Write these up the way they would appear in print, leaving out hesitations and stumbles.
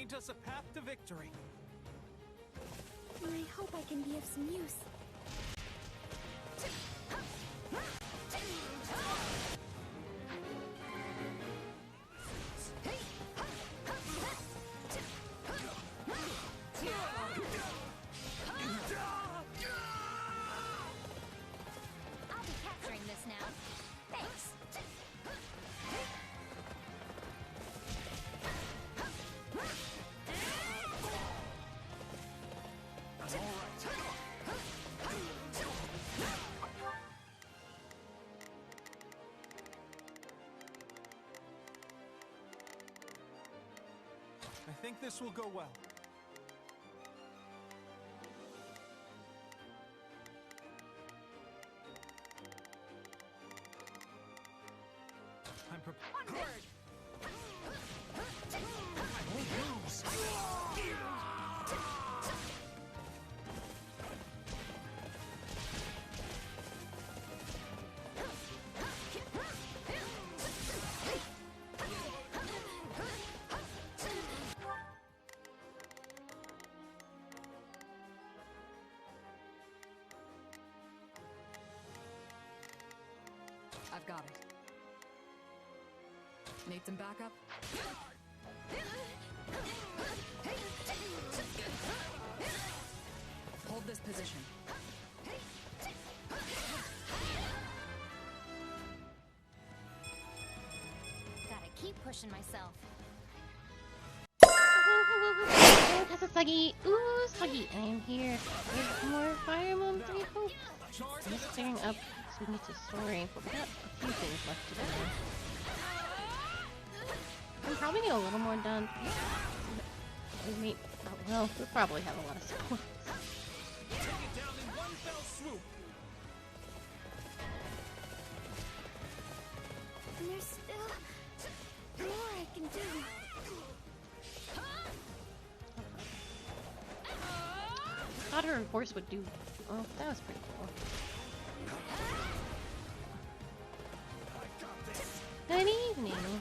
paint us a path to victory. I hope I can be of some use. I'll be capturing this now. Thanks. I think this will go well. I'm prepared. Onward! I won't lose. I've got it. Need some backup? Hold this position. Gotta keep pushing myself. That's a Sluggy. Ooh, Sluggy. I am here with more fire moments, I hope. I'm just clearing up so we can get to the story, but we got a few things left to do. I'm probably need a little more done. We may, oh, well, we'll probably have a lot of support. Take it down in one fell swoop. And there's still more I can do. I thought her horse would do. Oh, that was pretty cool. Good evening.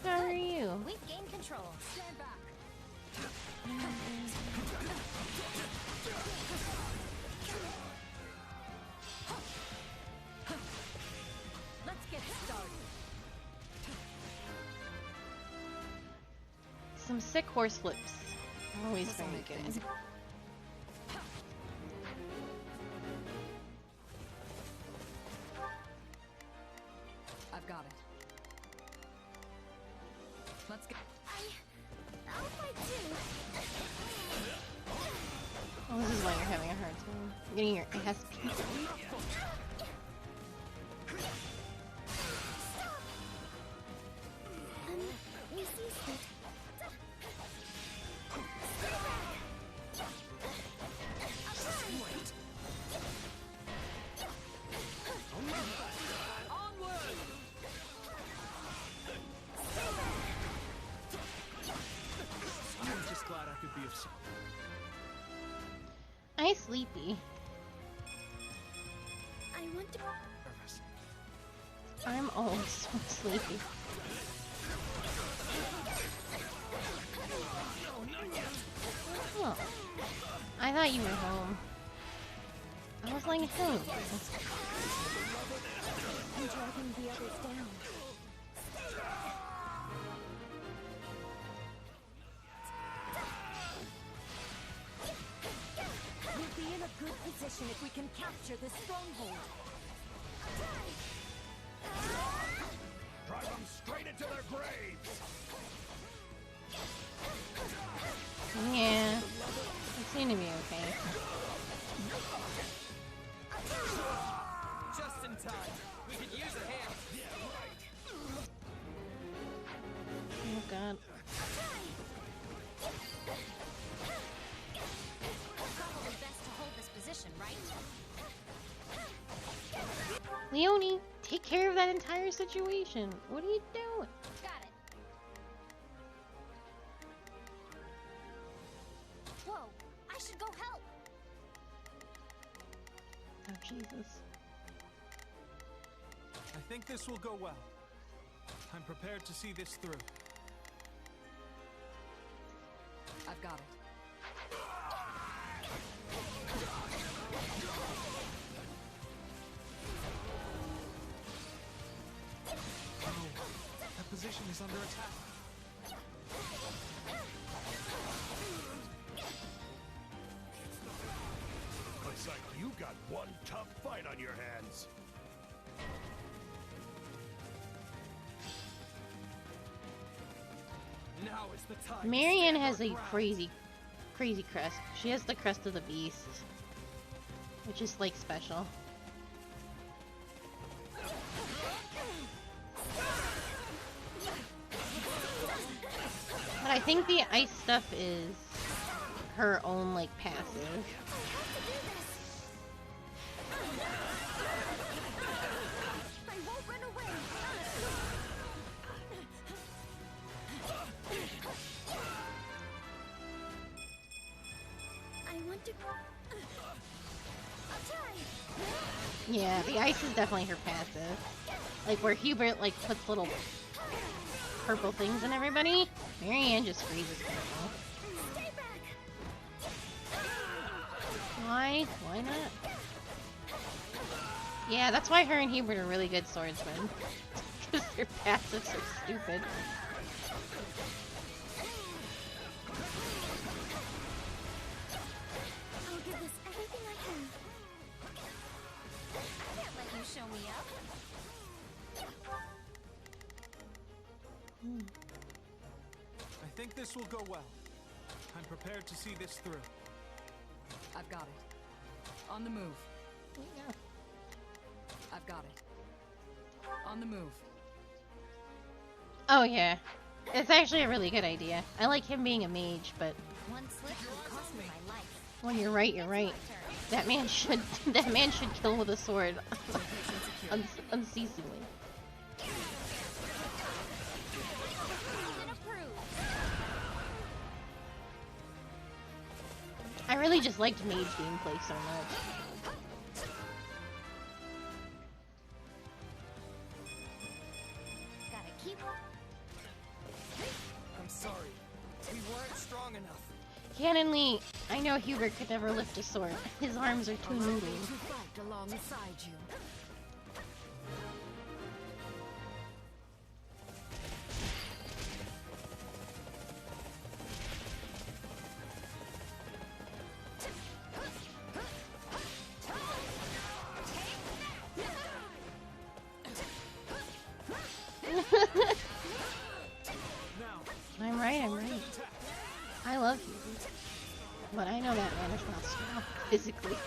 How are you? We've gained control. Stand back. Let's get started. Some sick horse flips. Always very good. I've got it. Let's go. I'll fight too. Oh, this is why you're having a hard time getting your ass beat. You see it. I'm just glad I could be of some. I'm sleepy. I want to. Nervous. I'm always so sleepy. Oh, I thought you were home. I was laying at home. I'm dragging the others down. We'll be in a good position if we can capture this stronghold. Drive them straight into their graves. Yeah, it seemed to be okay. Just in time. We could use a hand. Oh god. Probably best to hold this position, right? Leonie, take care of that entire situation. What are you doing? Got it. Whoa, I should go help. Oh Jesus. think this will go well. I'm prepared to see this through. I've got it. Oh, that position is under attack. Looks like you got one tough fight on your hands. Now is the time. Marianne has a crazy crest. She has the crest of the beast, which is like special. But I think the ice stuff is her own like passive. I won't run away. I want to. I'll try. Yeah, the ice is definitely her passive. Like where Hubert like puts little purple things in everybody, Marianne just freezes people. Stay back. Why? Why not? Yeah, that's why her and Hubert are really good swordsmen. Because their passives are stupid. I'll give this everything I can. I can't let you show me up. I think this will go well. I'm prepared to see this through. I've got it. On the move. Yeah. I've got it. On the move. Oh yeah. It's actually a really good idea. I like him being a mage, but One slip could cost me my life. when you're right, you're right. That man should kill with a sword unceasingly. Even approved. I really just liked mage gameplay so much. Gotta keep. I'm sorry. We weren't strong enough. Canonly, I know Hubert could never lift a sword. His arms are too noodly. To fight alongside you. Now, I'm right, I'm right. I love Hubert. But I know that man is not strong physically.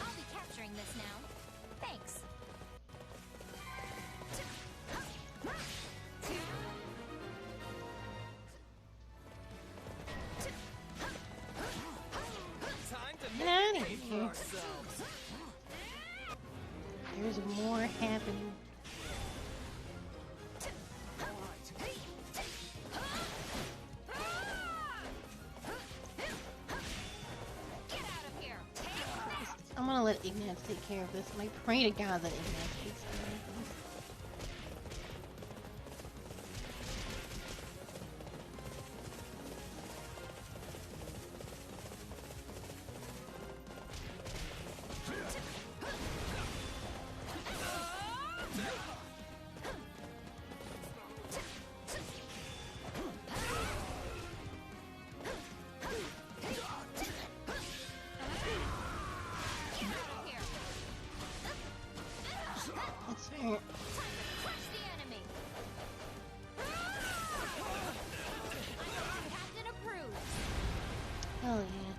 I'll be capturing this now. Thanks. time to Get out of make here. ourselves. There's more happening. Get out of here. I'm gonna let Ignaz take care of this, and I pray to God that Ignaz takes care of this. That's fair. Crush the enemy. Captain approved. Hell yeah.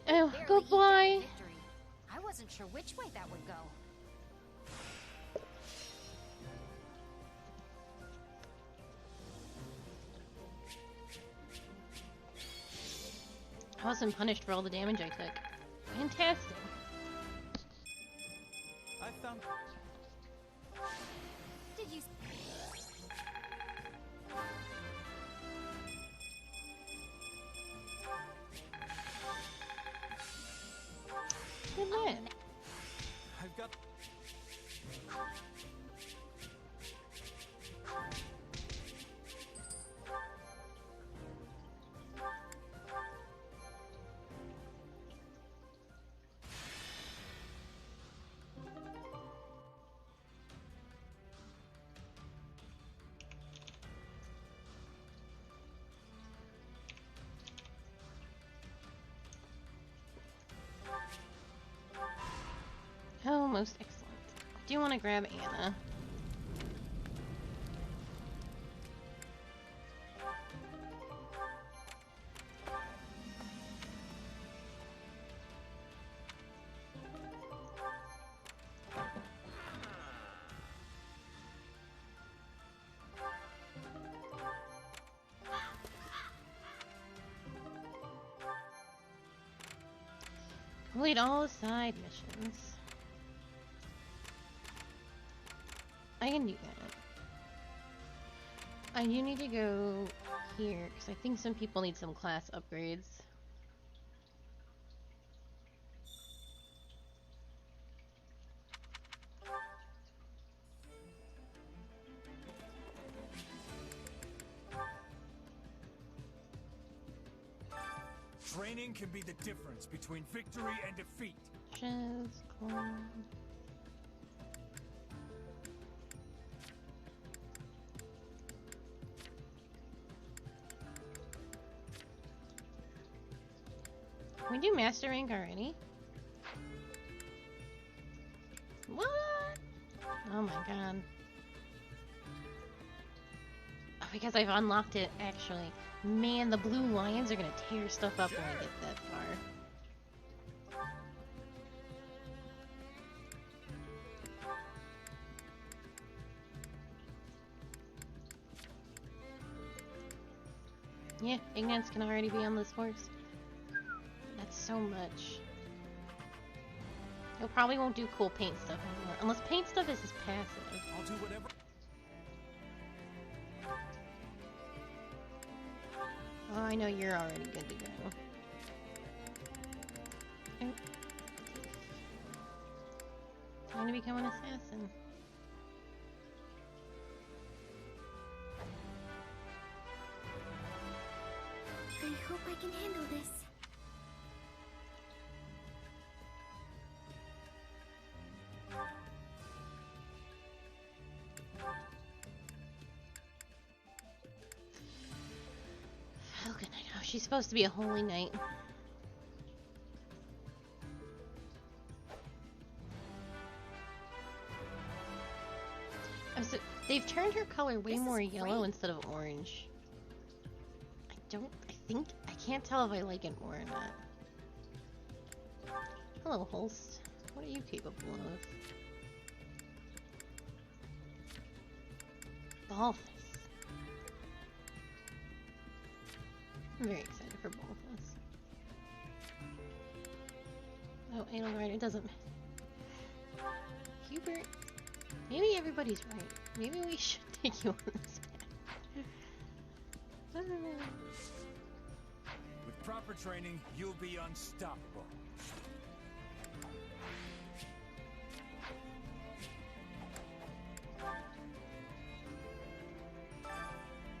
Oh, Barely eked out goodbye. victory. I wasn't sure which way that would go. I wasn't punished for all the damage I took. Fantastic. I found. Did you? did that? I've got. Oh, most excellent. Do you want to grab Anna? Complete all the side missions. I can do that. I do need to go here, because I think some people need some class upgrades. Training can be the difference between victory and defeat. Just clone. Can we do master rank already? What? Oh my god. Oh, because I've unlocked it, actually. Man, the blue lions are gonna tear stuff up when we get that far. Yeah, Ignatz can already be on this horse. That's so much. He probably won't do cool paint stuff anymore, unless paint stuff is his passive. I'll do whatever. Oh, I know you're already good to go. Oh. Time to become an assassin. I hope I can handle this. Falcon, I know. She's supposed to be a holy knight. Oh, so they've turned her color way more yellow instead of orange. I can't tell if I like it more or not. Hello, Holst. What are you capable of? Balthus. I'm very excited for Balthus. Oh, Edelgard, it doesn't matter. Hubert, maybe everybody's right. Maybe we should take you on this path. I don't know. With proper training, you'll be unstoppable.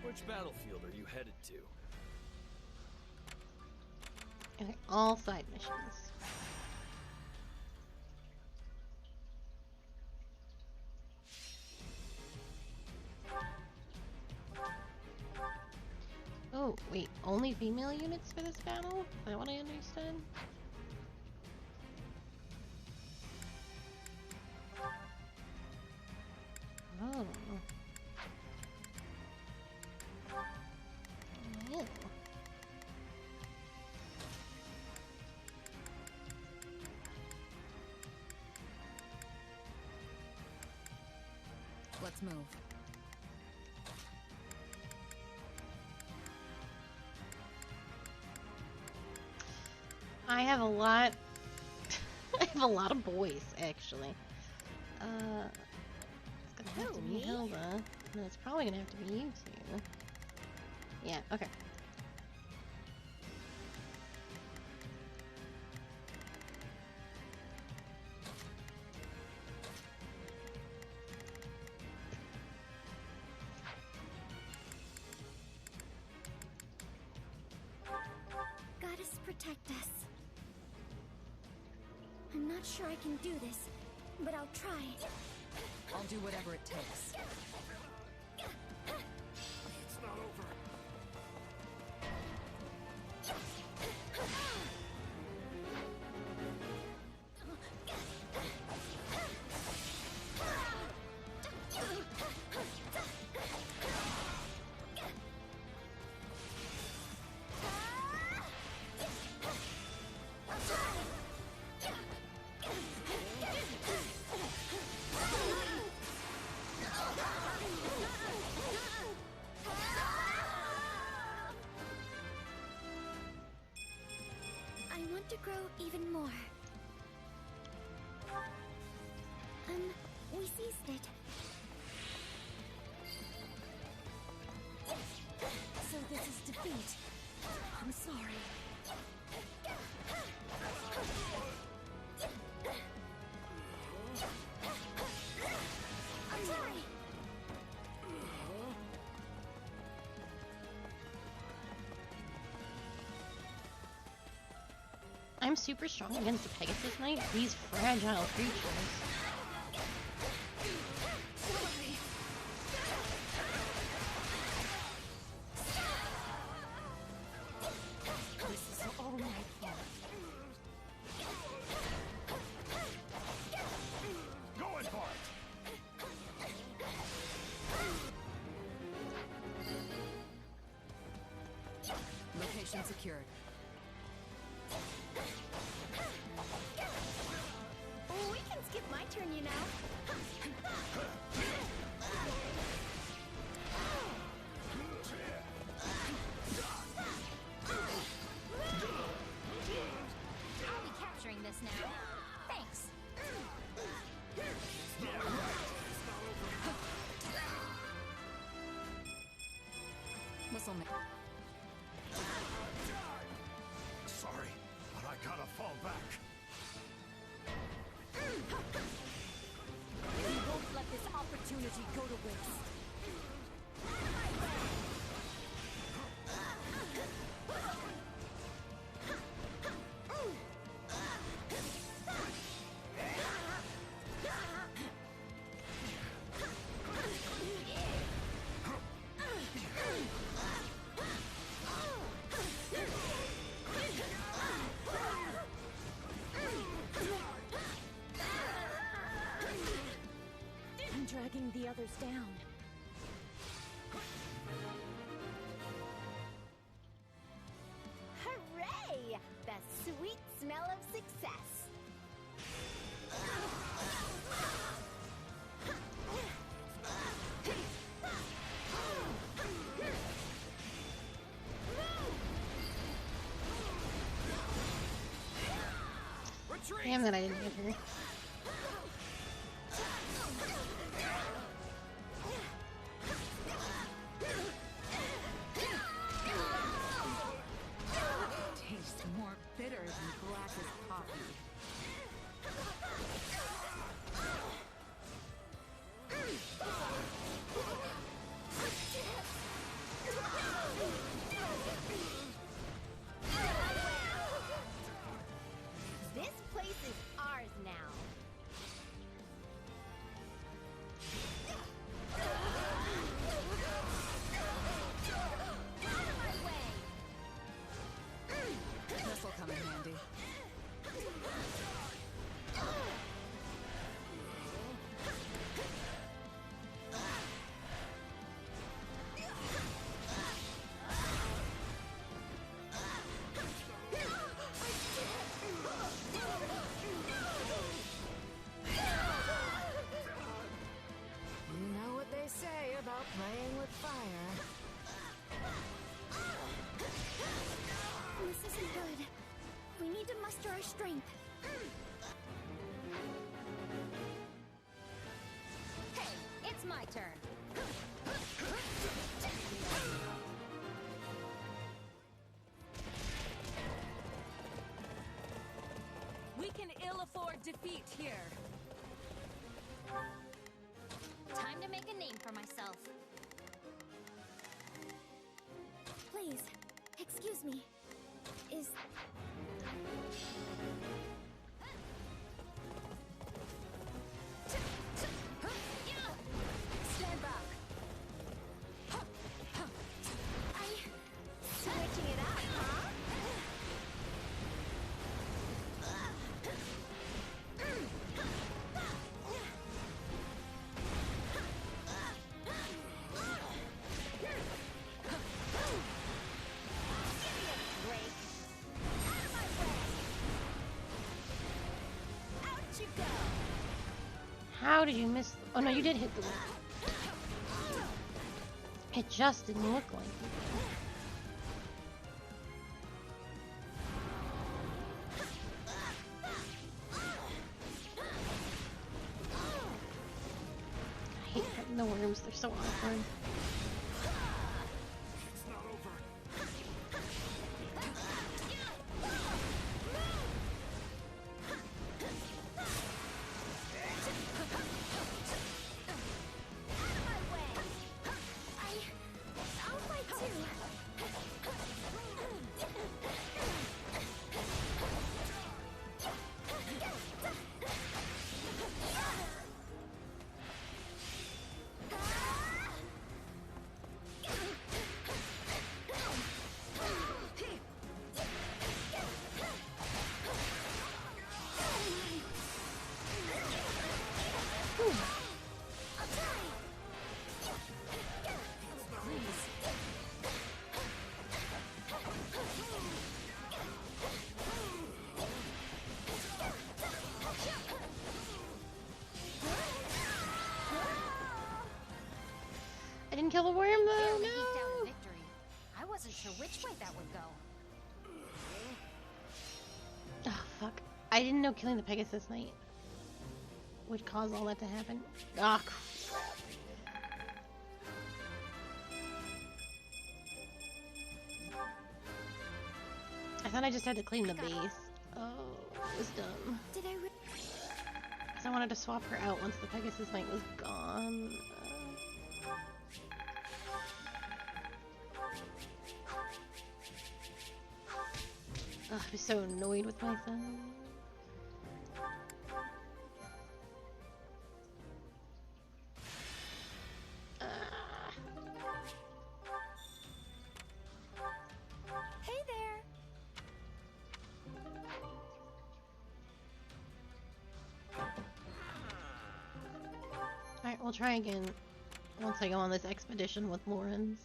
Which battlefield are you headed to? Okay, all side missions. Oh, wait, only female units for this battle? Is that what I understood? Oh. Oh. Let's move. I have a lot. I have a lot of boys, actually. It's gonna have to be Hilda. No, it's probably gonna have to be you two. Yeah, okay. protect us. I'm not sure I can do this, but I'll try. I'll do whatever it takes. It's not over. I want to grow even more. We seized it. So this is defeat. I'm sorry. I'll try. I'm super strong against the Pegasus Knight. These fragile creatures. This is all my fault. Going for it. Location secured. We can skip my turn, you know. I'll be capturing this now. Thanks. This'll make. Sorry, but I gotta fall back. We won't let this opportunity go to waste. I'm dragging the others down. Hooray! The sweet smell of success. Damn that I didn't hit her. Tastes more bitter than black as coffee. This place is ours now. Out of my way! This'll come in handy. You know what they say about playing with fire. This isn't good. We need to muster our strength. Hey, it's my turn. We can ill afford defeat here. Time to make a name for myself. Please, excuse me. Is Stand back. Switching it up, huh? How did you miss? Oh no, you did hit the wall. It just didn't look like it. I hate fighting the worms, they're so awkward. It's not over. I didn't kill the worm though, Barely eked out no! a victory. I wasn't sure which way that would go. Oh fuck. I didn't know killing the Pegasus Knight would cause all that to happen. Ah, crap. I thought I just had to clean the base. Oh, it was dumb. Did I? Because I wanted to swap her out once the Pegasus Knight was gone. I'm so annoyed with myself. Hey there. Alright, we'll try again once I go on this expedition with Lorenz.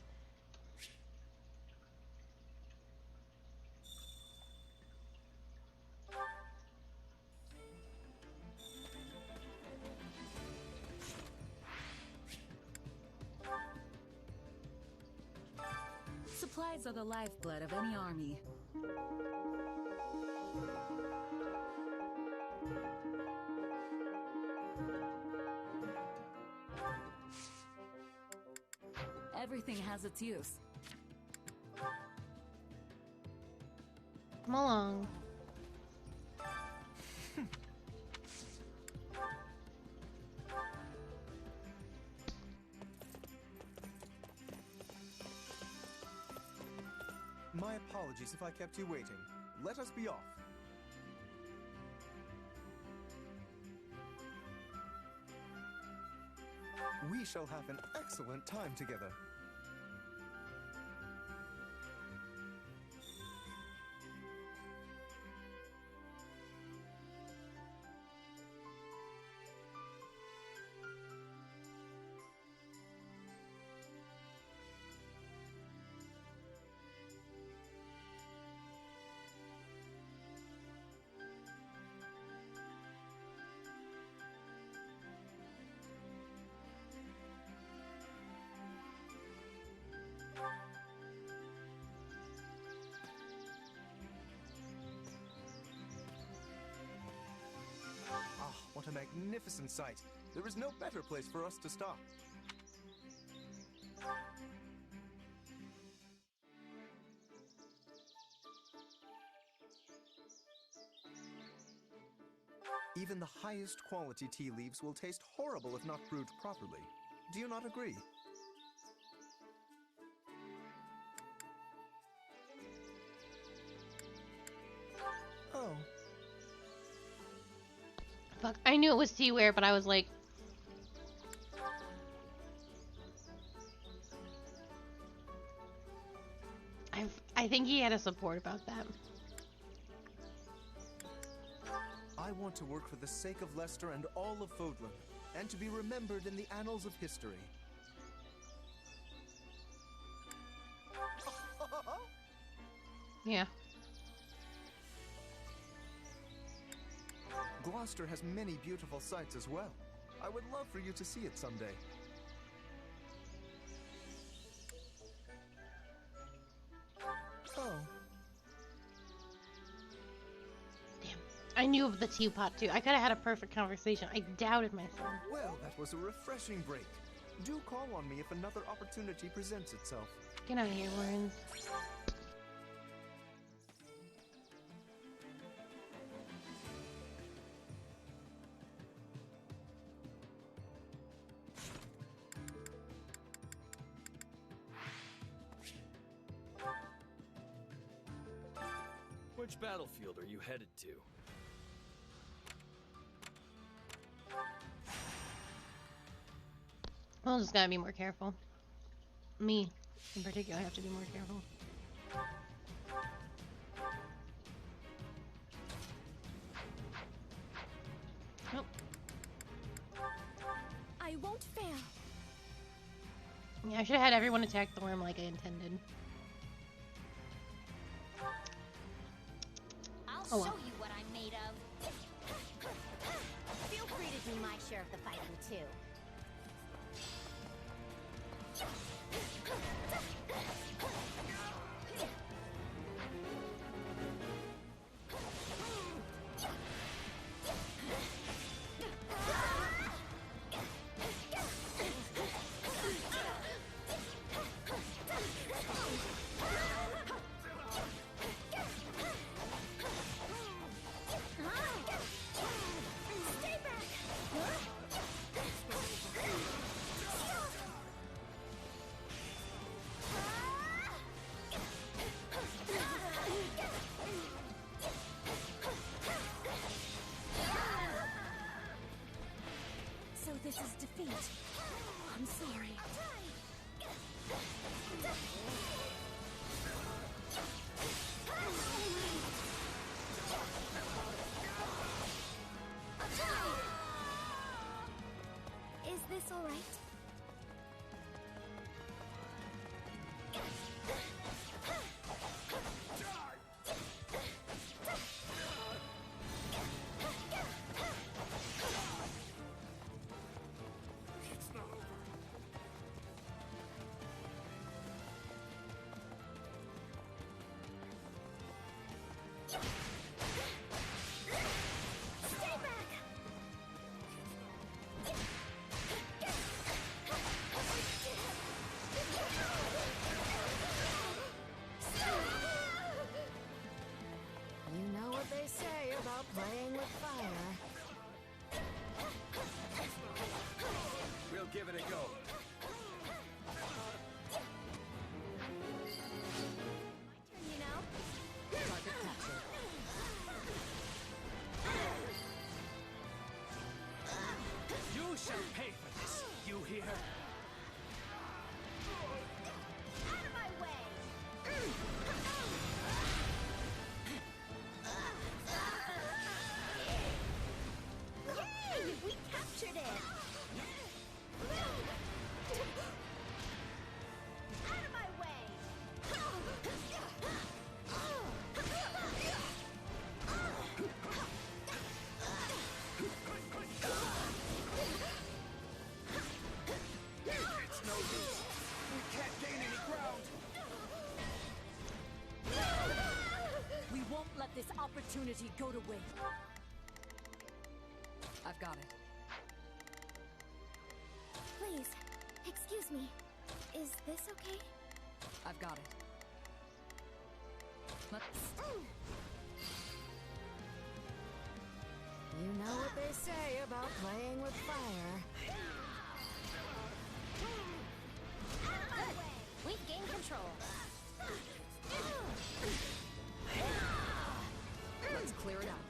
Supplies are the lifeblood of any army. Everything has its use. Come along. My apologies if I kept you waiting. Let us be off. We shall have an excellent time together. Ah, what a magnificent sight. There is no better place for us to stop. Even the highest quality tea leaves will taste horrible if not brewed properly. Do you not agree? Fuck, I knew it was T-Ware, but I was like... I think he had a support about that. I want to work for the sake of Leicester and all of Fodlan, and to be remembered in the annals of history. Yeah. Gloucester has many beautiful sights as well. I would love for you to see it someday. Oh. Damn. I knew of the teapot too. I could have had a perfect conversation. I doubted myself. Well, that was a refreshing break. Do call on me if another opportunity presents itself. Get out of here, Warrens. Which battlefield are you headed to? Well, just gotta be more careful. Me, in particular, have to be more careful. Nope. I won't fail. Yeah, I should have had everyone attack the worm like I intended. I'll Oh, well. show you what I'm made of. Feel free to do my share of the fighting too. So this is defeat. I'm sorry. Is this all right? You know what they say about playing with fire. We'll give it a go. You know? Target captured. You shall pay for this, you hear? Out of my way! Yay! We captured it! Out of my way! It's no use. We can't gain any ground. We won't let this opportunity go to waste. I've got it. Please, excuse me. Is this okay? I've got it. Let's... You know what they say about playing with fire. Good. We've gained control. Let's clear it out.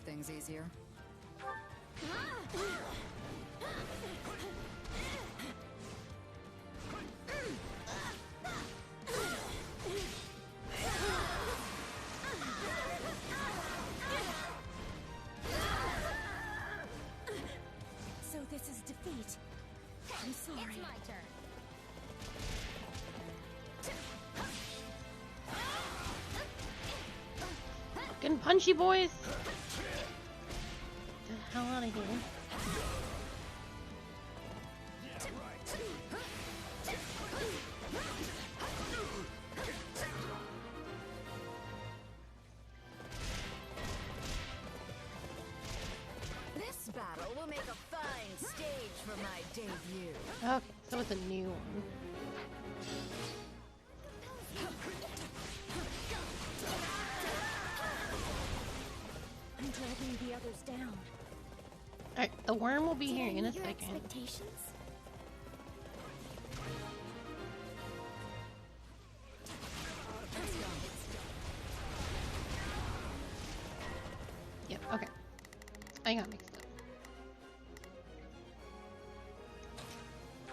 things easier. So this is defeat. I'm sorry. It's my turn. Fucking punchy boys! Get the hell out of here. This battle will make a fine stage for my debut. Okay, so it's a new one. I'm dragging the others down. Alright, the worm will be here in a Your second. expectations? Yep, okay. I got mixed up.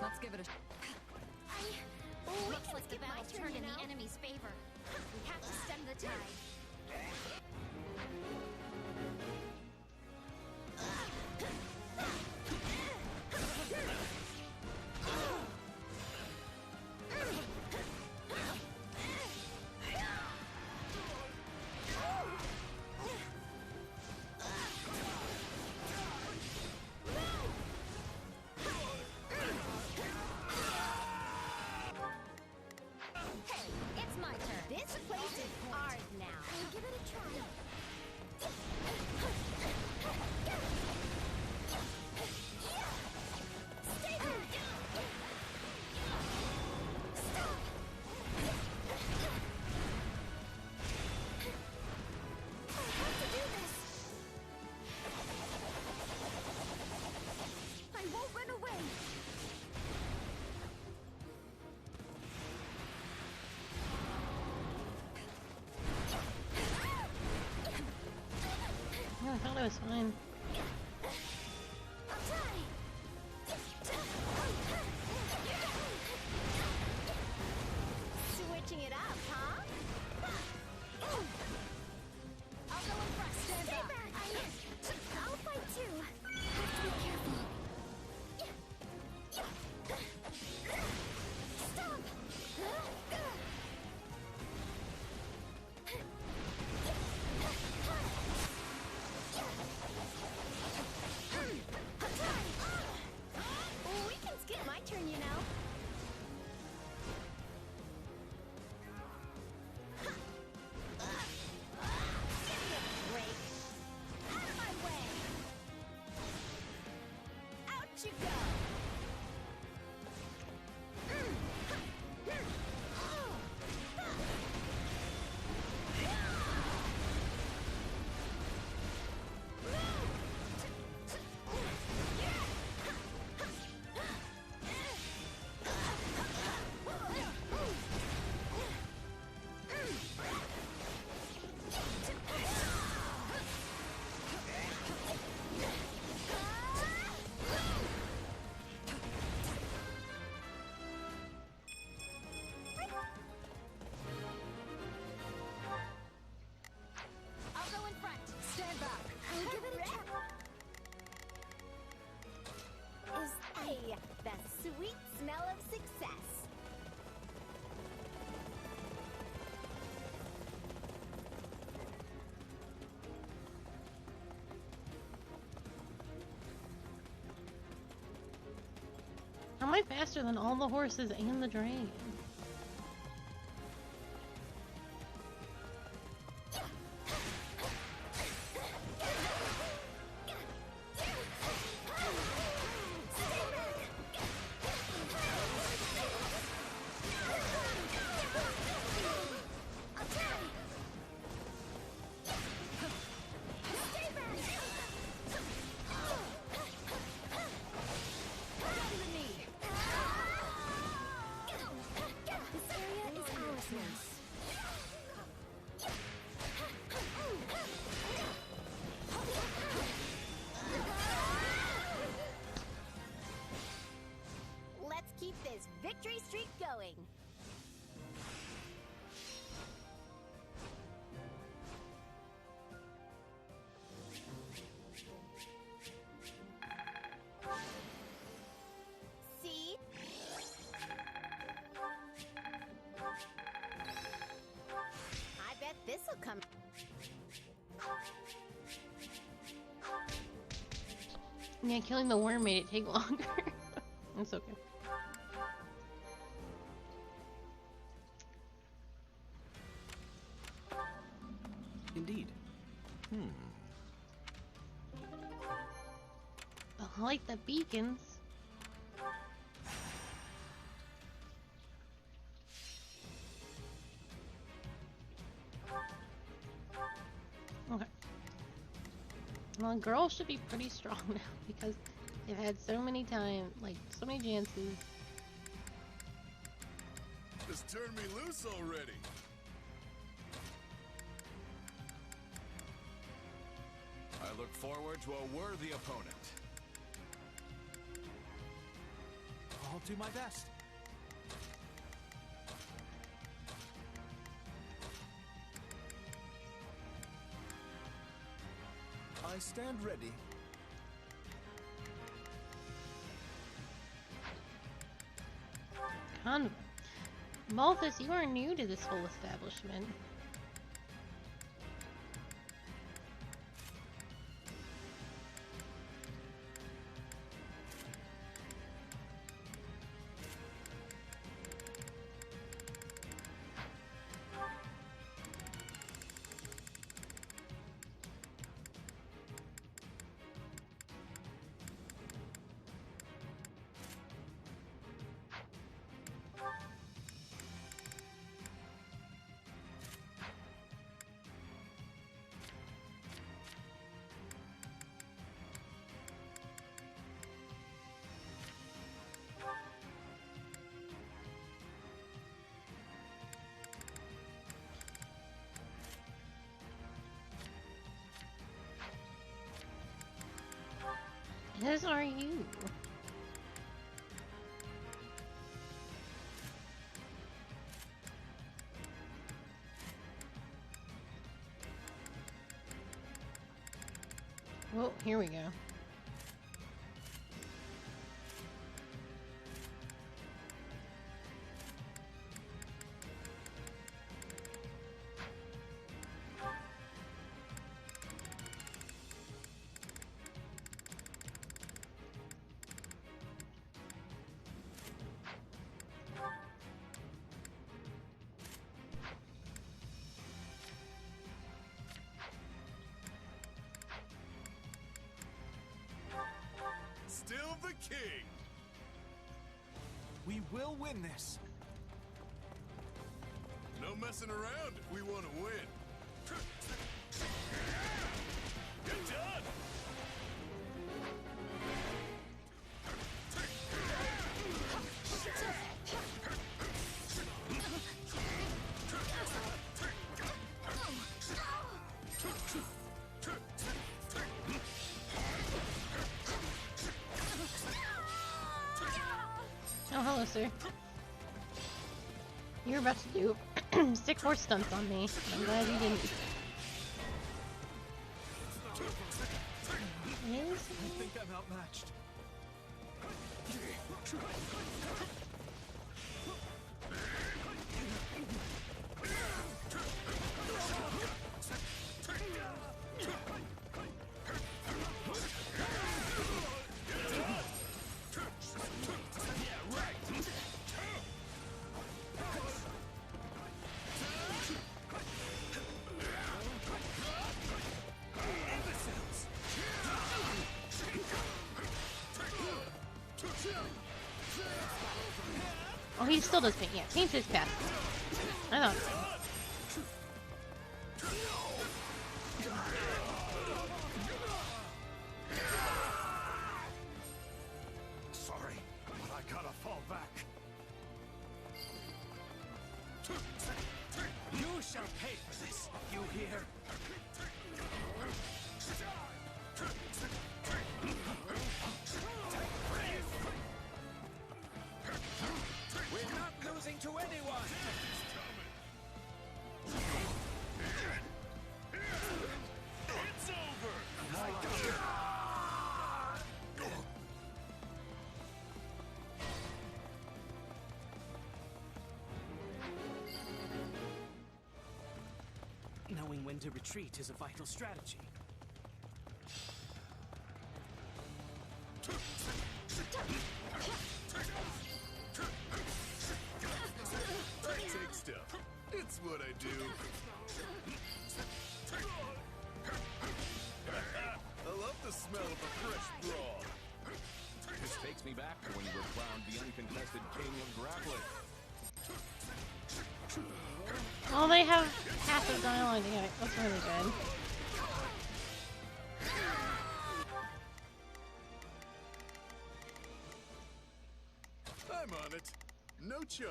Let's give it a Looks like it might turn in the enemy's favor. We have to stem the tide. It's my turn. This place is ours now. Give it a try. Stay back. Stop. I have to do this. I won't run away. Oh, I thought I was fine. I'll try. Switching it up, huh? I'll go in front. Stay back. I'll fight too. Have to be careful. Stop. We can skip my turn, you know. Give me a break. Out of my way. Out you go. I'll go in front. Stand back. I'll give it a try. Is the sweet smell of success. How am I faster than all the horses and the dragon? I'll try. Stay back. Bend the knee. This'll come. Yeah, killing the worm made it take longer. It's okay. Indeed. I like the beacons. Okay. Well, girls should be pretty strong now because they've had so many times, like so many chances. Just turn me loose already. I look forward to a worthy opponent. I'll do my best. I stand ready. Convent. Malthus, you are new to this whole establishment. As are you. Well, here we go. Still the king. We will win this. No messing around if we want to win. Get done. Oh, hello, sir. You're about to do 6 more stunts on me. I'm glad you didn't. Yes? I think I'm outmatched. Oh, he still does paint. Yeah, paint's his path. I thought so. Sorry, but I gotta fall back. You shall pay for this, you hear? We're not losing to anyone! It's over. Knowing when to retreat is a vital strategy. Take stuff. It's what I do. I love the smell of a fresh brawl. This takes me back to when you were crowned the uncontested king of grappling. Oh, they have passive dialogue together. That's really good. I'm on it. No charge.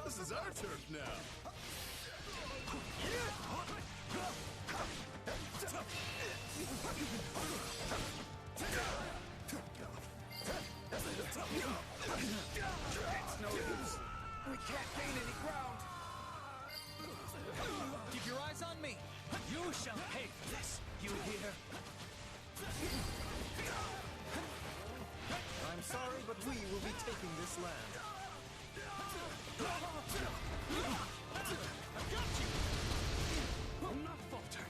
This is our turf now. It's no use. We can't gain any ground. Keep your eyes on me. You shall pay for this. You hear? I'm sorry, but we will be taking this land. I've got you. Will not falter.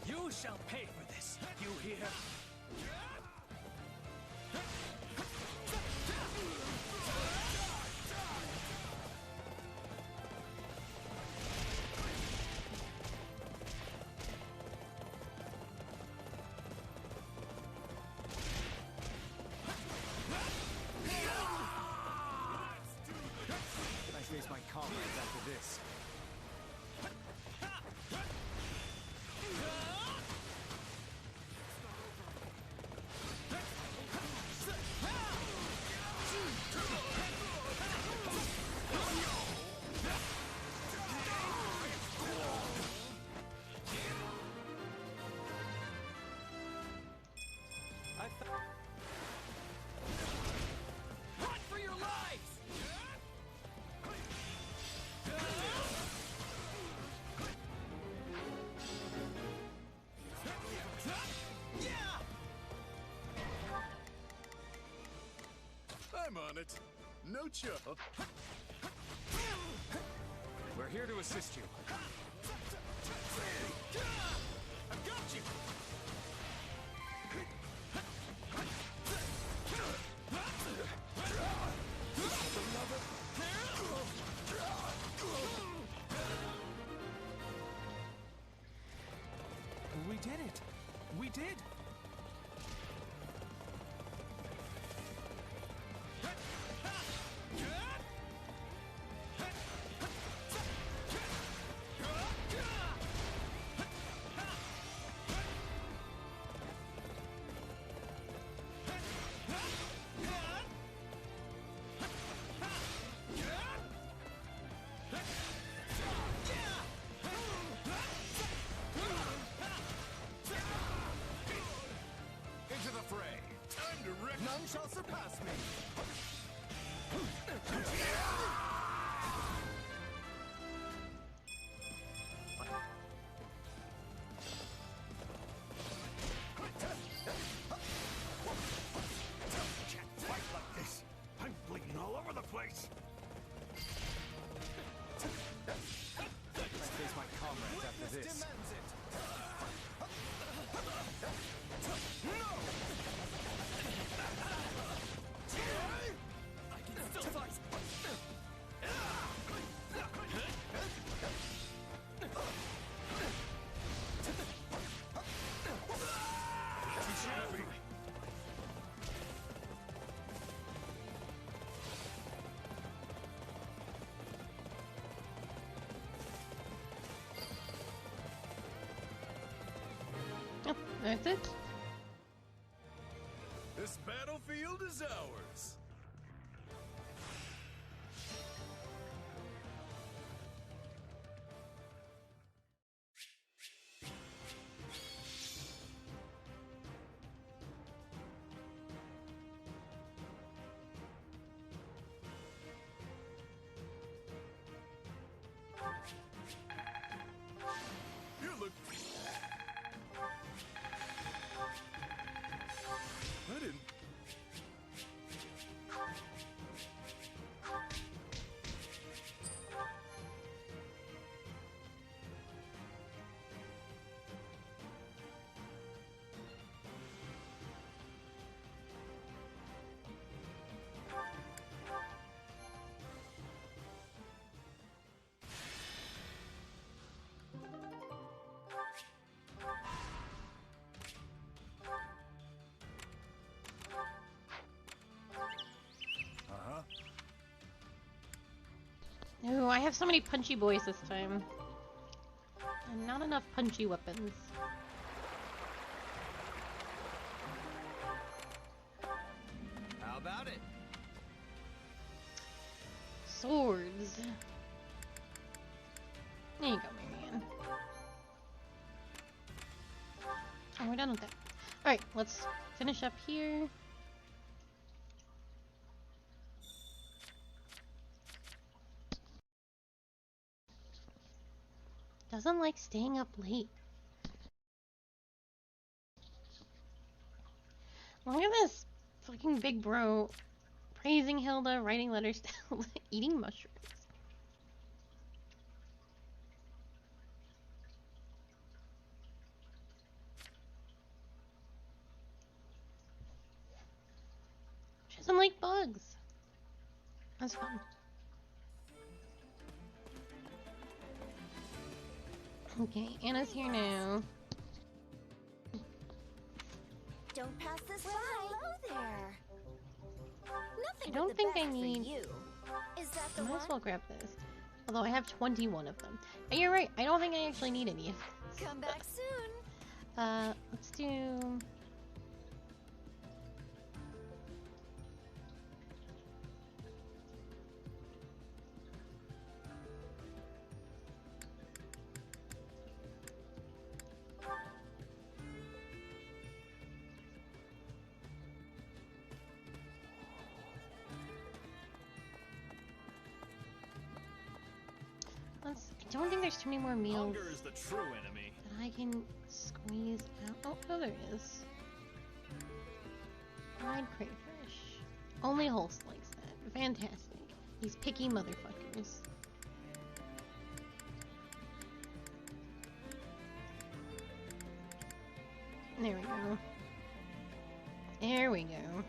You shall pay for this. You hear? I face my comrades after this. Run for your lives! I'm on it. No charge. We're here to assist you. I've got you! We did it! We did! Into the fray! Time to wreck. None shall surpass me. Can't fight like this. I'm bleeding all over the place. I face my comrades after this. Demands it. I can still fight! Too happy. Oh, that's it. This battlefield is ours. You look. have so many punchy boys this time. And not enough punchy weapons. How about it? Swords. There you go, Marianne. Oh, we're done with that. Alright, let's finish up here. Doesn't like staying up late. Look at this fucking big bro praising Hilda, writing letters to Hilda, eating mushrooms. She doesn't like bugs. That's fun. Okay, Anna's here now. Don't pass this by. Hello there. Nothing I don't but the think I best for need- you. Is that I the might one? as well grab this. Although I have 21 of them. And you're right, I don't think I actually need any of this. Come back soon. Let's do... I don't think there's too many more meals Hunger is the true enemy. that I can squeeze out. Oh, no, there is. Fried crayfish. Only Holst likes that. Fantastic. These picky motherfuckers. There we go. There we go.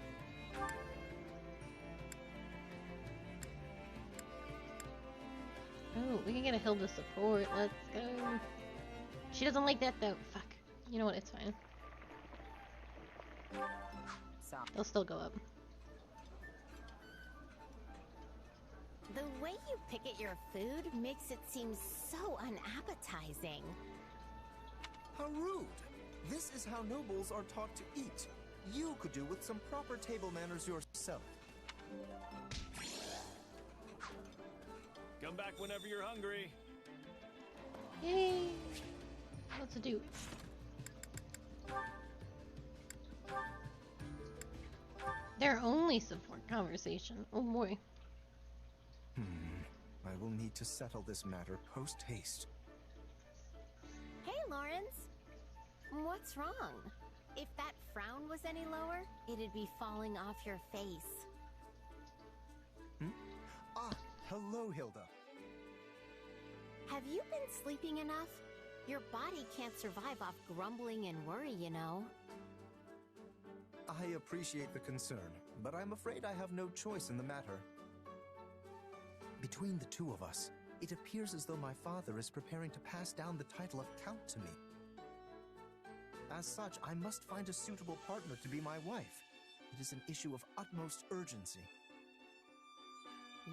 Oh, we can get a Hilda support. Let's go. She doesn't like that though. Fuck. You know what? It's fine. They'll still go up. The way you pick at your food makes it seem so unappetizing. How rude! This is how nobles are taught to eat. You could do with some proper table manners yourself. Come back whenever you're hungry. Yay! Let's do it. Their only support conversation. Oh boy. I will need to settle this matter post-haste. Hey, Lawrence. What's wrong? If that frown was any lower, it'd be falling off your face. Ah, hello, Hilda. Have you been sleeping enough? Your body can't survive off grumbling and worry, you know. I appreciate the concern, but I'm afraid I have no choice in the matter. Between the two of us, it appears as though my father is preparing to pass down the title of Count to me. As such, I must find a suitable partner to be my wife. It is an issue of utmost urgency.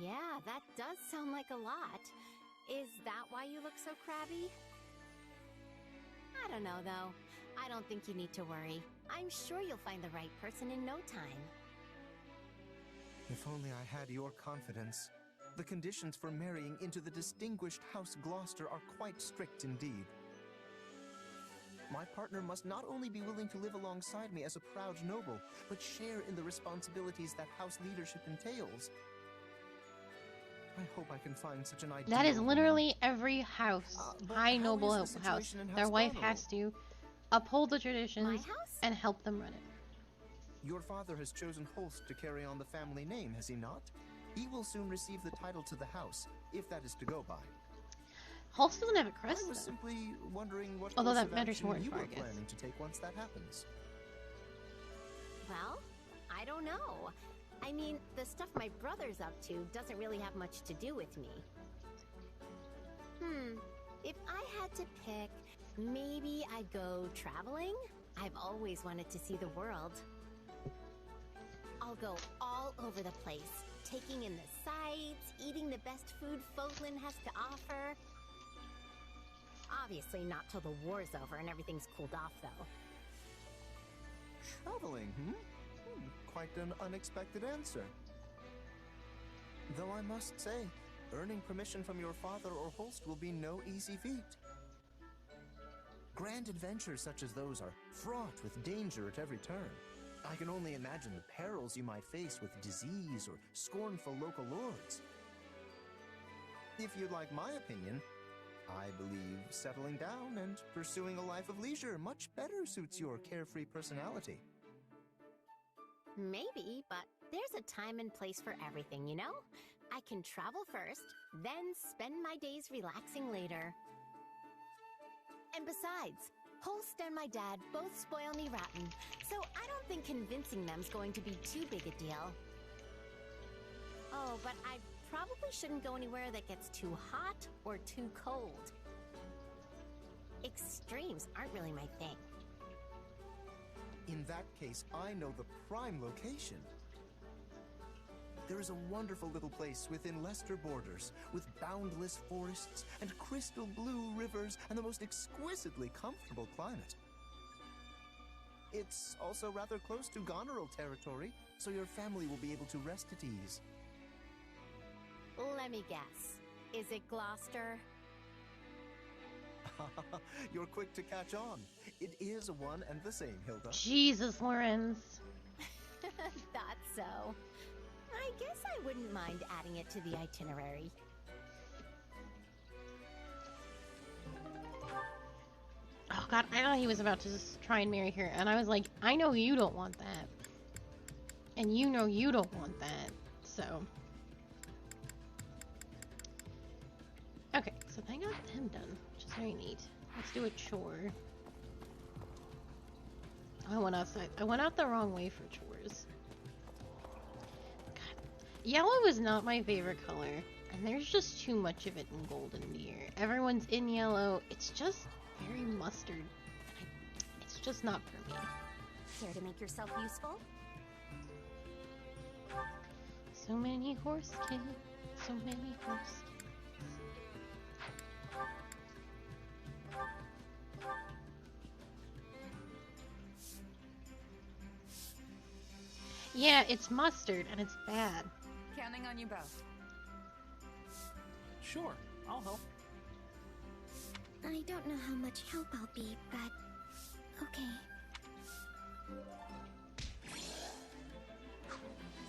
Yeah, that does sound like a lot. Is that why you look so crabby? I don't know, though. I don't think you need to worry. I'm sure you'll find the right person in no time. If only I had your confidence. The conditions for marrying into the distinguished House Gloucester are quite strict indeed. My partner must not only be willing to live alongside me as a proud noble, but share in the responsibilities that house leadership entails. I hope I can find such an ideal That is woman. literally every house. But High how noble is the house. situation in Their House wife Donald? has to uphold the traditions My house? and help them run it. Your father has chosen Holst to carry on the family name, has he not? He will soon receive the title to the house, if that is to go by. Holst doesn't have a crest I was though. simply wondering what Although course that of matters action more in you were Fargus. planning to take once that happens. Well, I don't know. I mean, the stuff my brother's up to doesn't really have much to do with me. If I had to pick, maybe I'd go traveling? I've always wanted to see the world. I'll go all over the place. taking in the sights, eating the best food Foglin has to offer. Obviously not till the war's over and everything's cooled off, though. Traveling, Quite an unexpected answer. Though I must say, earning permission from your father or host will be no easy feat. Grand adventures such as those are fraught with danger at every turn. I can only imagine the perils you might face with disease or scornful local lords. If you'd like my opinion, I believe settling down and pursuing a life of leisure much better suits your carefree personality. Maybe, but there's a time and place for everything, you know? I can travel first, then spend my days relaxing later. And besides, Holst and my dad both spoil me rotten, so I don't think convincing them's going to be too big a deal. Oh, but I probably shouldn't go anywhere that gets too hot or too cold. Extremes aren't really my thing. In that case, I know the prime location. There is a wonderful little place within Leicester borders, with boundless forests and crystal blue rivers and the most exquisitely comfortable climate. It's also rather close to Goneril territory, so your family will be able to rest at ease. Let me guess. Is it Gloucester? You're quick to catch on. It is one and the same, Hilda. Jesus, Lorenz. Thought so. I guess I wouldn't mind adding it to the itinerary. Oh god, I thought he was about to just try and marry her, and I was like, I know you don't want that. And you know you don't want that, so... Okay, so I got them done, which is very neat. Let's do a chore. I went outside. I went out the wrong way for chores. God. Yellow is not my favorite color, and there's just too much of it in Golden Deer. Everyone's in yellow. It's just very mustard. It's just not for me. Care to make yourself useful? So many horse kids. So many horse kids. Yeah, it's mustard, and it's bad. Counting on you both. Sure, I'll help. I don't know how much help I'll be, but... okay.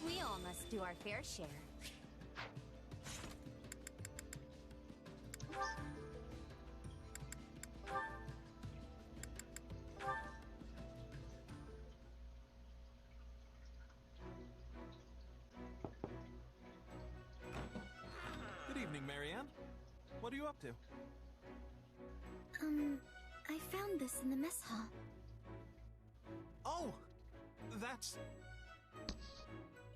We all must do our fair share. Good evening, Marianne. What are you up to? I found this in the mess hall. Oh! That's...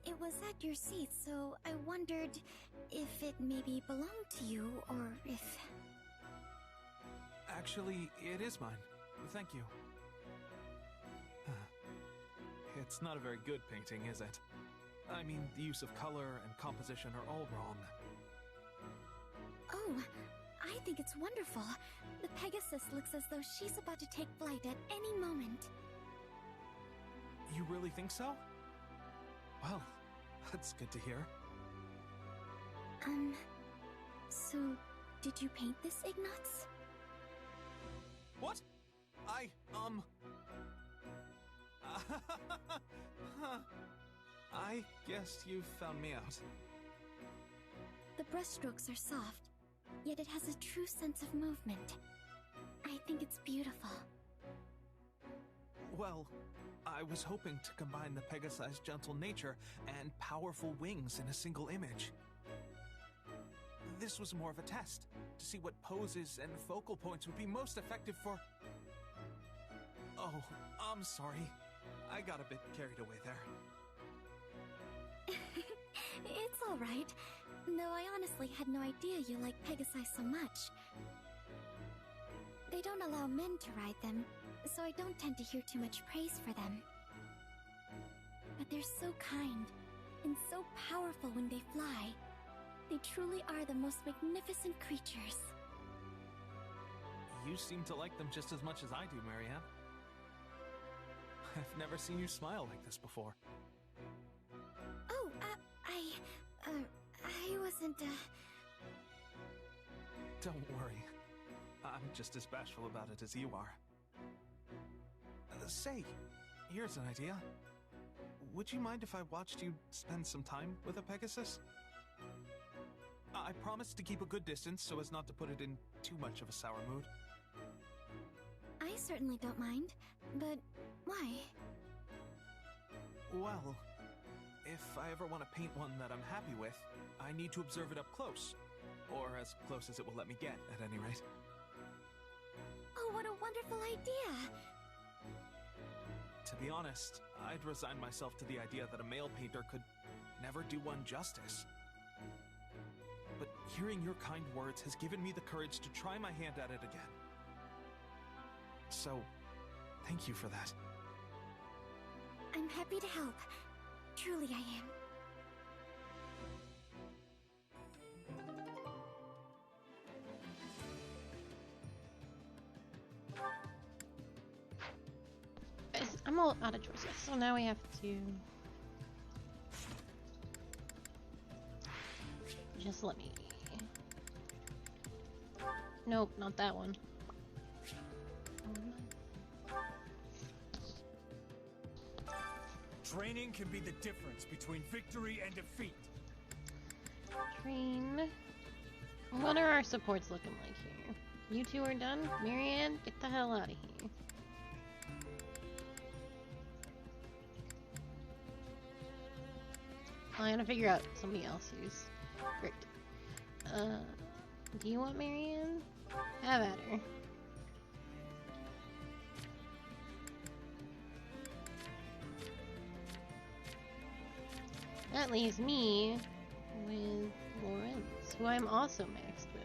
It was at your seat, so I wondered if it maybe belonged to you, or if... Actually, it is mine. Thank you. It's not a very good painting, is it? I mean, the use of color and composition are all wrong. Oh, I think it's wonderful. The Pegasus looks as though she's about to take flight at any moment. You really think so? Well, that's good to hear. So, did you paint this, Ignatz? What? I guess you found me out. The brushstrokes are soft, yet it has a true sense of movement. I think it's beautiful. Well, I was hoping to combine the Pegasi's gentle nature and powerful wings in a single image. This was more of a test, to see what poses and focal points would be most effective for... Oh, I'm sorry. I got a bit carried away there. It's alright, though I honestly had no idea you like Pegasi so much. They don't allow men to ride them, so I don't tend to hear too much praise for them. But they're so kind, and so powerful when they fly. They truly are the most magnificent creatures. You seem to like them just as much as I do, Marianne. I've never seen you smile like this before. Oh, I wasn't, Don't worry. I'm just as bashful about it as you are. Say, here's an idea. Would you mind if I watched you spend some time with a Pegasus? I promise to keep a good distance so as not to put it in too much of a sour mood. I certainly don't mind, but why? Well, if I ever want to paint one that I'm happy with, I need to observe it up close. Or as close as it will let me get, at any rate. Oh, what a wonderful idea! To be honest, I'd resign myself to the idea that a male painter could never do one justice. But hearing your kind words has given me the courage to try my hand at it again. So, thank you for that. I'm happy to help. Truly I am. I'm all out of choices, so now we have to just let me. Nope, not that one. Training can be the difference between victory and defeat. Train. What are our supports looking like here? You two are done? Marianne, get the hell out of here. I'm gonna figure out somebody else who's great. Do you want Marianne? Have at her. That leaves me with Lorenz, who I'm also maxed with.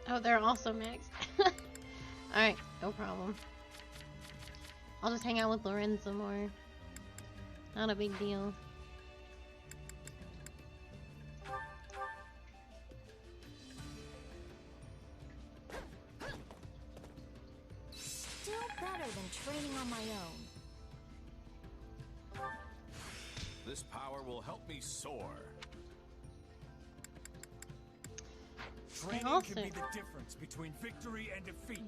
Oh, they're also maxed. Alright, no problem. I'll just hang out with Lorenzo more. Not a big deal. Still better than training on my own. This power will help me soar. Training also can be the difference between victory and defeat.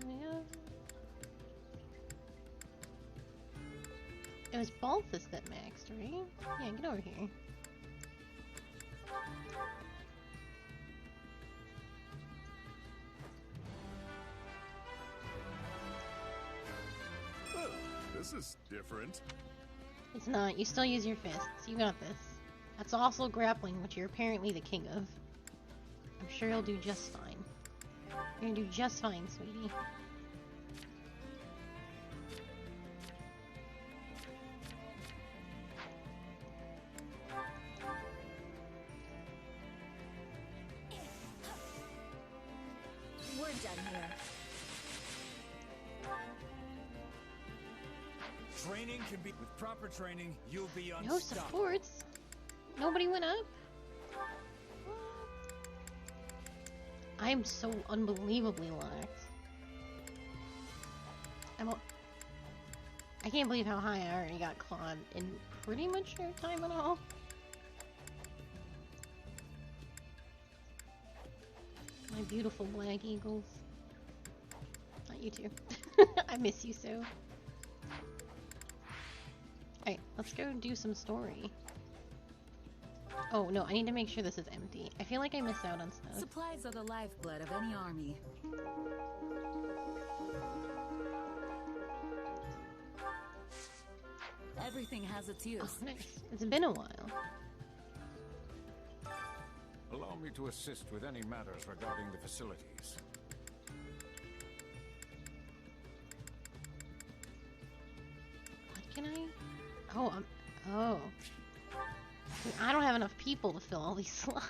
Yeah. It was Balthus that maxed, right? Yeah, get over here. Oh, this is different. It's not. You still use your fists. You got this. That's also grappling, which you're apparently the king of. I'm sure you'll do just fine. You're gonna do just fine, sweetie. We're done here. Training can be with proper training. You'll be No unstoppable. supports. Nobody went up. I'm so unbelievably lax. I can't believe how high I already got clawed in pretty much no time at all. My beautiful black eagles. Not you two. I miss you so. Alright, let's go do some story. Oh no, I need to make sure this is empty. I feel like I missed out on stuff. Supplies are the lifeblood of any army. Everything has its use. Oh, nice. It's been a while. Allow me to assist with any matters regarding the facilities. Oh, oh. I don't have enough people to fill all these slots.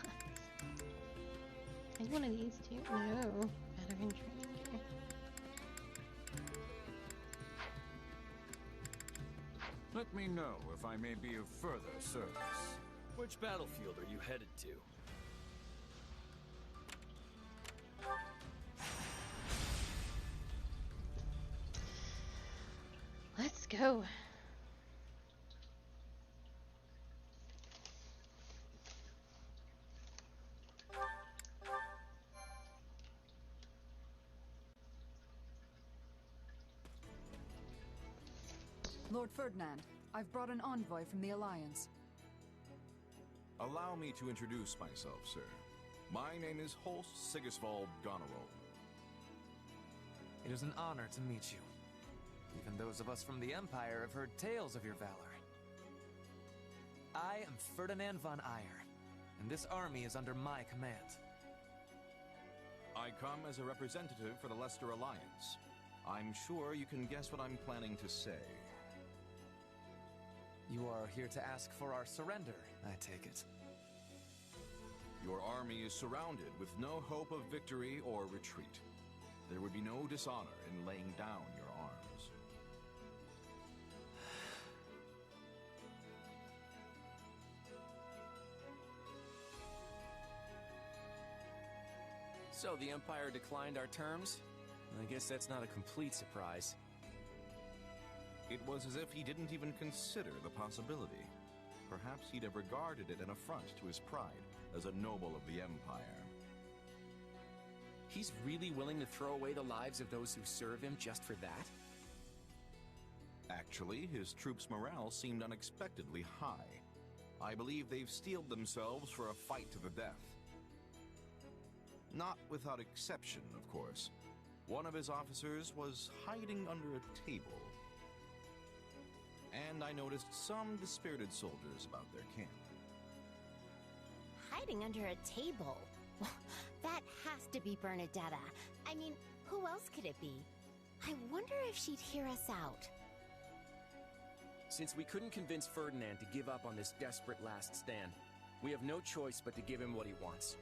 Is one of these too? No. Veteran training. Let me know if I may be of further service. Which battlefield are you headed to? Let's go. Lord Ferdinand, I've brought an envoy from the Alliance. Allow me to introduce myself, sir. My name is Holst Sigisvald Goneril. It is an honor to meet you. Even those of us from the Empire have heard tales of your valor. I am Ferdinand von Eyre, and this army is under my command. I come as a representative for the Leicester Alliance. I'm sure you can guess what I'm planning to say. You are here to ask for our surrender, I take it. Your army is surrounded with no hope of victory or retreat. There would be no dishonor in laying down your arms. So the Empire declined our terms? I guess that's not a complete surprise. It was as if he didn't even consider the possibility. Perhaps he'd have regarded it an affront to his pride as a noble of the Empire. He's really willing to throw away the lives of those who serve him just for that? Actually, his troops' morale seemed unexpectedly high. I believe they've steeled themselves for a fight to the death. Not without exception, of course. One of his officers was hiding under a table. And I noticed some dispirited soldiers about their camp. Hiding under a table? That has to be Bernadetta. I mean, who else could it be? I wonder if she'd hear us out. Since we couldn't convince Ferdinand to give up on this desperate last stand, we have no choice but to give him what he wants.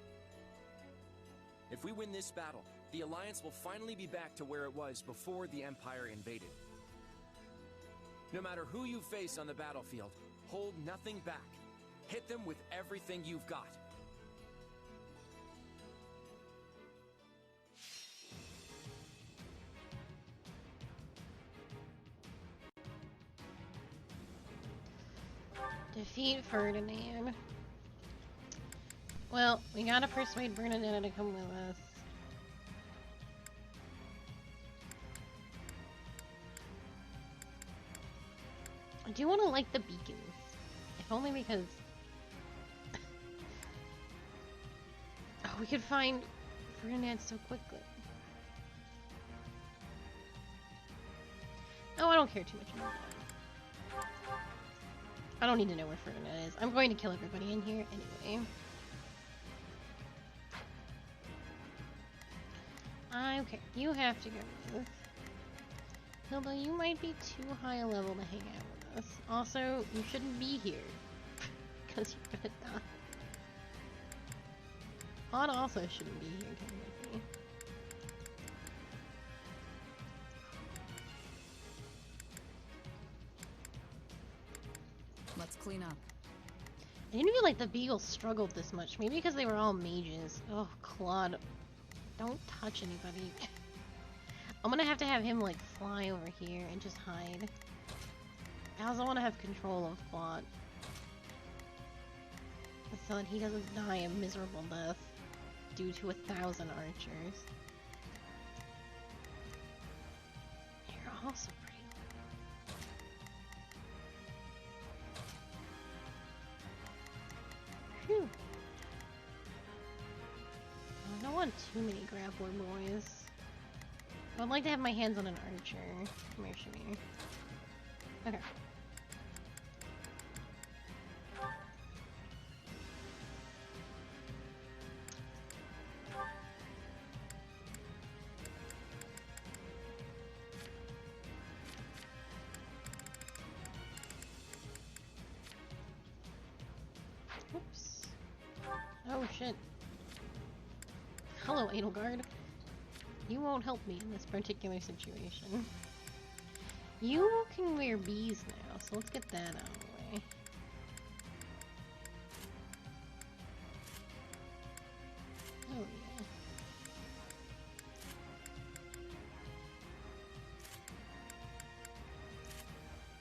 If we win this battle, the Alliance will finally be back to where it was before the Empire invaded. No matter who you face on the battlefield, hold nothing back. Hit them with everything you've got. Defeat Ferdinand. Well, we gotta persuade Bernadetta to come with us. I do want to light the beacons. If only because... oh, we could find Ferdinand so quickly. Oh, I don't care too much about that. I don't need to know where Ferdinand is. I'm going to kill everybody in here anyway. Okay, you have to go with... Hilda, you might be too high a level to hang out with us. Also, you shouldn't be here. Because you're gonna die. Odd also shouldn't be here, technically. Let's clean up. I didn't feel like the Beagles struggled this much. Maybe because they were all mages. Oh, Claude. Don't touch anybody. I'm gonna have to have him, like, fly over here and just hide. I also want to have control of Claude. So that he doesn't die a miserable death due to 1,000 archers. You're also pretty. Phew. I don't want too many grappler boys. I would like to have my hands on an archer. Come here, Shamir. Okay. Oh shit. Hello, Edelgard. You won't help me in this particular situation. You can wear bees now, so let's get that out of the way. Oh yeah.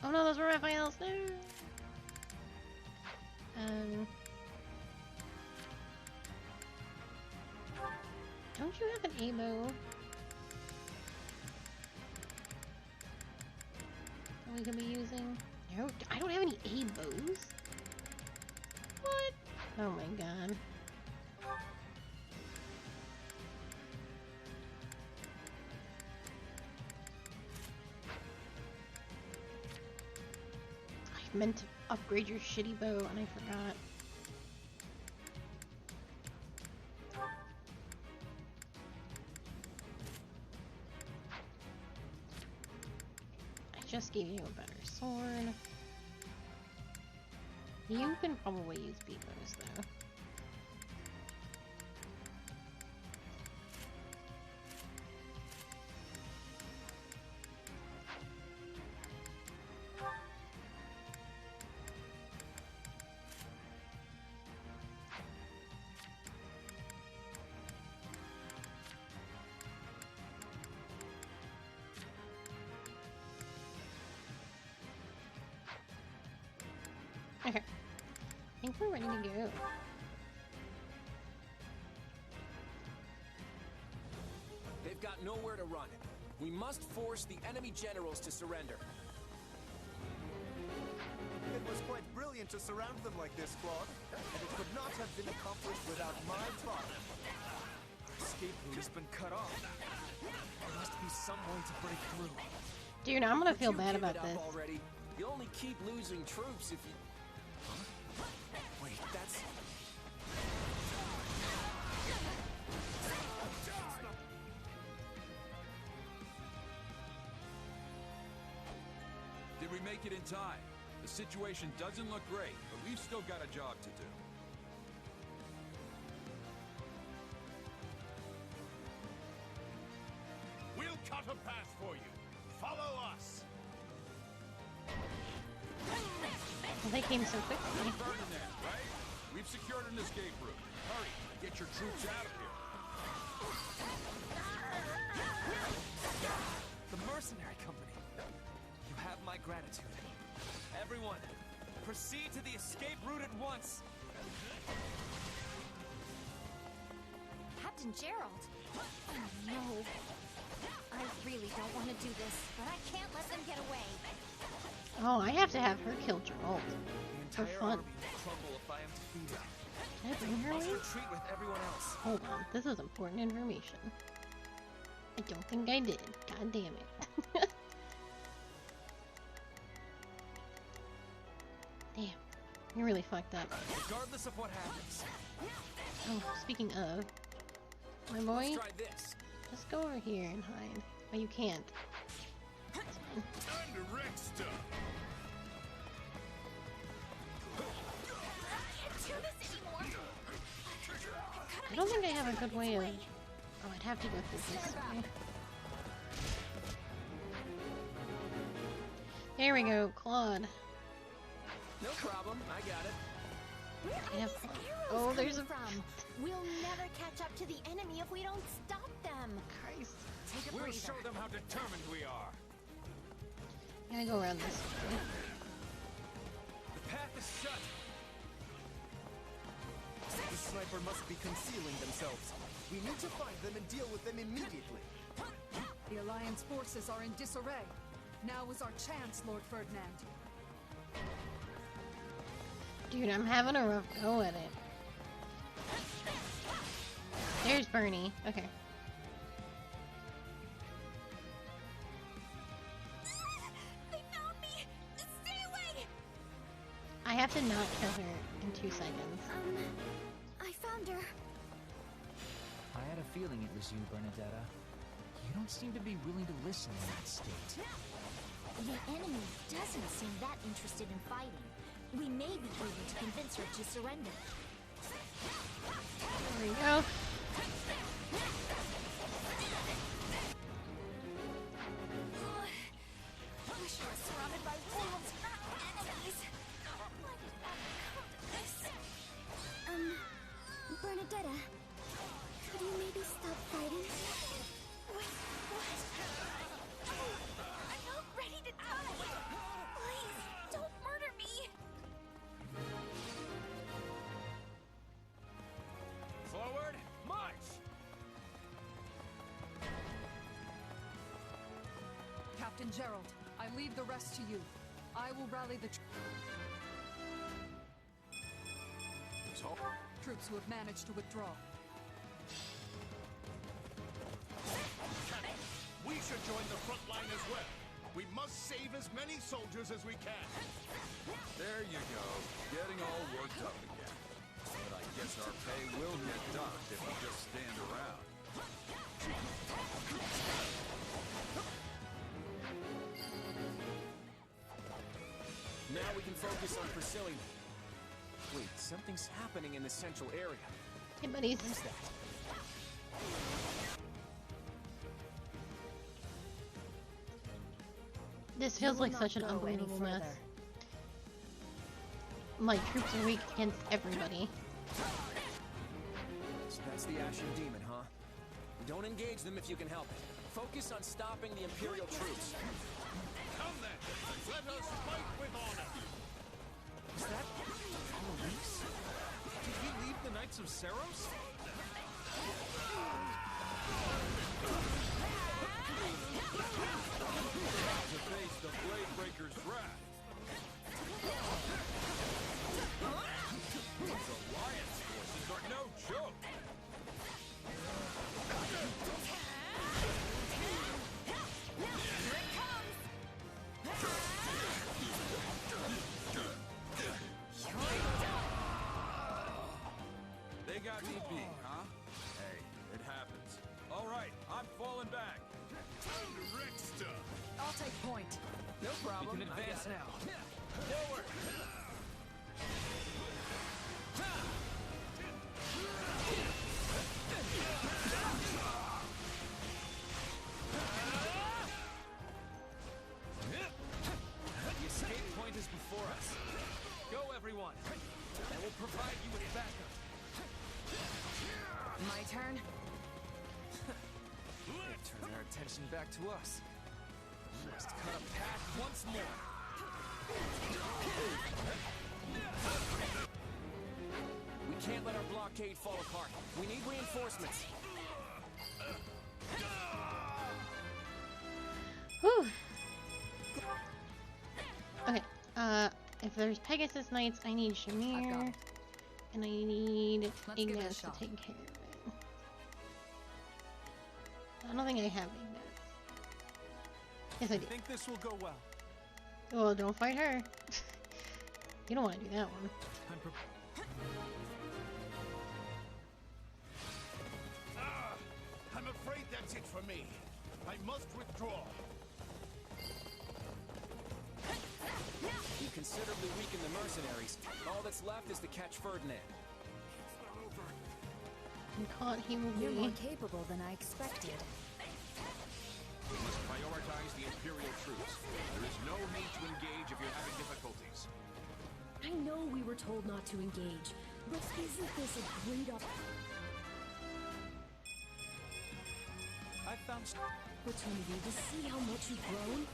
Oh no, those were Raphael's. No. Don't you have an amo that we could be using? No, I don't have any amos. What? Oh my god. I meant to upgrade your shitty bow and I forgot. Just gave you a better sword. You can probably use beavers though. Okay, I think we're ready to go. They've got nowhere to run. We must force the enemy generals to surrender. It was quite brilliant to surround them like this, Claude, and it could not have been accomplished without my thought. Our escape route has been cut off. There must be some way to break through. Dude, I'm gonna feel bad about this. Already? You only keep losing troops if you... Huh? Wait, that's... Did we make it in time? The situation doesn't look great, but we've still got a job to do. We'll cut a path for you. Follow us. Well, they came so quickly. Ferdinand, right? We've secured an escape route. Hurry, get your troops out of here. The mercenary company. You have my gratitude. Everyone, proceed to the escape route at once. Captain Gerald. Oh no. I really don't want to do this, but I can't let them get away. Oh, I have to have her kill Gerald. The For entire fun. army will crumble if I am defeated. Can I bring her Must away? retreat with everyone else. Hold on, this is important information. I don't think I did. God damn it. Damn, you really fucked up. Regardless of what happens. Oh, speaking of, my boy, Let's try this. just go over here and hide. Oh, you can't. That's fine. Time to wreck stuff. I don't think I have a good way of... Oh, I'd have to go through this way. There we go, Claude. No problem, I got it. I have... Arrows Oh, there's a... from. We'll never catch up to the enemy if we don't stop them. Christ. Take a We'll breather. show them how determined we are. I'm gonna go around this way. The path is shut. The sniper must be concealing themselves. We need to find them and deal with them immediately. The Alliance forces are in disarray. Now is our chance, Lord Ferdinand. Dude, I'm having a rough go at it. There's Bernie. Okay. They found me! Stay away! I have to not kill her in 2 seconds. I found her. I had a feeling it was you, Bernadetta. You don't seem to be willing to listen in that state. The enemy doesn't seem that interested in fighting. We may be able to convince her to surrender. There you go. I wish I was surrounded by wolves and enemies. Why did I come to this? Bernadetta, could you maybe stop fighting? Wait, what? Oh, I'm not ready to die. Please, don't murder me. Forward, march! Captain Gerald, I leave the rest to you. I will rally the troops who have managed to withdraw. We should join the front line as well. We must save as many soldiers as we can. There you go, getting all worked up again. But I guess our pay will get docked if we just stand around. Now we can focus on pursuing them. Wait, something's happening in the central area. Hey, buddies. Who's that? This feels like such an unbelievable mess. My troops are weak against everybody. So that's the Ashen Demon, huh? Don't engage them if you can help it. Focus on stopping the Imperial troops. Come then, let us fight with honor. Is that Eloise? Did we leave the Knights of Saros? To face the Blade Breaker's wrath. These Alliance forces are no joke. They got me beat, huh? Hey, it happens. All right, I'm falling back. I'll take point. No problem. We can advance now. Forward! The escape point is before us. Go, everyone. I will provide you with backup. My turn? They turn their attention back to us. We must cut a path once more. We can't let our blockade fall apart. We need reinforcements. Whew. Okay, if there's Pegasus Knights, I need Shamir, and I need Ignaz to take care of it. I don't think I have Ignaz. Yes, I do. I think this will go well. Well, don't fight her. You don't want to do that one. I'm afraid that's it for me. I must withdraw. We considerably weakened the mercenaries. All that's left is to catch Ferdinand. And caught he will You're be. more capable than I expected. We must prioritize the Imperial troops. There is no need to engage if you're having difficulties. I know we were told not to engage, but isn't this a great I found opportunity to see how much you've grown?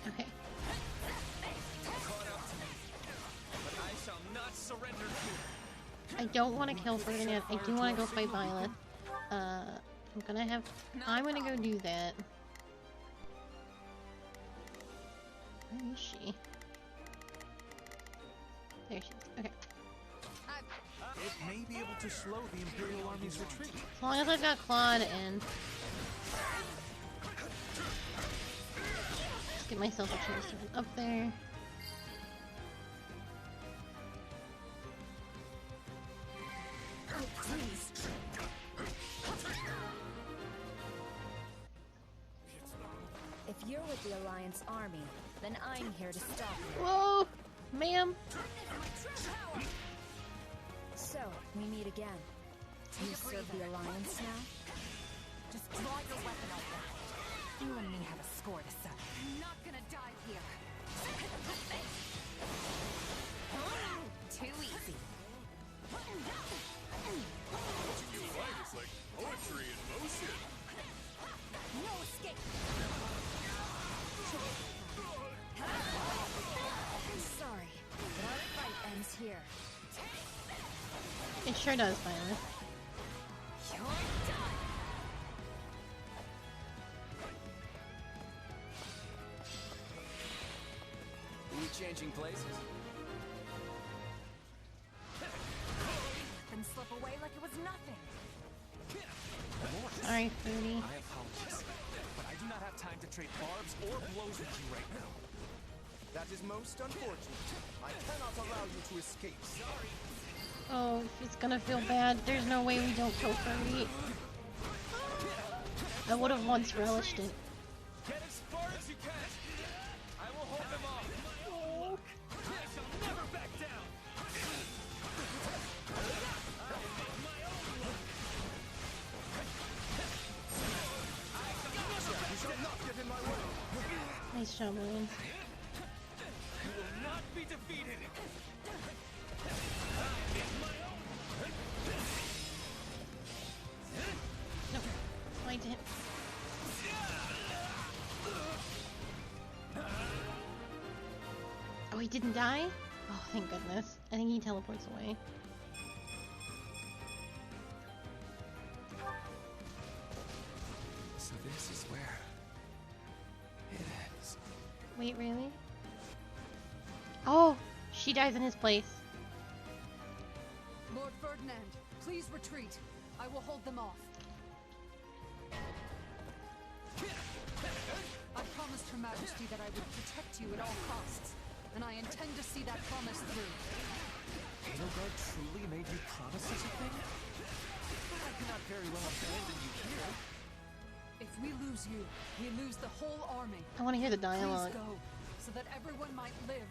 Okay. Caught up to me. But I shall not surrender here. I don't want to kill Ferdinand. I do want to go fight Violet. I'm gonna go do that. Where is she? There she is. Okay. It may be able to slow the Imperial Army's retreat. As long as I've got Claude and just get myself a chance to run up there. Oh, please. If you're with the Alliance army, then I'm here to stop you. Whoa! Ma'am? So, we meet again. You serve the Alliance now? Just draw your weapon like that. You and me have a score to settle. I'm not gonna die here. Too easy. Watching you fight is like poetry in motion. No escape. Sorry, but our fight ends here. It sure does, finally. You're done. Are we changing places? Then slip away like it was nothing. Sorry, Fruity. I apologize, but I do not have time to trade barbs or blows with you right now. That is most unfortunate. I cannot allow you to escape. Oh, it's gonna feel bad. There's no way we don't kill Fruity. I would have once relished it. Get as far as you can. I will hold them off. I shall never back down. You shall not get in my way. Nice job, William. You will not be defeated. No, fight him. Oh, he didn't die? Oh, thank goodness. I think he teleports away. So this is where it ends. Wait, really? Oh, she dies in his place. Lord Ferdinand, please retreat. I will hold them off. I promised Her Majesty that I would protect you at all costs, and I intend to see that promise through. Edelgard truly made you promise such a thing? I cannot very well abandon you here. If we lose you, we lose the whole army. I want to hear the dialogue. Please go, so that everyone might live.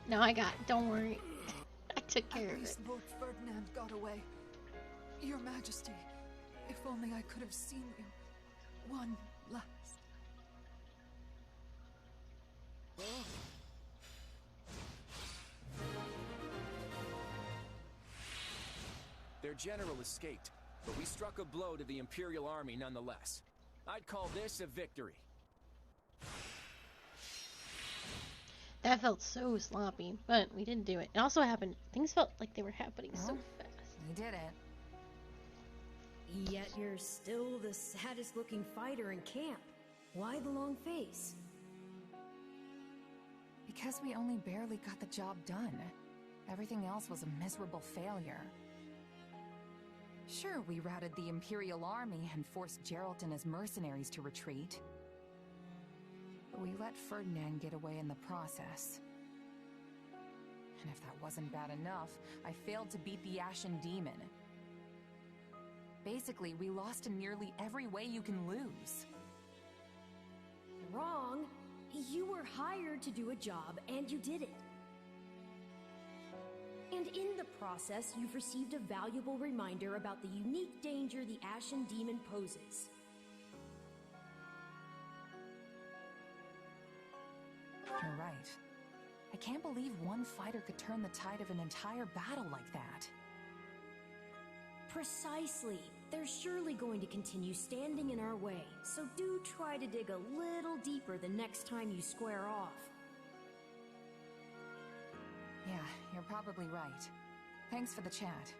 No, I got it. Don't worry. I took care At of it. least Lord Ferdinand got away. Your Majesty, if only I could have seen you. One last. Their general escaped, but we struck a blow to the Imperial Army nonetheless. I'd call this a victory. That felt so sloppy, but we did do it. It also happened. Things felt like they were happening so fast. We did it. Yet you're still the saddest looking fighter in camp. Why the long face? Because we only barely got the job done. Everything else was a miserable failure. Sure, we routed the Imperial Army and forced Geralt and his mercenaries to retreat. But we let Ferdinand get away in the process. And if that wasn't bad enough, I failed to beat the Ashen Demon. Basically, we lost in nearly every way you can lose. Wrong. You were hired to do a job, and you did it. And in the process, you've received a valuable reminder about the unique danger the Ashen Demon poses. You're right. I can't believe one fighter could turn the tide of an entire battle like that. Precisely. They're surely going to continue standing in our way, so do try to dig a little deeper the next time you square off. Yeah, you're probably right. Thanks for the chat.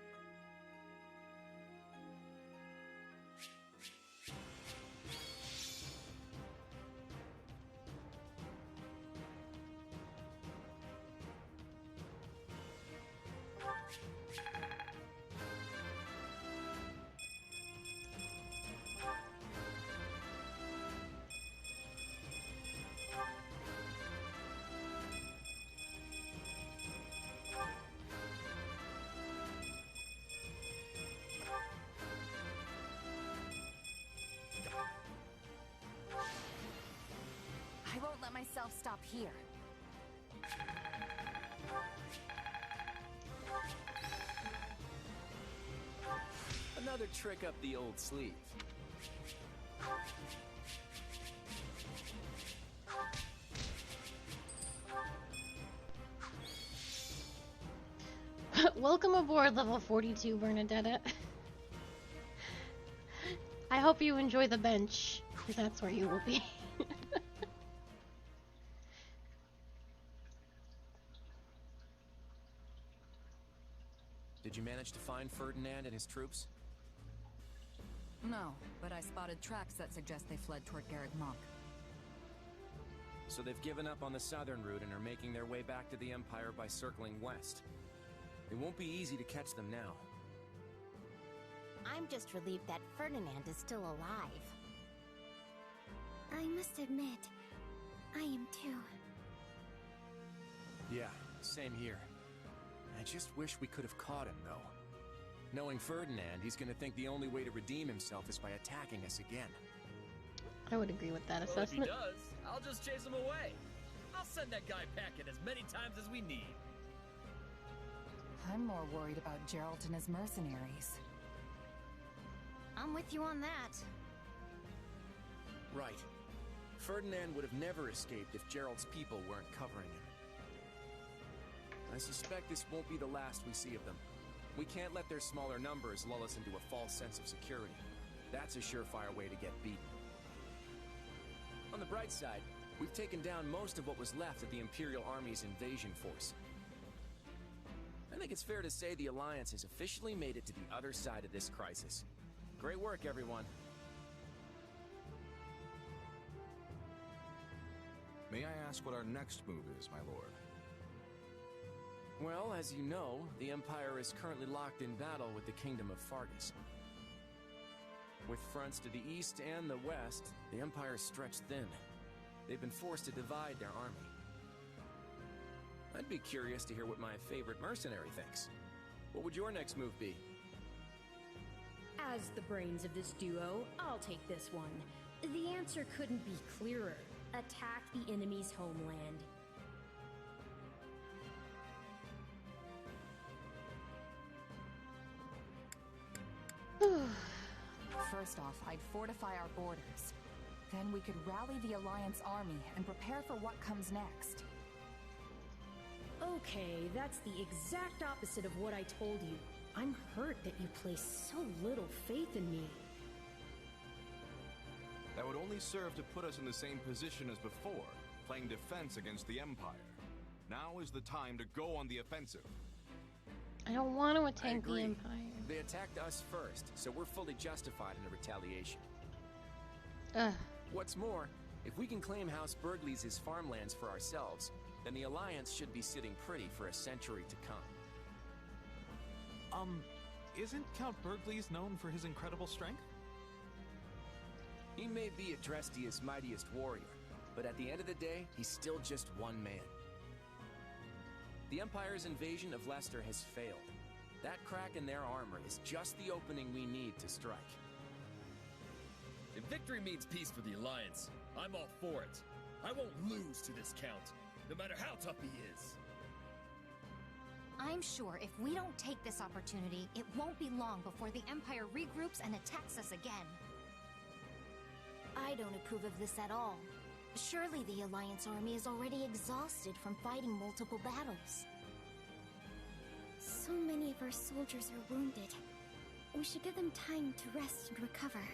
myself stop here. Another trick up the old sleeve. Welcome aboard level 42, Bernadetta. I hope you enjoy the bench, because that's where you will be. Did you manage to find Ferdinand and his troops? No, but I spotted tracks that suggest they fled toward Garreg Mach. So they've given up on the southern route and are making their way back to the Empire by circling west. It won't be easy to catch them now. I'm just relieved that Ferdinand is still alive. I must admit, I am too. Yeah, same here. I just wish we could have caught him, though. Knowing Ferdinand, he's gonna think the only way to redeem himself is by attacking us again. I would agree with that Well, assessment. if he does, I'll just chase him away. I'll send that guy packing as many times as we need. I'm more worried about Geralt and his mercenaries. I'm with you on that. Right. Ferdinand would have never escaped if Geralt's people weren't covering him. I suspect this won't be the last we see of them. We can't let their smaller numbers lull us into a false sense of security. That's a surefire way to get beaten. On the bright side, we've taken down most of what was left of the Imperial Army's invasion force. I think it's fair to say the Alliance has officially made it to the other side of this crisis. Great work, everyone. May I ask what our next move is, my lord? Well, as you know, the Empire is currently locked in battle with the Kingdom of Fargus. With fronts to the east and the west, the Empire's stretched thin. They've been forced to divide their army. I'd be curious to hear what my favorite mercenary thinks. What would your next move be? As the brains of this duo, I'll take this one. The answer couldn't be clearer. Attack the enemy's homeland. First off, I'd fortify our borders. Then we could rally the Alliance army and prepare for what comes next. Okay, that's the exact opposite of what I told you. I'm hurt that you place so little faith in me. That would only serve to put us in the same position as before, playing defense against the Empire. Now is the time to go on the offensive. I don't want to attack the Empire. They attacked us first, so we're fully justified in a retaliation. What's more, if we can claim House Burgleys' farmlands for ourselves, then the Alliance should be sitting pretty for a century to come. Isn't Count Burgleys known for his incredible strength? He may be Adrestia's mightiest warrior, but at the end of the day, he's still just one man. The Empire's invasion of Leicester has failed. That crack in their armor is just the opening we need to strike. If victory means peace for the Alliance, I'm all for it. I won't lose to this Count, no matter how tough he is. I'm sure if we don't take this opportunity, it won't be long before the Empire regroups and attacks us again. I don't approve of this at all. Surely the Alliance army is already exhausted from fighting multiple battles. So many of our soldiers are wounded. We should give them time to rest and recover.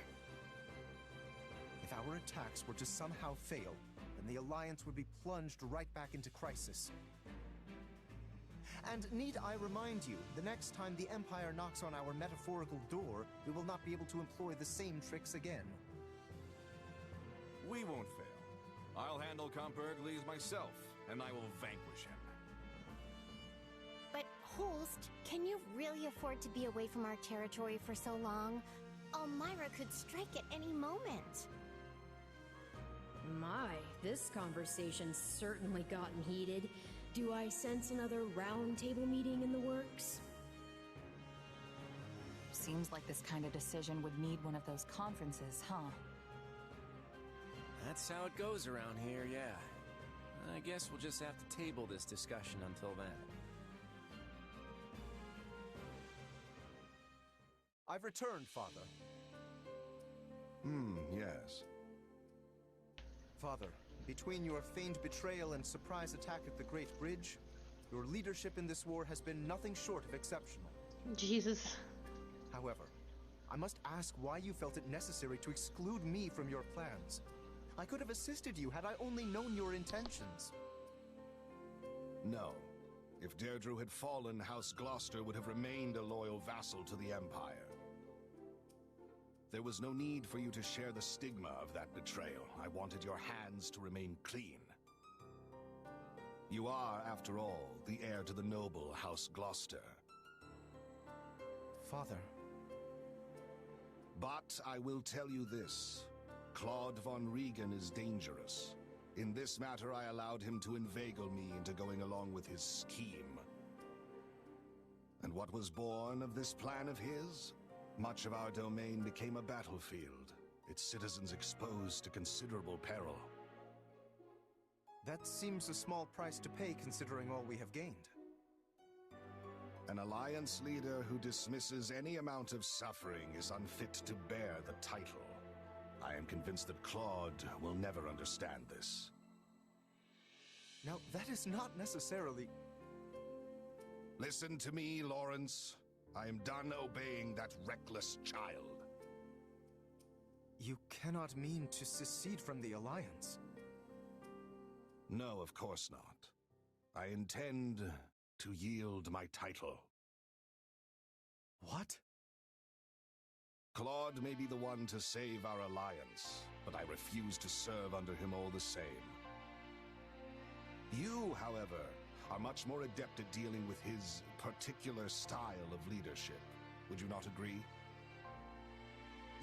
If our attacks were to somehow fail, then the Alliance would be plunged right back into crisis. And need I remind you, the next time the Empire knocks on our metaphorical door, we will not be able to employ the same tricks again. We won't fail. I'll handle Count Burgleys myself, and I will vanquish him. But Holst, can you really afford to be away from our territory for so long? Elmira could strike at any moment. My, this conversation's certainly gotten heated. Do I sense another round table meeting in the works? Seems like this kind of decision would need one of those conferences, huh? That's how it goes around here, yeah. I guess we'll just have to table this discussion until then. I've returned, Father. Yes. Father, between your feigned betrayal and surprise attack at the Great Bridge, your leadership in this war has been nothing short of exceptional. Jesus. However, I must ask why you felt it necessary to exclude me from your plans. I could have assisted you had I only known your intentions. No. If Deirdre had fallen, House Gloucester would have remained a loyal vassal to the Empire. There was no need for you to share the stigma of that betrayal. I wanted your hands to remain clean. You are, after all, the heir to the noble House Gloucester. Father. But I will tell you this. Claude von Regan is dangerous. In this matter, I allowed him to inveigle me into going along with his scheme. And what was born of this plan of his? Much of our domain became a battlefield, its citizens exposed to considerable peril. That seems a small price to pay considering all we have gained. An alliance leader who dismisses any amount of suffering is unfit to bear the title. I am convinced that Claude will never understand this. Now, that is not necessarily... Listen to me, Lawrence. I am done obeying that reckless child. You cannot mean to secede from the Alliance. No, of course not. I intend to yield my title. What? Claude may be the one to save our alliance, but I refuse to serve under him all the same. You, however, are much more adept at dealing with his particular style of leadership. Would you not agree?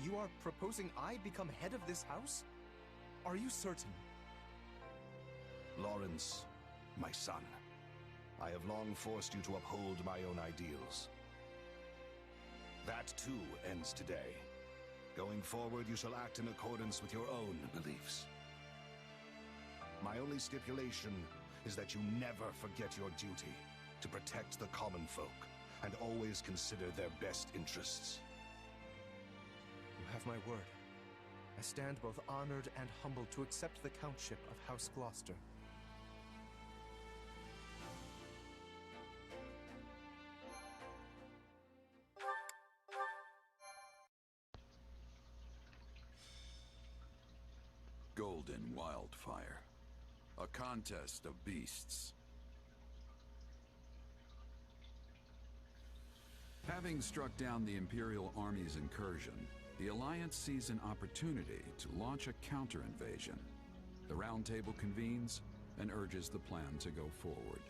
You are proposing I become head of this house? Are you certain? Lawrence, my son, I have long forced you to uphold my own ideals. That too ends today. Going forward, you shall act in accordance with your own beliefs. My only stipulation is that you never forget your duty to protect the common folk and always consider their best interests. You have my word. I stand both honored and humbled to accept the countship of House Gloucester. Golden Wildfire. A contest of beasts. Having struck down the Imperial Army's incursion, the Alliance sees an opportunity to launch a counter-invasion. The Round Table convenes and urges the plan to go forward.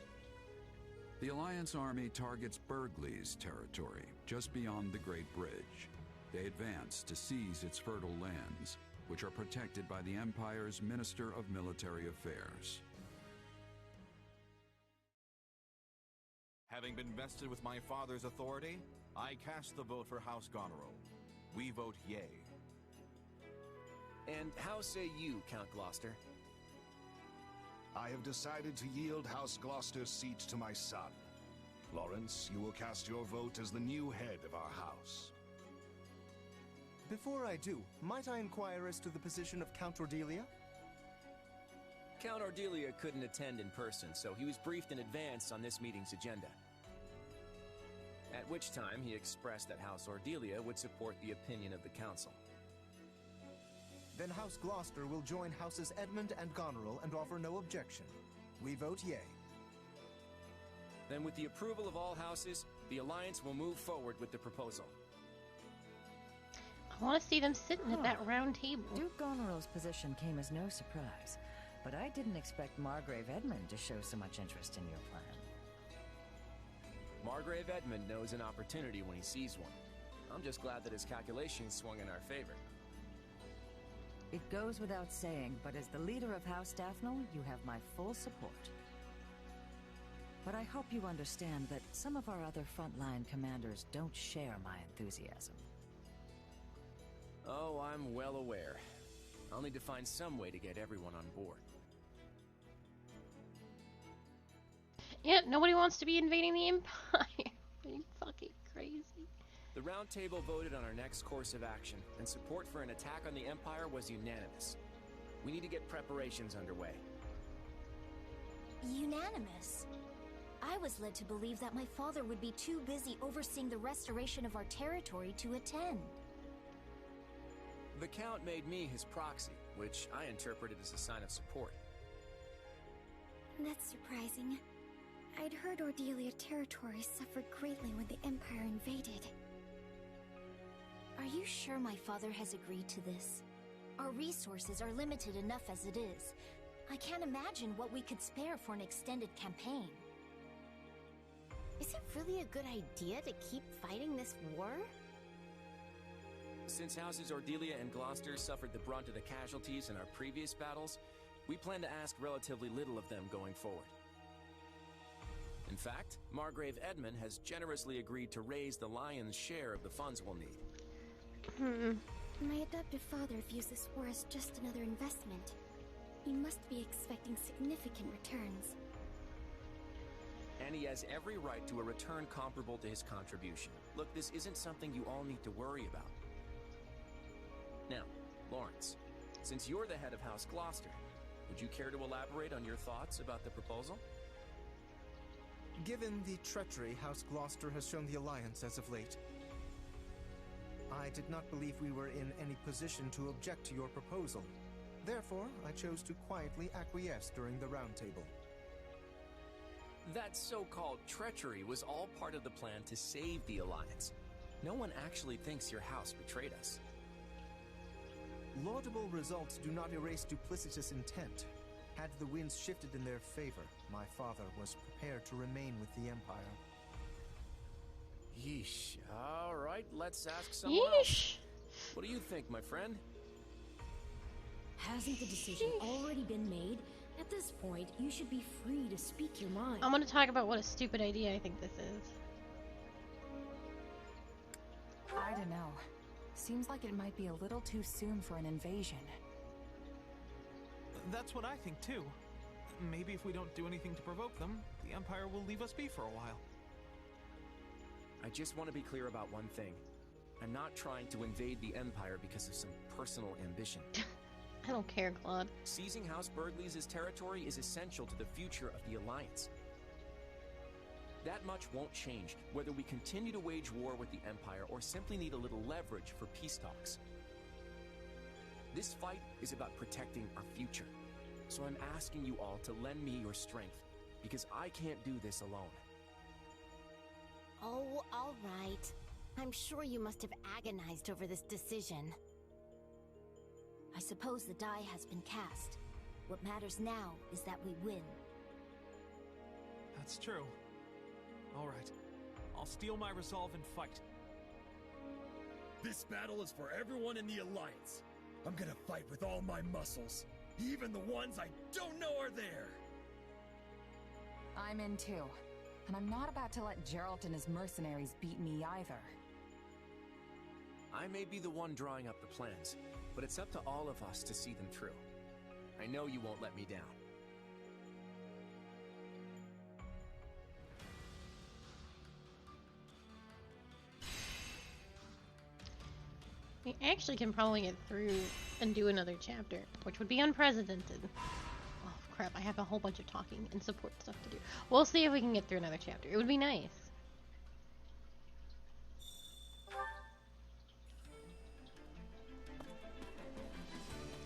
The Alliance Army targets Burgley's territory, just beyond the Great Bridge. They advance to seize its fertile lands, which are protected by the Empire's Minister of Military Affairs. Having been vested with my father's authority, I cast the vote for House Goneril. We vote yay. And how say you, Count Gloucester? I have decided to yield House Gloucester's seat to my son. Lawrence, you will cast your vote as the new head of our house. Before I do, might I inquire as to the position of Count Ordelia? Count Ordelia couldn't attend in person, so he was briefed in advance on this meeting's agenda. At which time he expressed that House Ordelia would support the opinion of the Council. Then House Gloucester will join Houses Edmund and Goneril and offer no objection. We vote yay. Then with the approval of all houses, the Alliance will move forward with the proposal. I want to see them sitting at that round table. Duke Goneril's position came as no surprise, but I didn't expect Margrave Edmund to show so much interest in your plan. Margrave Edmund knows an opportunity when he sees one. I'm just glad that his calculations swung in our favor. It goes without saying, but as the leader of House Daphne, you have my full support. But I hope you understand that some of our other frontline commanders don't share my enthusiasm. Oh, I'm well aware. I'll need to find some way to get everyone on board. Yeah, nobody wants to be invading the Empire. Are you fucking crazy? The Round Table voted on our next course of action, and support for an attack on the Empire was unanimous. We need to get preparations underway. Unanimous? I was led to believe that my father would be too busy overseeing the restoration of our territory to attend. The Count made me his proxy, which I interpreted as a sign of support. That's surprising. I'd heard Ordelia territory suffered greatly when the Empire invaded. Are you sure my father has agreed to this? Our resources are limited enough as it is. I can't imagine what we could spare for an extended campaign. Is it really a good idea to keep fighting this war? Since Houses Ordelia and Gloucester suffered the brunt of the casualties in our previous battles, we plan to ask relatively little of them going forward. In fact, Margrave Edmund has generously agreed to raise the lion's share of the funds we'll need. My adoptive father views this war as just another investment. He must be expecting significant returns. And he has every right to a return comparable to his contribution. Look, this isn't something you all need to worry about. Now, Lawrence, since you're the head of House Gloucester, would you care to elaborate on your thoughts about the proposal? Given the treachery House Gloucester has shown the Alliance as of late, I did not believe we were in any position to object to your proposal. Therefore, I chose to quietly acquiesce during the Round Table. That so-called treachery was all part of the plan to save the Alliance. No one actually thinks your house betrayed us. Laudable results do not erase duplicitous intent. Had the winds shifted in their favor, my father was prepared to remain with the Empire. Yeesh. All right, let's ask someone else. What do you think, my friend? Hasn't the decision already been made? At this point, you should be free to speak your mind. I'm gonna talk about what a stupid idea I think this is. I don't know. Seems like it might be a little too soon for an invasion. That's what I think too. Maybe if we don't do anything to provoke them, the Empire will leave us be for a while. I just want to be clear about one thing. I'm not trying to invade the Empire because of some personal ambition. I don't care, Claude. Seizing House Burgleys' territory is essential to the future of the Alliance. That much won't change, whether we continue to wage war with the Empire or simply need a little leverage for peace talks. This fight is about protecting our future. So I'm asking you all to lend me your strength, because I can't do this alone. Oh, all right. I'm sure you must have agonized over this decision. I suppose the die has been cast. What matters now is that we win. That's true. All right. I'll steel my resolve and fight. This battle is for everyone in the Alliance. I'm gonna fight with all my muscles, even the ones I don't know are there. I'm in too. And I'm not about to let Geralt and his mercenaries beat me either. I may be the one drawing up the plans, but it's up to all of us to see them through. I know you won't let me down. We actually can probably get through and do another chapter, which would be unprecedented. Oh crap, I have a whole bunch of talking and support stuff to do. We'll see if we can get through another chapter. It would be nice.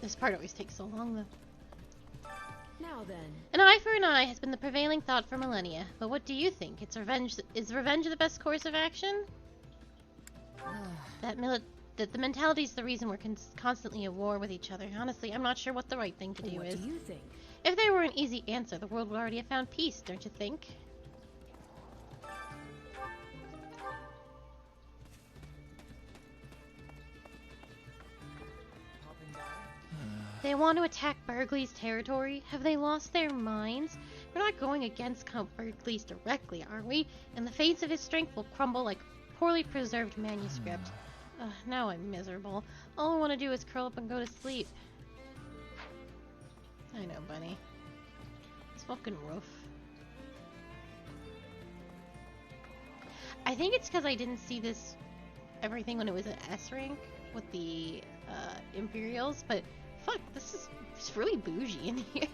This part always takes so long, though. Now then. An eye for an eye has been the prevailing thought for millennia. But what do you think? Is revenge the best course of action? That the mentality's the reason we're constantly at war with each other. Honestly, I'm not sure what the right thing to do is. What do you think? If there were an easy answer, the world would already have found peace, don't you think? They want to attack Burgleys' territory? Have they lost their minds? We're not going against Count Burgleys directly, are we? And the face of his strength will crumble like poorly preserved manuscript. Now I'm miserable. All I want to do is curl up and go to sleep. I know, Bunny. It's fucking rough. I think it's because I didn't see this everything when it was an S rank with the Imperials, but fuck, it's really bougie in here.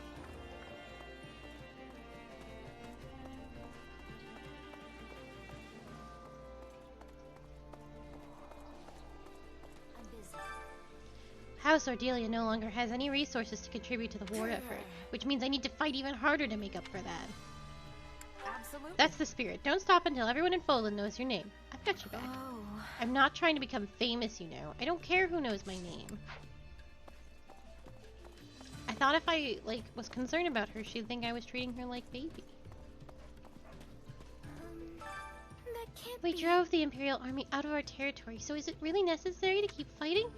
House Ordelia no longer has any resources to contribute to the war effort, which means I need to fight even harder to make up for that. Absolutely. That's the spirit. Don't stop until everyone in Folan knows your name. I've got your back. Oh. I'm not trying to become famous, you know. I don't care who knows my name. I thought if I, was concerned about her, she'd think I was treating her like baby. We drove the Imperial army out of our territory, so is it really necessary to keep fighting?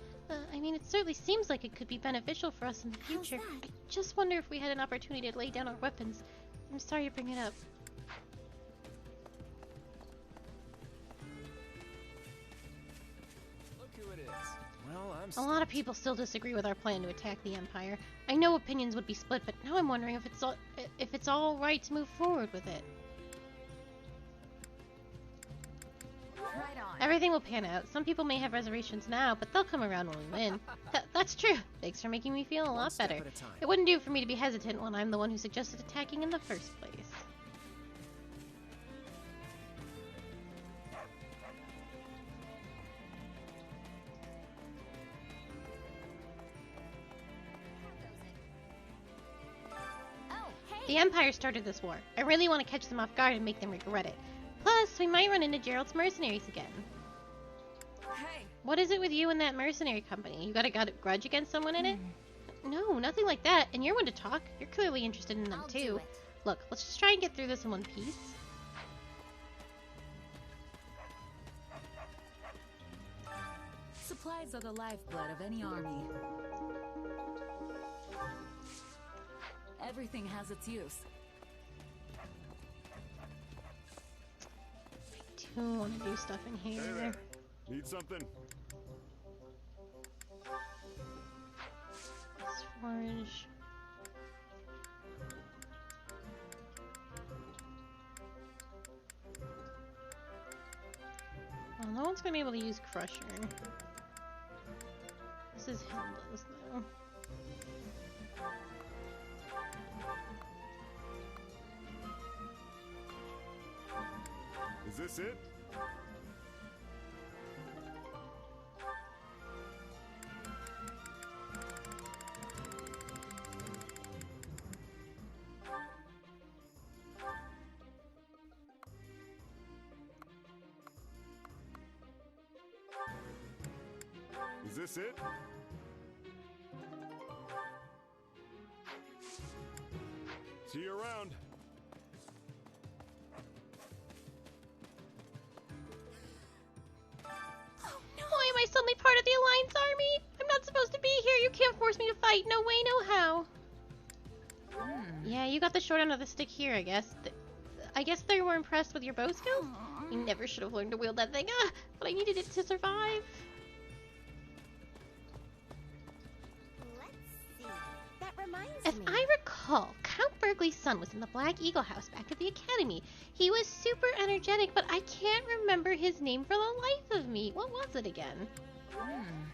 I mean, it certainly seems like it could be beneficial for us in the future. I just wonder if we had an opportunity to lay down our weapons. I'm sorry to bring it up. Look who it is. Well, A lot of people still disagree with our plan to attack the Empire. I know opinions would be split, but now I'm wondering if it's all right to move forward with it. Right on. Everything will pan out. Some people may have reservations now, but they'll come around when we win. That's true. Thanks for making me feel a lot better. It wouldn't do for me to be hesitant when I'm the one who suggested attacking in the first place. The Empire started this war. I really want to catch them off guard and make them regret it. Plus, we might run into Gerald's mercenaries again. Hey. What is it with you and that mercenary company? You got a grudge against someone in it? No, nothing like that. And you're one to talk. You're clearly interested in them too. Look, let's just try and get through this in one piece. Supplies are the lifeblood of any army. Everything has its use. I do want to do stuff in here. Hey there. Need something? Let's forge. Well, no one's gonna be able to use Crusher. This is Hilda's though. Is this it? Is this it? See you around. Why am I suddenly part of the Alliance army? I'm not supposed to be here. You can't force me to fight. No way, no how. Yeah, you got the short end of the stick here, I guess. I guess they were impressed with your bow skills? You never should have learned to wield that thing. But I needed it to survive. As I recall, Count Berkeley's son was in the Black Eagle House back at the Academy. He was super energetic, but I can't remember his name for the life of me. What was it again?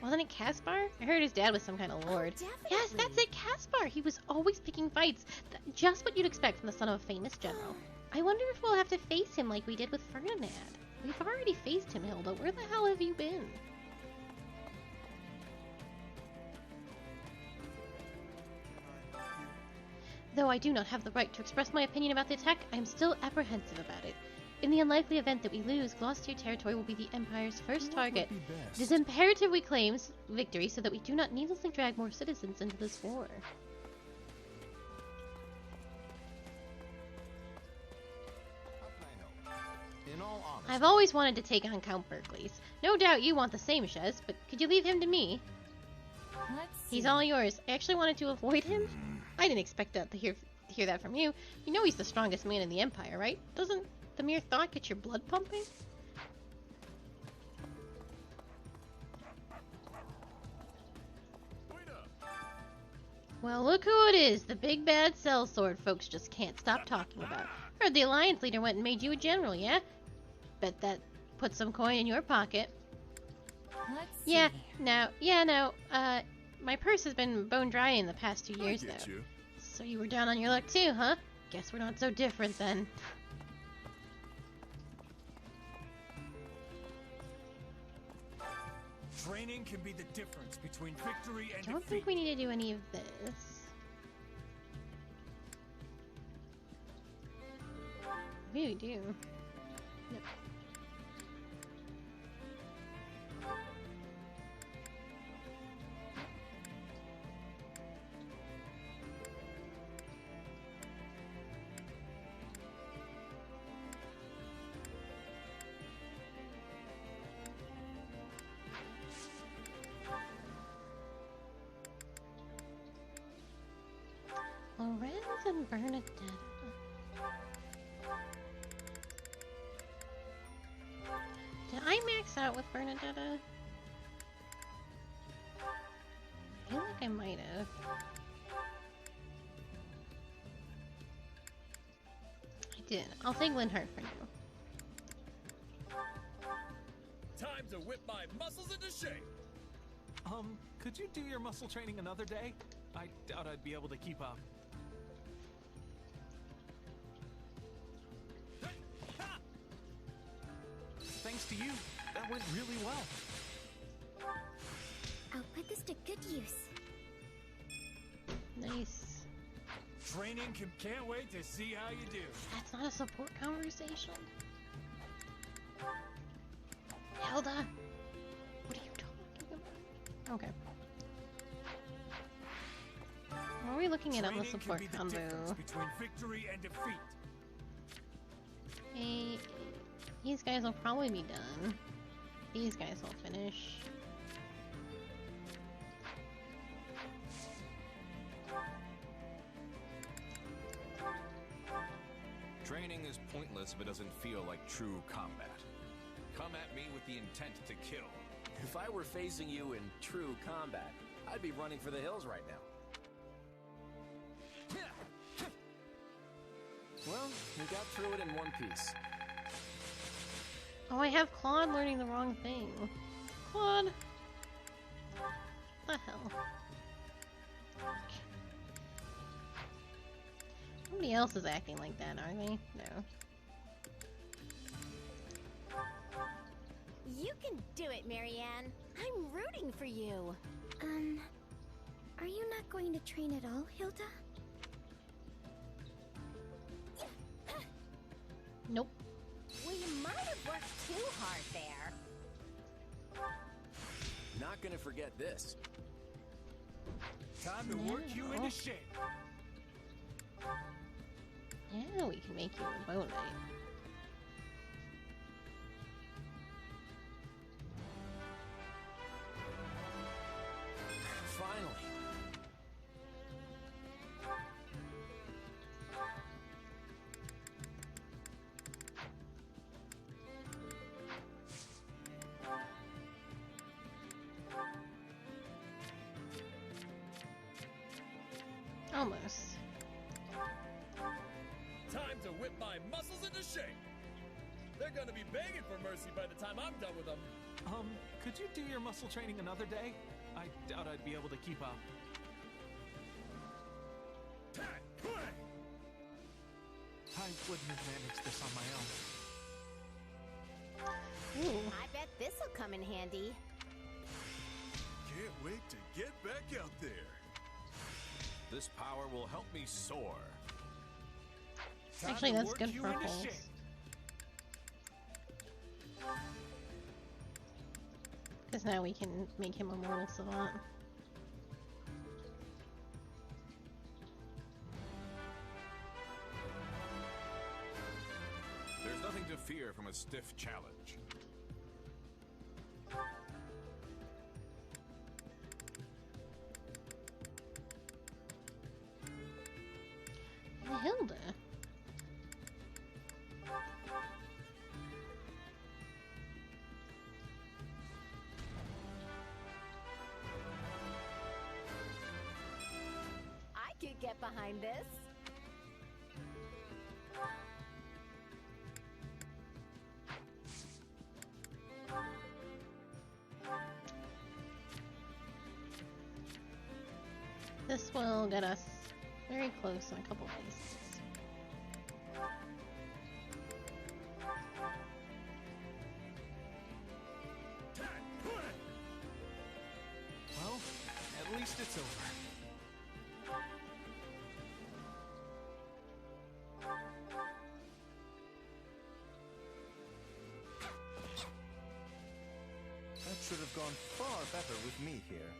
Wasn't it Caspar? I heard his dad was some kind of lord. Yes, that's it, Caspar. He was always picking fights. Just what you'd expect from the son of a famous general. I wonder if we'll have to face him like we did with Ferdinand. We've already faced him, Hilda. Where the hell have you been? Though I do not have the right to express my opinion about the attack, I am still apprehensive about it. In the unlikely event that we lose, Gloucester territory will be the Empire's first target. It is imperative we claim victory so that we do not needlessly drag more citizens into this war. I've always wanted to take on Count Berkeley's. No doubt you want the same, Shez, but could you leave him to me? He's all yours. I actually wanted to avoid him. I didn't expect to hear that from you. You know he's the strongest man in the Empire, right? Doesn't the mere thought get your blood pumping? Well, look who it is. The big bad sellsword folks just can't stop talking about. Heard the Alliance leader went and made you a general, yeah? Bet that put some coin in your pocket. Let's Yeah, see. no. My purse has been bone dry in the past 2 years, get though. you. So you were down on your luck too, huh? Guess we're not so different then. Training can be the difference between victory and Don't think we need to do any of this. Maybe we do. No. Lorenz and Bernadette. Did I max out with Bernadetta? I feel like I might have. I did. I'll take Linhardt for now. Time to whip my muscles into shape. Could you do your muscle training another day? I doubt I'd be able to keep up. Thanks to you, that went really well. I'll put this to good use. Nice. Training can't wait to see how you do. That's not a support conversation. Hilda! What are you talking about? Okay. What are we looking at on the support combo? Between victory and defeat. Hey, these guys will probably be done. These guys will finish. Training is pointless if it doesn't feel like true combat. Come at me with the intent to kill. If I were facing you in true combat, I'd be running for the hills right now. Well, we got through it in one piece. Oh, I have Claude learning the wrong thing. Claude! What the hell? Nobody else is acting like that, are they? No. You can do it, Marianne. I'm rooting for you. Are you not going to train at all, Hilda? Nope. Well, you might have worked too hard there. Not gonna forget this. Time to work you into shape. Yeah, we can make you a bow knight. Finally. Almost. Time to whip my muscles into shape. They're gonna be begging for mercy by the time I'm done with them. Could you do your muscle training another day? I doubt I'd be able to keep up. I wouldn't have managed this on my own. Ooh. I bet this'll come in handy. Can't wait to get back out there. This power will help me soar. Actually, that's good for holes. Because now we can make him a mortal savant. There's nothing to fear from a stiff challenge. Hilda. I could get behind this. This will get us very close in a couple places. Well, at least it's over. That should have gone far better with me here.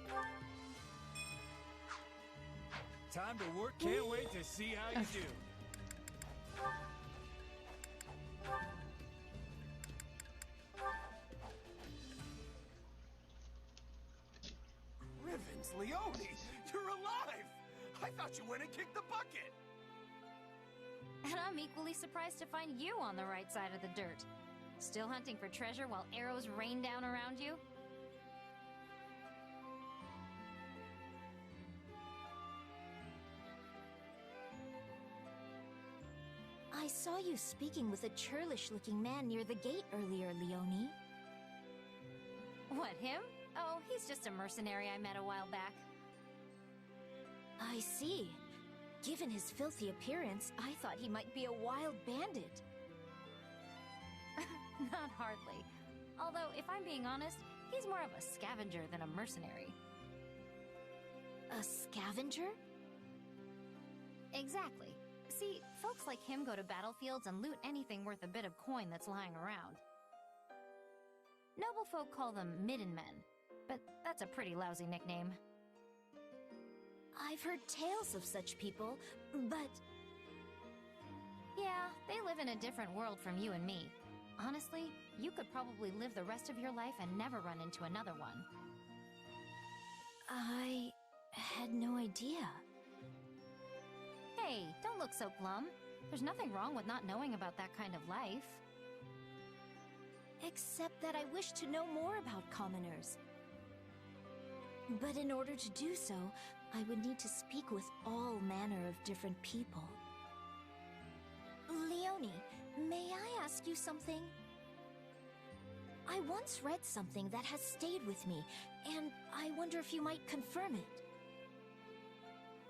Time to work. Can't wait to see how you do. Rivens, Leone, you're alive! I thought you went and kicked the bucket! And I'm equally surprised to find you on the right side of the dirt. Still hunting for treasure while arrows rain down around you? I saw you speaking with a churlish-looking man near the gate earlier, Leone. What, him? Oh, he's just a mercenary I met a while back. I see. Given his filthy appearance, I thought he might be a wild bandit. Not hardly. Although, if I'm being honest, he's more of a scavenger than a mercenary. A scavenger? Exactly. See, folks like him go to battlefields and loot anything worth a bit of coin that's lying around. Noble folk call them midden men, but that's a pretty lousy nickname. I've heard tales of such people, but... Yeah, they live in a different world from you and me. Honestly, you could probably live the rest of your life and never run into another one. I had no idea. Hey, don't look so glum. There's nothing wrong with not knowing about that kind of life. Except that I wish to know more about commoners. But in order to do so, I would need to speak with all manner of different people. Leone, may I ask you something? I once read something that has stayed with me, and I wonder if you might confirm it.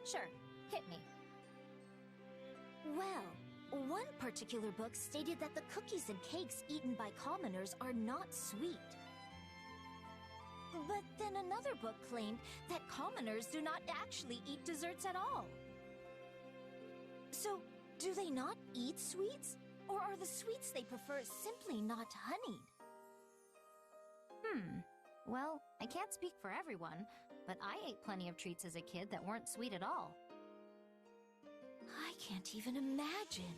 Sure, hit me. Well, one particular book stated that the cookies and cakes eaten by commoners are not sweet. But then another book claimed that commoners do not actually eat desserts at all. So, do they not eat sweets? Or are the sweets they prefer simply not honeyed? Well, I can't speak for everyone, but I ate plenty of treats as a kid that weren't sweet at all. I can't even imagine.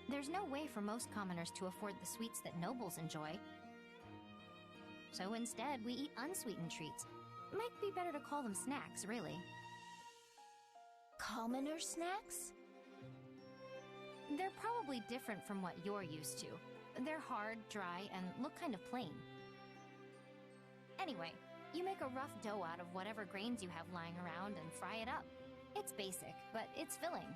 There's no way for most commoners to afford the sweets that nobles enjoy. So instead, we eat unsweetened treats. Might be better to call them snacks, really. Commoner snacks? They're probably different from what you're used to. They're hard, dry, and look kind of plain. Anyway, you make a rough dough out of whatever grains you have lying around and fry it up. It's basic, but it's filling.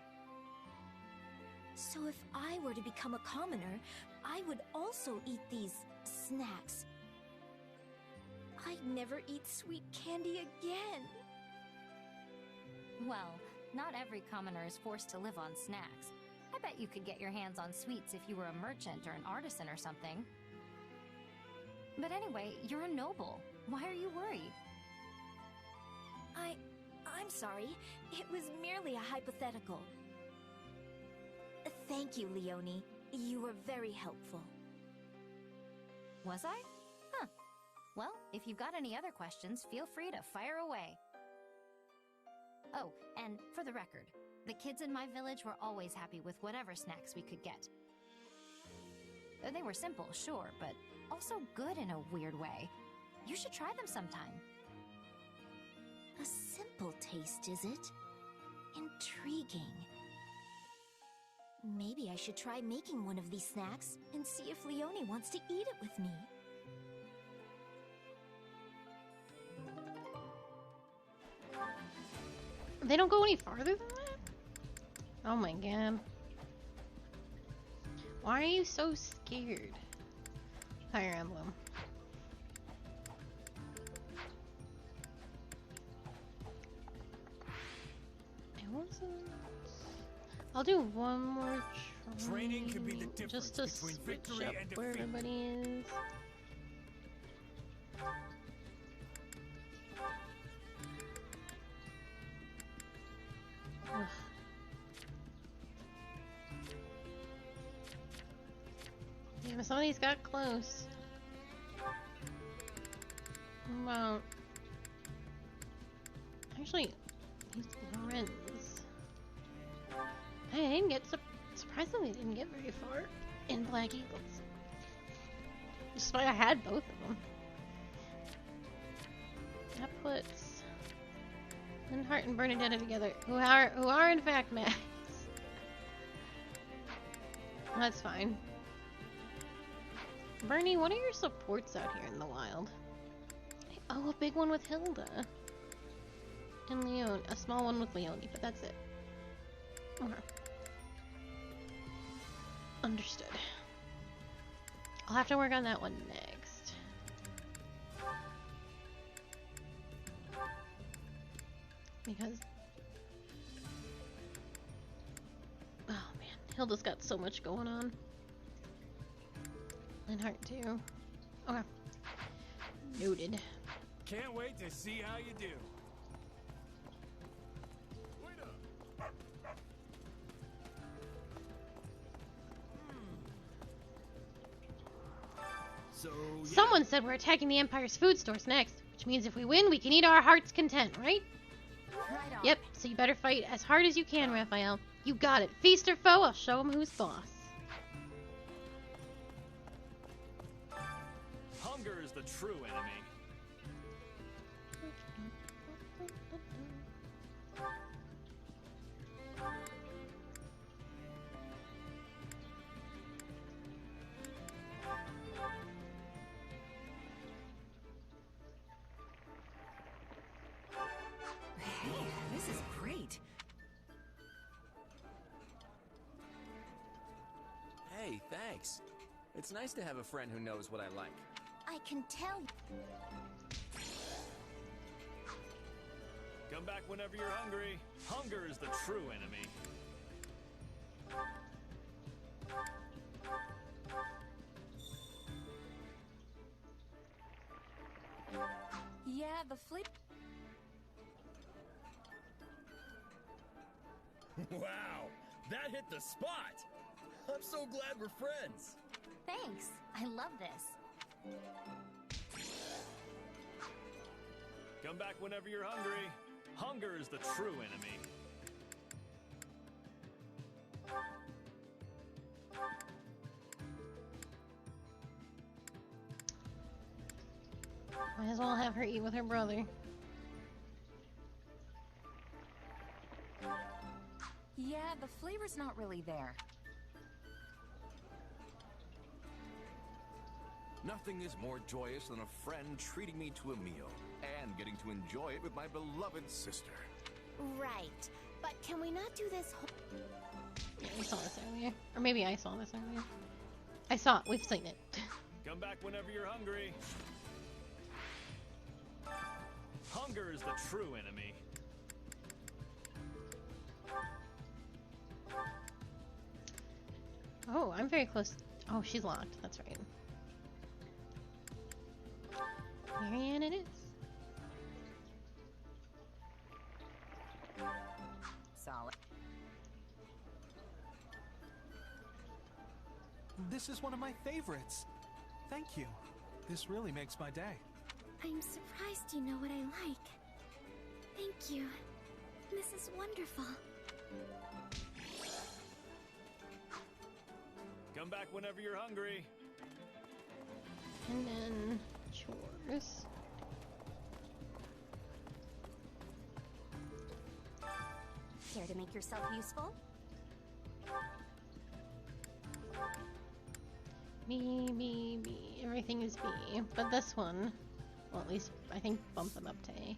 So if I were to become a commoner, I would also eat these snacks. I'd never eat sweet candy again. Well, not every commoner is forced to live on snacks. I bet you could get your hands on sweets if you were a merchant or an artisan or something. But anyway, you're a noble. Why are you worried? I'm sorry. It was merely a hypothetical. Thank you, Leone. You were very helpful. Was I? Huh. Well, if you've got any other questions, feel free to fire away. Oh, and for the record, the kids in my village were always happy with whatever snacks we could get. They were simple, sure, but also good in a weird way. You should try them sometime. A simple taste, is it? Intriguing. Maybe I should try making one of these snacks and see if Leone wants to eat it with me. They don't go any farther than that? Oh my god. Why are you so scared? Fire Emblem. I'll do one more Training could be the difference just to between switch victory up and where defeat. everybody is. Ugh. Damn, somebody's got close. About actually, these Lorenz. I didn't get surprisingly didn't get very far in Black Eagles. Despite I had both of them. That puts Linhardt and Bernadetta together, who are in fact max. That's fine. Bernie, what are your supports out here in the wild? Oh, a big one with Hilda. And Leone. A small one with Leone, but that's it. Okay. Understood. I'll have to work on that one next. Because... oh man, Hilda's got so much going on. Linhardt too. Okay. Noted. Can't wait to see how you do. So, yeah. Someone said we're attacking the Empire's food stores next, which means if we win, we can eat our heart's content, right? Right on. Yep, so you better fight as hard as you can, Raphael. You got it. Feast or foe, I'll show him who's boss. Hunger is the true enemy. This is great. Hey, thanks. It's nice to have a friend who knows what I like. I can tell. Come back whenever you're hungry. Hunger is the true enemy. Yeah, the flip. Wow, that hit the spot. I'm so glad we're friends. Thanks. I love this. Come back whenever you're hungry. Hunger is the true enemy. Might as well have her eat with her brother. Yeah, the flavor's not really there. Nothing is more joyous than a friend treating me to a meal and getting to enjoy it with my beloved sister. Right. But can we not do this Yeah, we saw this earlier. Or maybe I saw this earlier. I saw it. We've seen it. Come back whenever you're hungry. Hunger is the true enemy. Oh, I'm very close. Oh, she's locked. That's right. Marianne it is. Solid. This is one of my favorites. Thank you. This really makes my day. I'm surprised you know what I like. Thank you. This is wonderful. Come back whenever you're hungry. And then chores. Care to make yourself useful? B. Everything is B. But this one, well, at least I think bump them up to A.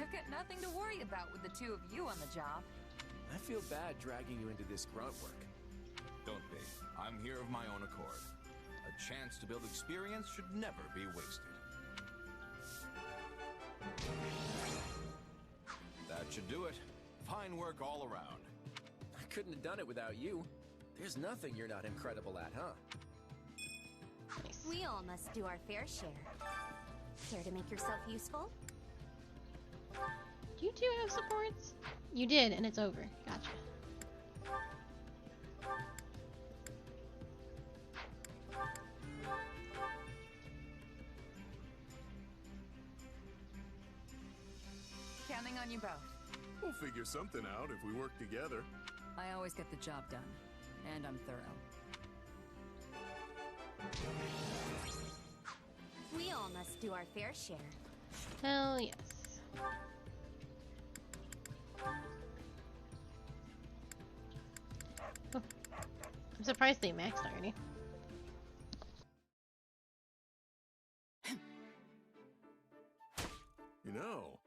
I've got nothing to worry about with the two of you on the job. I feel bad dragging you into this grunt work. Don't be. I'm here of my own accord. A chance to build experience should never be wasted. That should do it. Fine work all around. I couldn't have done it without you. There's nothing you're not incredible at, huh? We all must do our fair share. Care to make yourself useful? Do you two have supports? You did, and it's over. Gotcha. Counting on you both. We'll figure something out if we work together. I always get the job done, and I'm thorough. We all must do our fair share. Hell yes. Oh. I'm surprised they maxed already. You know,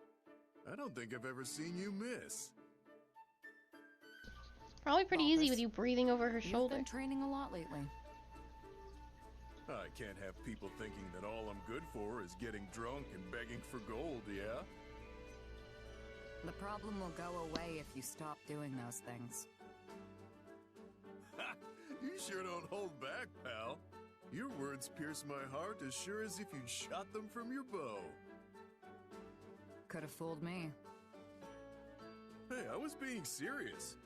I don't think I've ever seen you miss. Probably pretty easy with you breathing over her shoulder. You've been training a lot lately. I can't have people thinking that all I'm good for is getting drunk and begging for gold, yeah? The problem will go away if you stop doing those things. Ha! You sure don't hold back, pal. Your words pierce my heart as sure as if you'd shot them from your bow. Could have fooled me. Hey, I was being serious.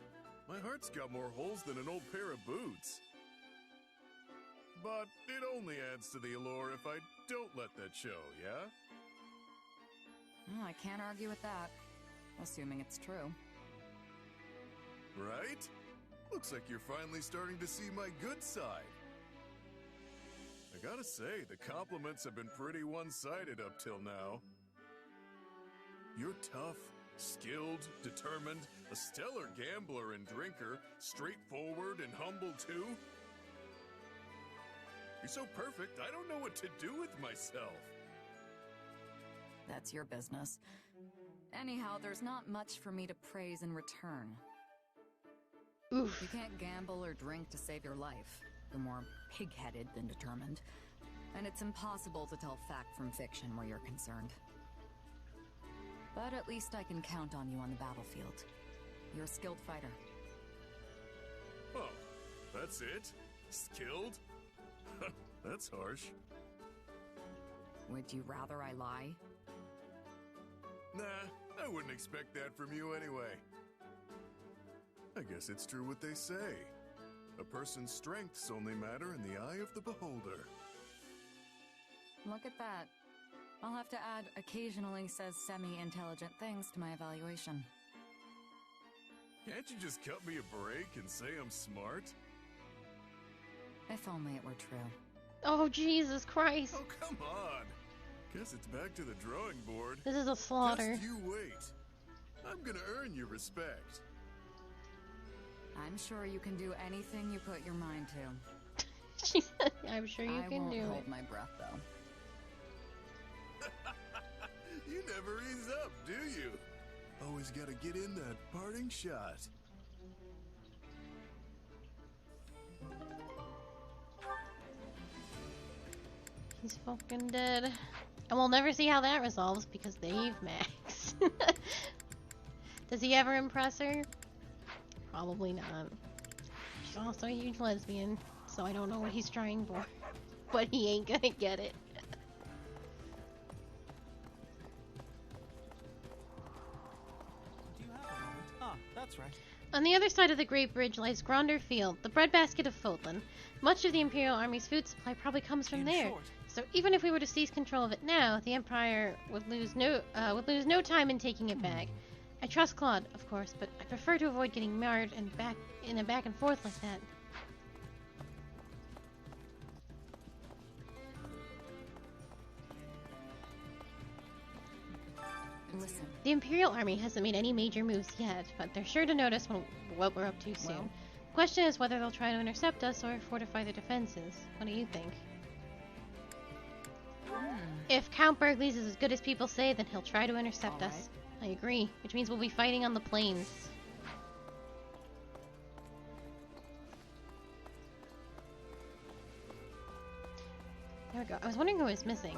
My heart's got more holes than an old pair of boots. But it only adds to the allure if I don't let that show, yeah? Well, I can't argue with that, assuming it's true. Right? Looks like you're finally starting to see my good side. I gotta say, the compliments have been pretty one-sided up till now. You're tough, skilled, determined, a stellar gambler and drinker, straightforward and humble too. You're so perfect, I don't know what to do with myself. That's your business. Anyhow, there's not much for me to praise in return. Oof. You can't gamble or drink to save your life. You're more pig-headed than determined. And it's impossible to tell fact from fiction where you're concerned. But at least I can count on you on the battlefield. You're a skilled fighter. Oh, that's it? Skilled? That's harsh. Would you rather I lie? Nah, I wouldn't expect that from you anyway. I guess it's true what they say. A person's strengths only matter in the eye of the beholder. Look at that. I'll have to add occasionally says semi-intelligent things to my evaluation. Can't you just cut me a break and say I'm smart? If only it were true. Oh, Jesus Christ. Oh, come on. Guess it's back to the drawing board. This is a slaughter. Just you wait. I'm gonna earn your respect. I'm sure you can do anything you put your mind to. She said, I'm sure you can do it. I won't hold my breath, though. You never ease up, do you? Always gotta get in that parting shot. He's fucking dead. And we'll never see how that resolves because they've maxed. Does he ever impress her? Probably not. She's also a huge lesbian, so I don't know what he's trying for. But he ain't gonna get it. Do you have a moment? Ah, that's right. On the other side of the Great Bridge lies Gronder Field, the breadbasket of Fodlan. Much of the Imperial Army's food supply probably comes from there. Short. So even if we were to seize control of it now, the Empire would lose no time in taking it back. I trust Claude, of course, but I prefer to avoid getting marred and back and forth like that. Listen. The Imperial Army hasn't made any major moves yet, but they're sure to notice what we're up to soon. Well, the question is whether they'll try to intercept us or fortify their defenses. What do you think? If Count Bergley's is as good as people say, then he'll try to intercept us. I agree, which means we'll be fighting on the plains. There we go. I was wondering who was missing.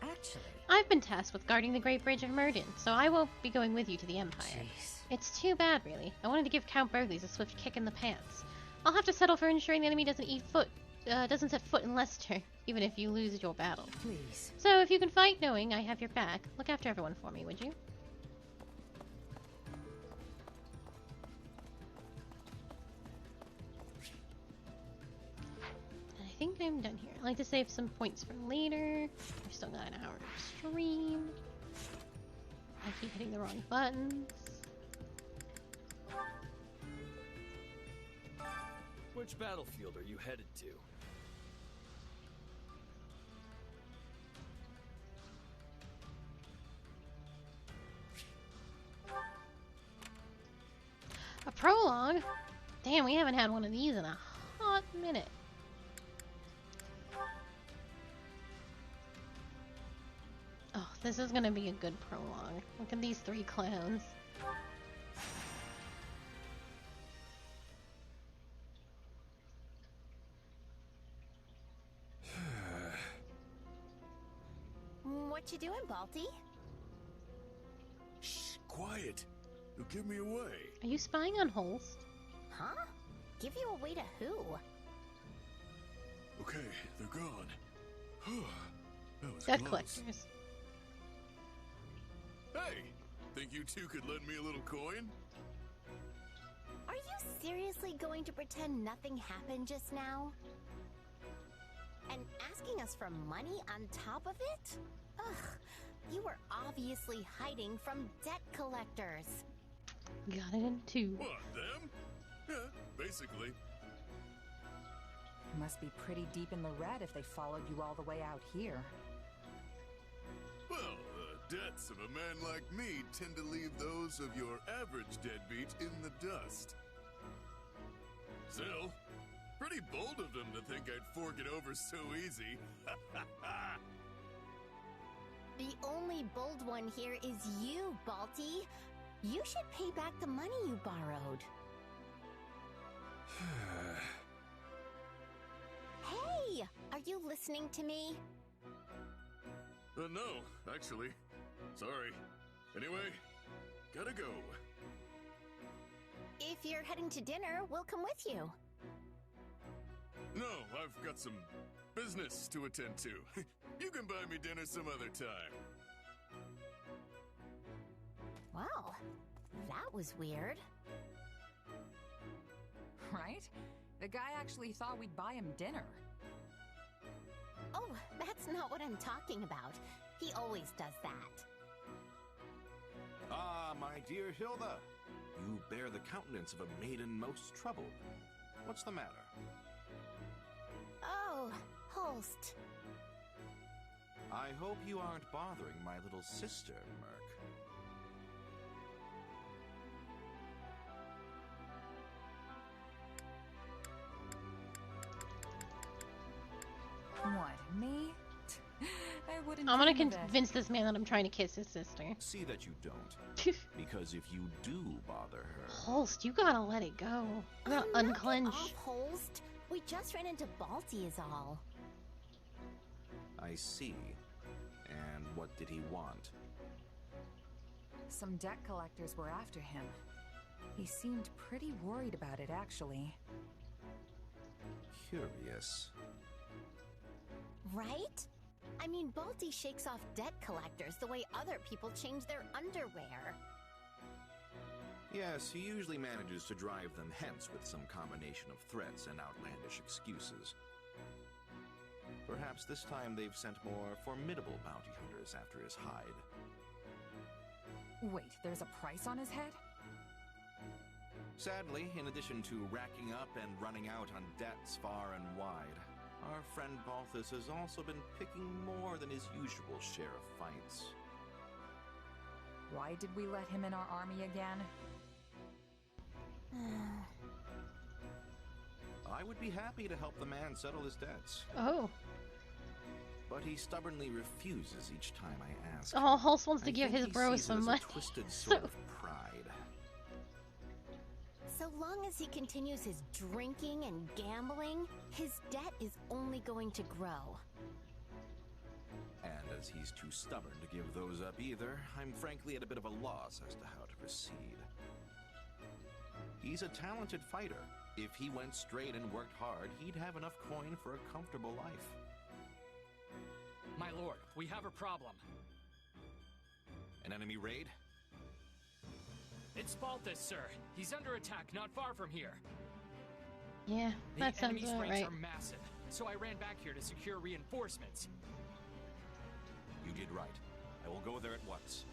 Actually, I've been tasked with guarding the Great Bridge of Murden, so I will be going with you to the Empire. jeez. It's too bad, really. I wanted to give Count Burghley's a swift kick in the pants. I'll have to settle for ensuring the enemy doesn't set foot in Leicester, even if you lose your battle. Please. So if you can fight knowing I have your back, look after everyone for me, would you? And I think I'm done here. I like to save some points for later. We've still got an hour to stream. I keep hitting the wrong buttons. Which battlefield are you headed to? A prologue? Damn, we haven't had one of these in a hot minute. Oh, this is gonna be a good prologue. Look at these three clowns. What you doing, Balti? Shh, quiet. You'll give me away. Are you spying on Holst? Huh? Give you away to who? Okay, they're gone. That was Debt close. collectors. Hey, think you two could lend me a little coin? Are you seriously going to pretend nothing happened just now? And asking us for money on top of it? Ugh, you were obviously hiding from debt collectors. Got it in two. What, them? Yeah, basically. Must be pretty deep in the red if they followed you all the way out here. Well, the debts of a man like me tend to leave those of your average deadbeat in the dust. Still, pretty bold of them to think I'd fork it over so easy. The only bold one here is you, Balti. You should pay back the money you borrowed. Hey! Are you listening to me? No, actually. Sorry. Anyway, gotta go. If you're heading to dinner, we'll come with you. No, I've got some business to attend to. You can buy me dinner some other time. Well, that was weird. Right? The guy actually thought we'd buy him dinner. Oh, that's not what I'm talking about. He always does that. Ah, my dear Hilda. You bear the countenance of a maiden most troubled. What's the matter? Oh, Holst. I hope you aren't bothering my little sister, Merc. What, me? I wouldn't. I'm gonna dream of it. convince this man that I'm trying to kiss his sister. See that you don't. Because if you do bother her... Holst, you gotta let it go. You gotta unclench. Knock it off, Holst. We just ran into Balti is all. I see. And what did he want? Some debt collectors were after him. He seemed pretty worried about it, actually. Curious. Right? I mean, Balti shakes off debt collectors the way other people change their underwear. Yes, he usually manages to drive them hence with some combination of threats and outlandish excuses. Perhaps this time they've sent more formidable bounty hunters after his hide. Wait, there's a price on his head? Sadly, in addition to racking up and running out on debts far and wide, our friend Balthus has also been picking more than his usual share of fights. Why did we let him in our army again? I would be happy to help the man settle his debts. Oh. But he stubbornly refuses each time I ask. Oh, Holst wants to I give think his he bro sees it some as money. A twisted sort of pride. So long as he continues his drinking and gambling, his debt is only going to grow. says he's too stubborn to give those up either, I'm frankly at a bit of a loss as to how to proceed. He's a talented fighter. If he went straight and worked hard, he'd have enough coin for a comfortable life. My lord, we have a problem. An enemy raid? It's Balthus, sir. He's under attack not far from here. Yeah, that sounds The enemy's about ranks right. are massive, so I ran back here to secure reinforcements. You did right. I will go there at once.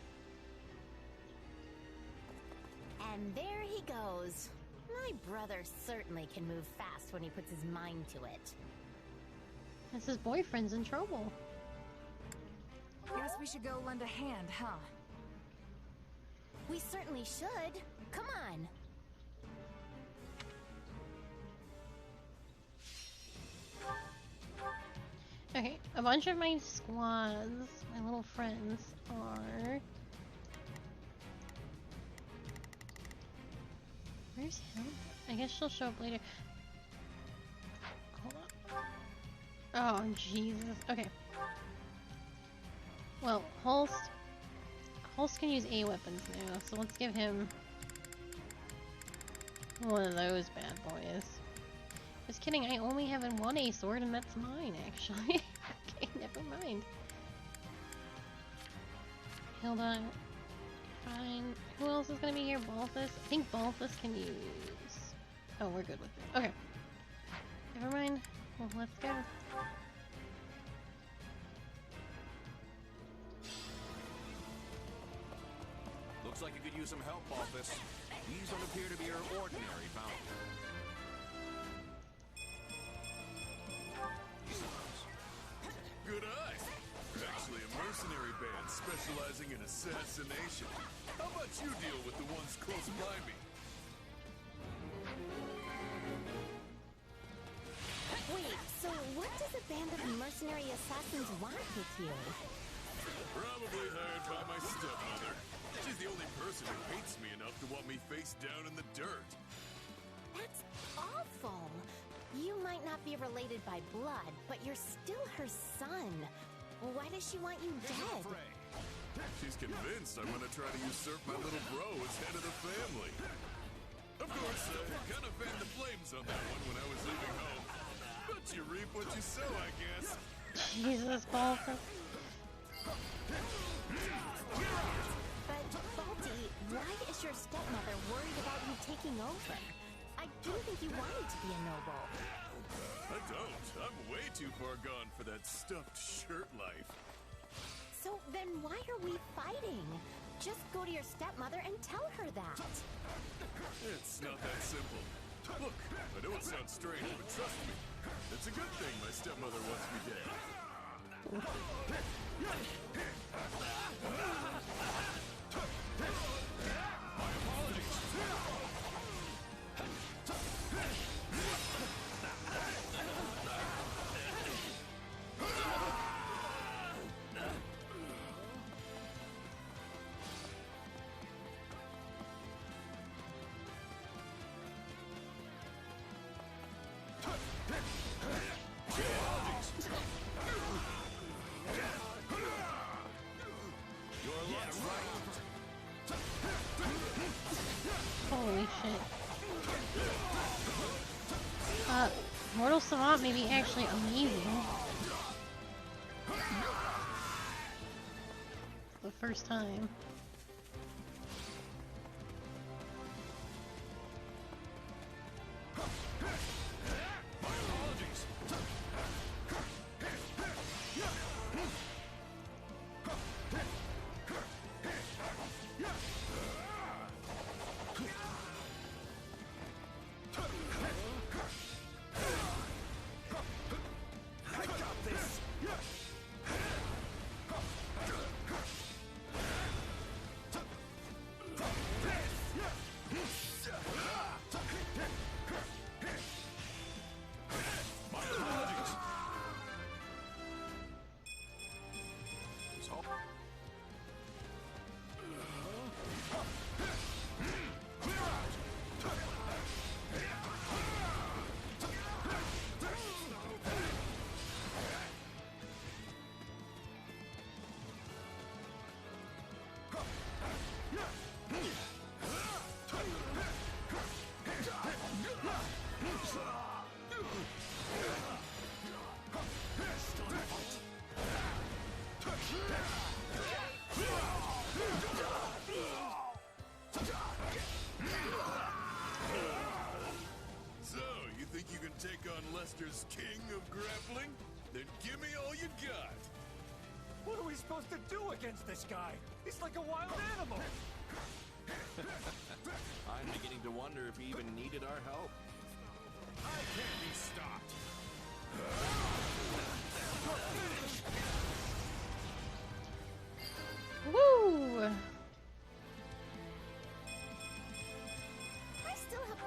And there he goes. My brother certainly can move fast when he puts his mind to it. Guess his boyfriend's in trouble. Guess we should go lend a hand, huh? We certainly should. Come on. Okay, a bunch of my squads, my little friends, are... Where's Hilda? I guess she'll show up later. Hold on. Oh, Jesus. Okay. Well, Holst can use A weapons now, so let's give him one of those bad boys. Just kidding, I only have one A sword and that's mine, actually. Okay, never mind. Hilda, fine. Who else is gonna be here? Balthus? I think Balthus can use... Oh, we're good with it. Okay. Never mind. Well, let's go. Looks like you could use some help, Balthus. These don't appear to be your ordinary bounty. Good eye. Actually a mercenary band specializing in assassination. How about you deal with the ones close by me? Wait, so what does a band of mercenary assassins want with you? Probably hired by my stepmother. She's the only person who hates me enough to want me face down in the dirt. That's awful. You might not be related by blood, but you're still her son. Why does she want you dead? She's convinced I'm gonna try to usurp my little bro as head of the family. Of course, I kind of fanned the flames on that one when I was leaving home. But you reap what you sow, I guess. Jesus, Balthus. But, Balti, why is your stepmother worried about you taking over? I didn't think you wanted to be a noble. I don't. I'm way too far gone for that stuffed shirt life. So then why are we fighting? Just go to your stepmother and tell her that. It's not that simple. Look, I know it sounds strange, but trust me. It's a good thing my stepmother wants me dead. My apologies. Holy shit. Mortal Savant may be actually amazing. The first time. supposed to do against this guy? He's like a wild animal. I'm beginning to wonder if he even needed our help. I can't be stopped. Woo! I still have.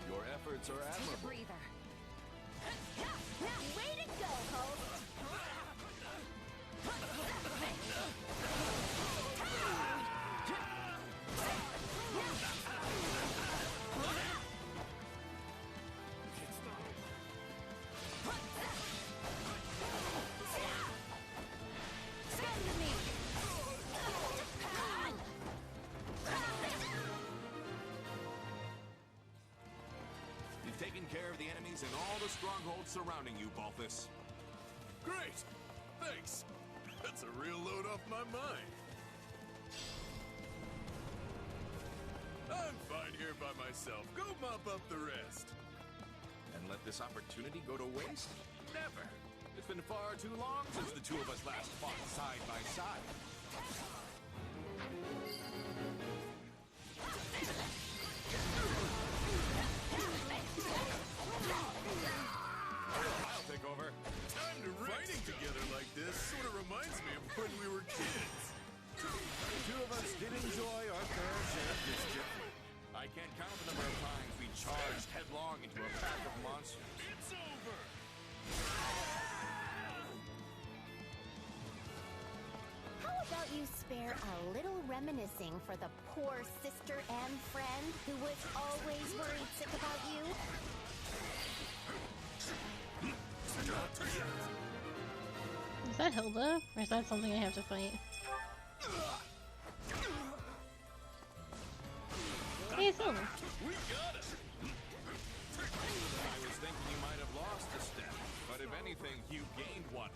Your efforts are Take a admirable. breather. Way to go, Hope! You've taken care of the enemies and all the strongholds surrounding you, Balthus. Great! Thanks! That's a real load off my mind. I'm fine here by myself. Go mop up the rest. And let this opportunity go to waste? Never. It's been far too long since the two of us last fought side by side. I'll take over. Time to fighting together like this sort of reminds me of when we were kids. The two of us did enjoy our fair share of mischief. I can't count the number of times we charged headlong into a pack of monsters. It's over! How about you spare a little reminiscing for the poor sister and friend who was always worried sick about you? Is that Hilda? Or is that something I have to fight? Hey, it's Hilda. We got it! I was thinking you might have lost a step, but if anything, you gained one.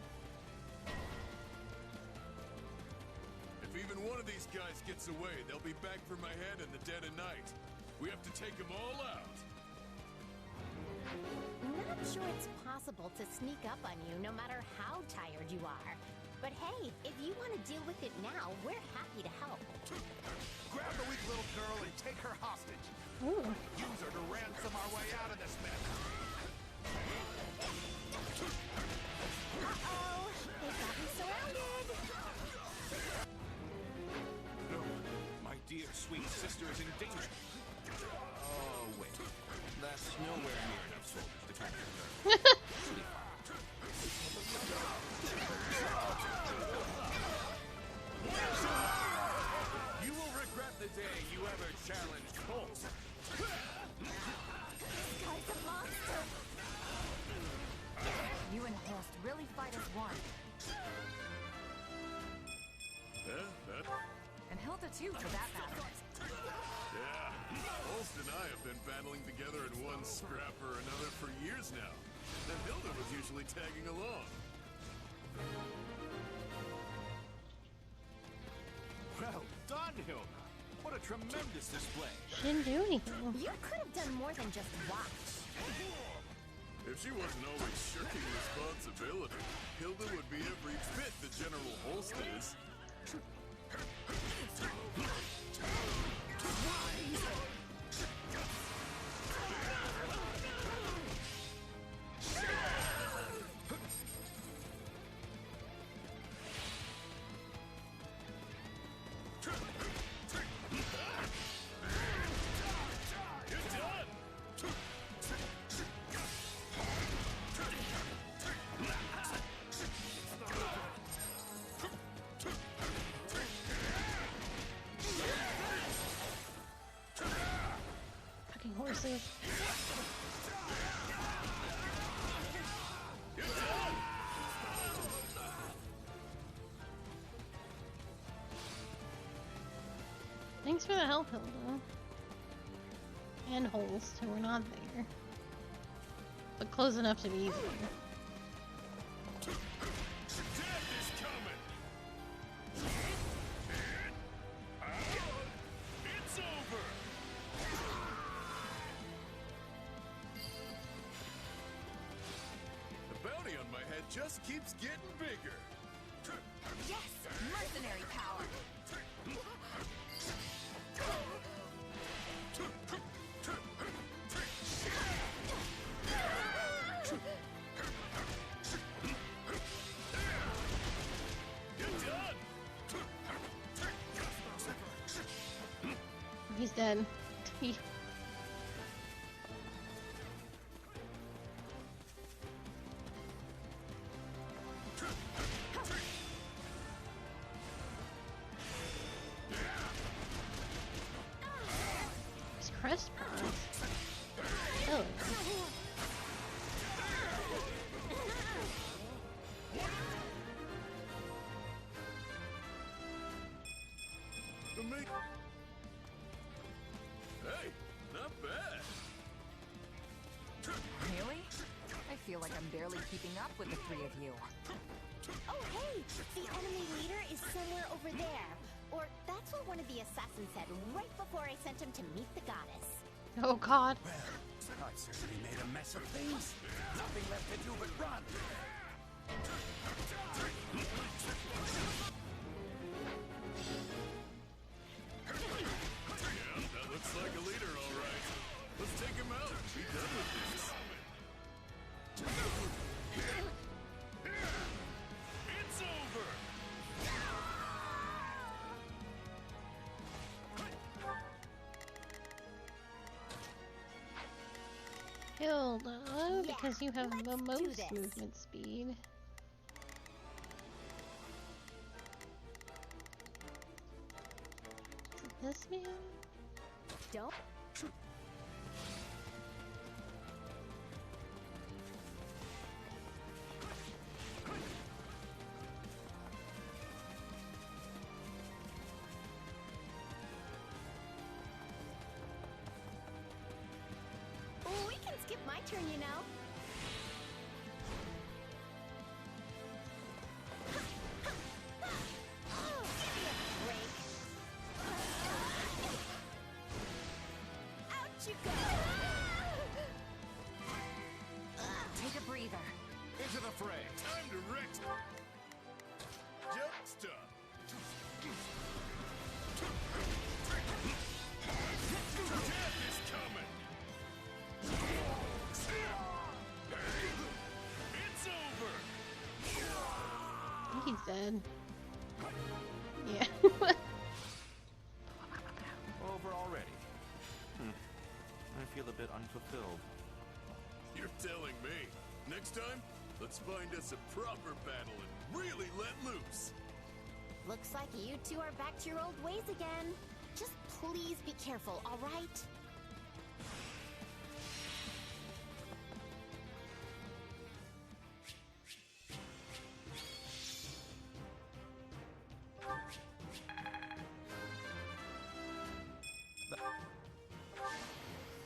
If even one of these guys gets away, they'll be back for my head in the dead of night. We have to take them all out. Not sure it's possible to sneak up on you no matter how tired you are. But hey, if you want to deal with it now, we're happy to help. Grab the weak little girl and take her hostage. Ooh. Use her to ransom our way out of this mess. Uh-oh! They've got me surrounded! No, my dear sweet sister is in danger. Oh, wait. That's nowhere near enough soldiers to capture her. You will regret the day you ever challenged Colt. This guy's a monster! You and Horst really fight as one. And Hilda too, for that matter. Yeah, Holst and I have been battling together in one scrap or another for years now. And Hilda was usually tagging along. Well done, Hilda. What a tremendous display. She didn't do anything. You could have done more than just watch. If she wasn't always shirking responsibility, Hilda would be every bit the General Holst is. Fucking horses. Thanks for the help, Hilda. And Holst, who were not there. But close enough to be easier. it just keeps getting bigger. Yes! Mercenary power! He's dead. His crest bronze. Oh. Hey, not bad. Really? I feel like I'm barely keeping up with the three of you. Oh, hey! The enemy leader is somewhere over there. Or that's what one of the assassins said right before I sent him to meet the goddess. Oh god. Well, I certainly made a mess of things. Nothing left to do but run. Yeah, that looks like a leader, all right. Let's take him out and be done with this. It's over! Hilda, because you have the most movement speed. Is it this man? Don't. We can skip my turn, you know. Oh, give me a break. Out you go. Take a breather. Into the fray. Time to wreck. Jump stop. Death is coming. It's over. I think he's dead. Yeah. Over already. I feel a bit unfulfilled. You're telling me. Next time, let's find us a proper battle and really let loose. Looks like you two are back to your old ways again. Just please be careful, all right?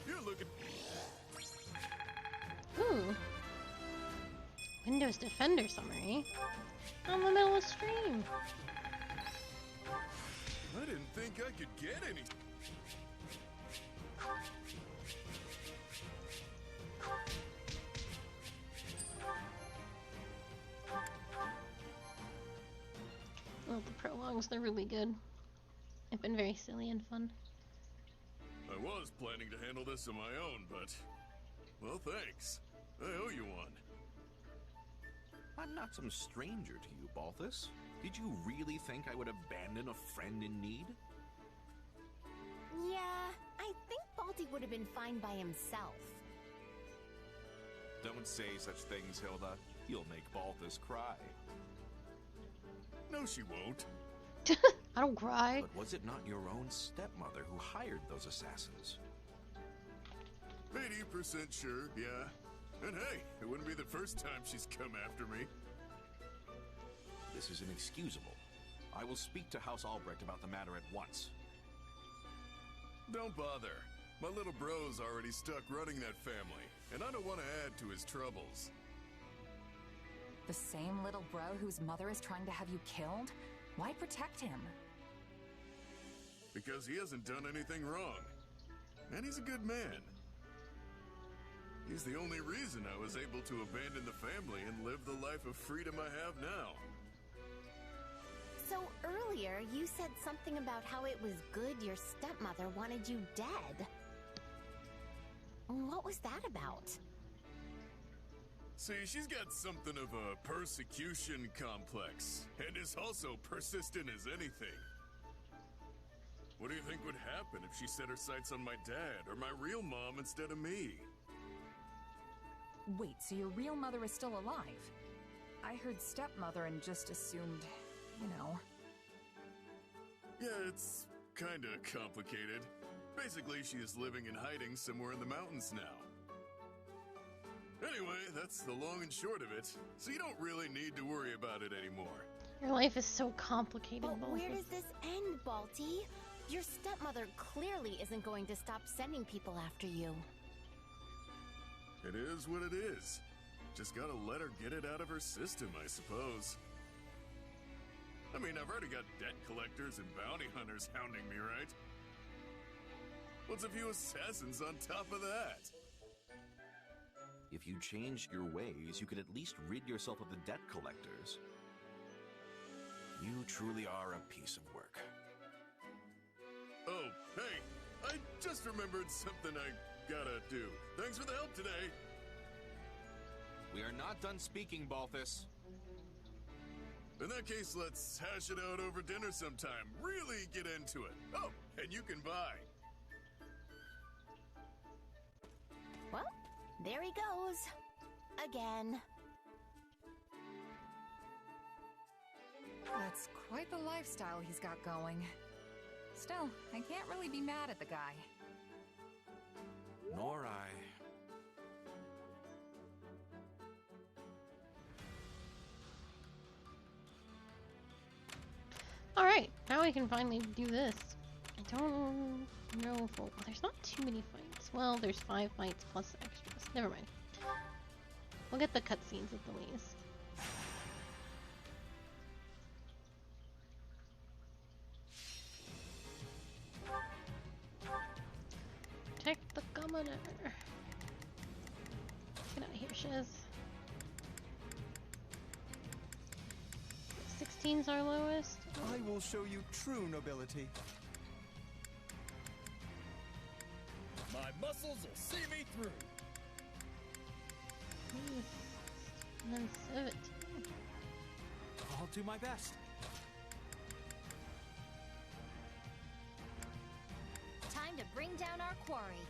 You're looking. Ooh. Windows Defender summary. I'm in the middle of stream. I didn't think I could get any. Oh, the prologues, they're really good. They've been very silly and fun. I was planning to handle this on my own, but... well, thanks. I owe you one. I'm not some stranger to you, Balthus. Did you really think I would abandon a friend in need? Yeah, I think Baldy would have been fine by himself. Don't say such things, Hilda. You'll make Balthus cry. No, she won't. I don't cry. But was it not your own stepmother who hired those assassins? 80% sure, yeah. And hey, it wouldn't be the first time she's come after me. This is inexcusable. I will speak to House Albrecht about the matter at once. Don't bother. My little bro's already stuck running that family, and I don't want to add to his troubles. The same little bro whose mother is trying to have you killed? Why protect him? Because he hasn't done anything wrong. And he's a good man. He's the only reason I was able to abandon the family and live the life of freedom I have now. So earlier, you said something about how it was good your stepmother wanted you dead. What was that about? See, she's got something of a persecution complex, and is also persistent as anything. What do you think would happen if she set her sights on my dad or my real mom instead of me? Wait, so your real mother is still alive? I heard stepmother and just assumed, you know. Yeah, it's kinda complicated. Basically, she is living in hiding somewhere in the mountains now. Anyway, that's the long and short of it, so you don't really need to worry about it anymore. Your life is so complicated, But Balthus. where does this end, Balti? Your stepmother clearly isn't going to stop sending people after you. It is what it is. Just gotta let her get it out of her system, I suppose. I mean, I've already got debt collectors and bounty hunters hounding me, right? What's a few assassins on top of that? If you changed your ways, you could at least rid yourself of the debt collectors. You truly are a piece of work. Oh, hey, I just remembered something I gotta do. Thanks for the help today. We are not done speaking, Balthus. In that case, let's hash it out over dinner sometime. Really get into it. Oh, and you can buy. Well, there he goes. Again. That's quite the lifestyle he's got going. Still, I can't really be mad at the guy. Nor I. Alright, now we can finally do this. I don't know if there's not too many fights. Well, there's 5 fights plus extras. Never mind. We'll get the cutscenes at the least. Protect the governor. Get out of here, Shiz. 16's our lowest. I will show you true nobility. My muscles will see me through. And then 17. I'll do my best. Time to bring down our quarry.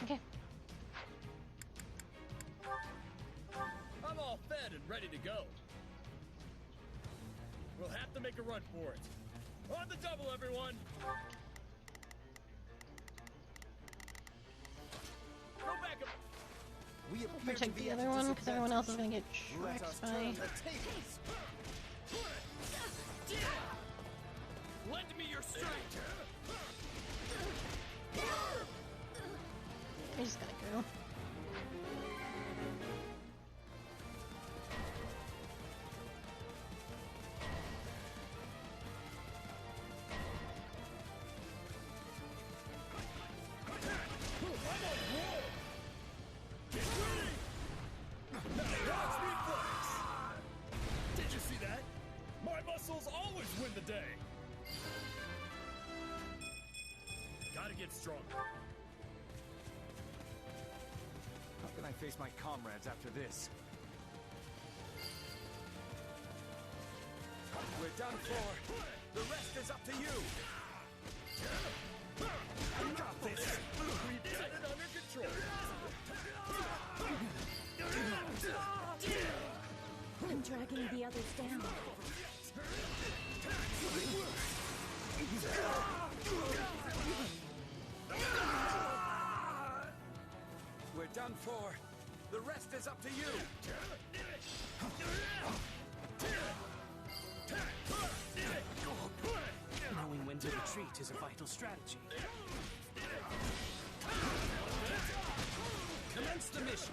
Okay. I'm all fed and ready to go. We'll have to make a run for it. On the double, everyone! Go back up! We I'll appear to protect be the at other a one because everyone else is gonna get Let tracked us by. turn the tables. Lend me your strength! I just gotta go. Did you see that? My muscles always win the day! Gotta get stronger. How can I face my comrades after this? We're done for. The rest is up to you. I got this. We've got it under control. I'm dragging the others down. We're done for. The rest is up to you. Knowing when to retreat is a vital strategy. Commence the mission.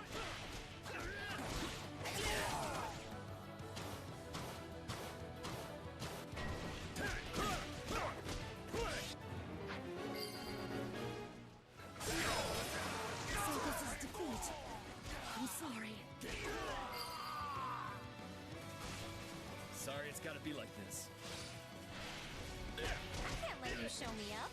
So this is defeat. I'm sorry. Sorry it's gotta be like this. I can't let you show me up.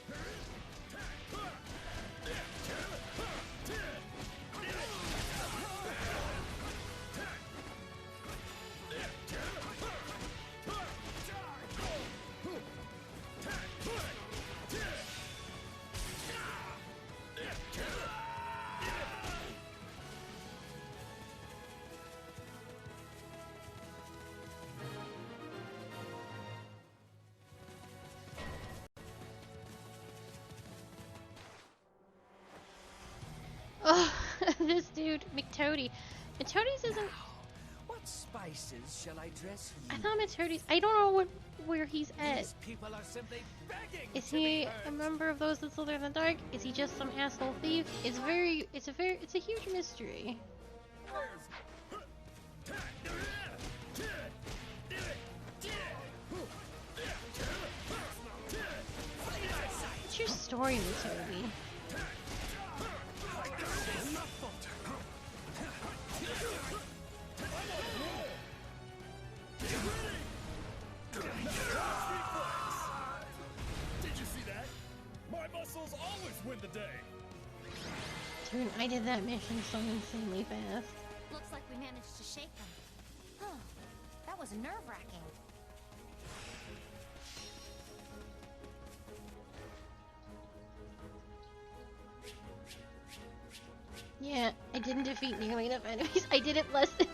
Oh, this dude, McToady. McToady's isn't. What spices shall I dress for I you? thought McToady's. I don't know where he's at. These people are simply begging Is to be he heard. a member of those that slither in the dark? Is he just some asshole thief? It's a huge mystery. What's your story, McToady? Did you see that? My muscles always win the day. Dude, I did that mission so insanely fast. Looks like we managed to shake them. Huh. That was nerve-wracking. Yeah, I didn't defeat nearly enough enemies. I did it less than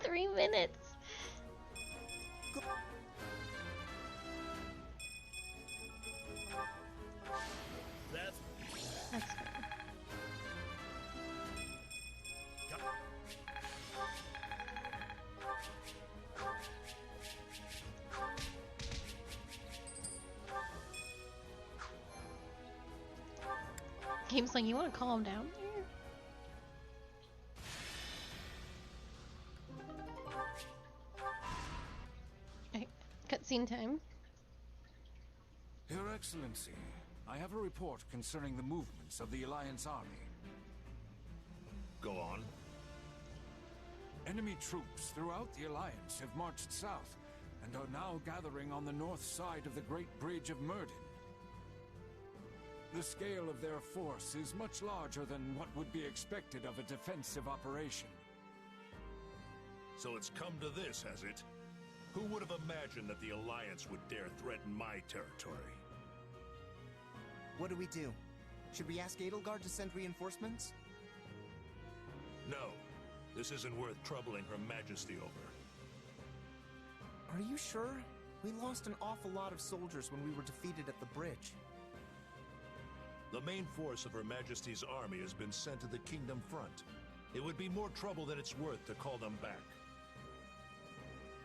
3 minutes. That's fair. Game's like, you want to calm down there? Okay, cutscene time. Your Excellency, I have a report concerning the movements of the Alliance army. Go on. Enemy troops throughout the Alliance have marched south and are now gathering on the north side of the Great Bridge of Myrden. The scale of their force is much larger than what would be expected of a defensive operation. So it's come to this, has it? Who would have imagined that the Alliance would dare threaten my territory? What do we do? Should we ask Edelgard to send reinforcements? No. This isn't worth troubling Her Majesty over. Are you sure? We lost an awful lot of soldiers when we were defeated at the bridge. The main force of Her Majesty's army has been sent to the Kingdom front. It would be more trouble than it's worth to call them back.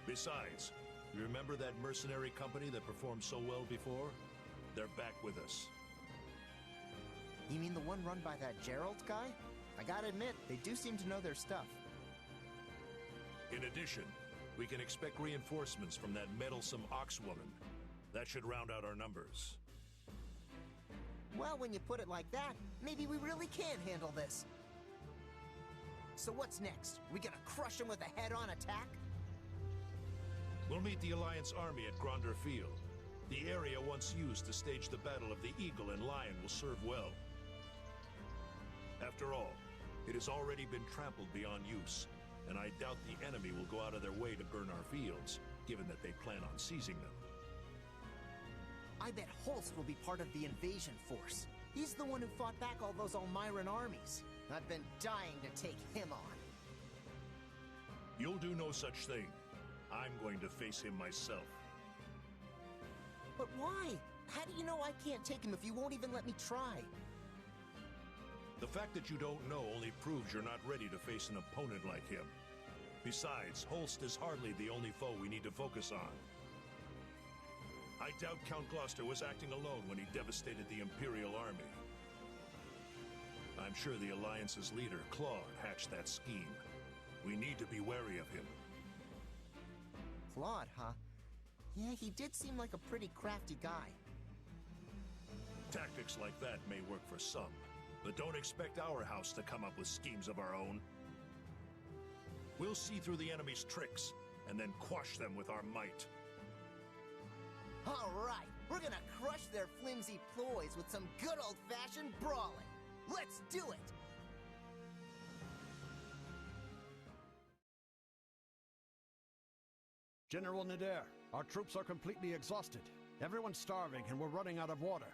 Besides, you remember that mercenary company that performed so well before? They're back with us. You mean the one run by that Gerald guy? I gotta admit, they do seem to know their stuff. In addition, we can expect reinforcements from that meddlesome ox woman. That should round out our numbers. Well, when you put it like that, maybe we really can handle this. So what's next? We gonna crush them with a head-on attack? We'll meet the Alliance army at Gronder Field. The area once used to stage the Battle of the Eagle and Lion will serve well. After all, it has already been trampled beyond use, and I doubt the enemy will go out of their way to burn our fields, given that they plan on seizing them. I bet Holst will be part of the invasion force. He's the one who fought back all those Almiran armies. I've been dying to take him on. You'll do no such thing. I'm going to face him myself. But why? How do you know I can't take him if you won't even let me try? The fact that you don't know only proves you're not ready to face an opponent like him. Besides, Holst is hardly the only foe we need to focus on. I doubt Count Gloucester was acting alone when he devastated the Imperial army. I'm sure the Alliance's leader, Claude, hatched that scheme. We need to be wary of him. Claude, huh? Yeah, he did seem like a pretty crafty guy. Tactics like that may work for some, but don't expect our house to come up with schemes of our own. We'll see through the enemy's tricks, and then quash them with our might. All right, we're gonna crush their flimsy ploys with some good old-fashioned brawling. Let's do it! General Nader, our troops are completely exhausted. Everyone's starving and we're running out of water.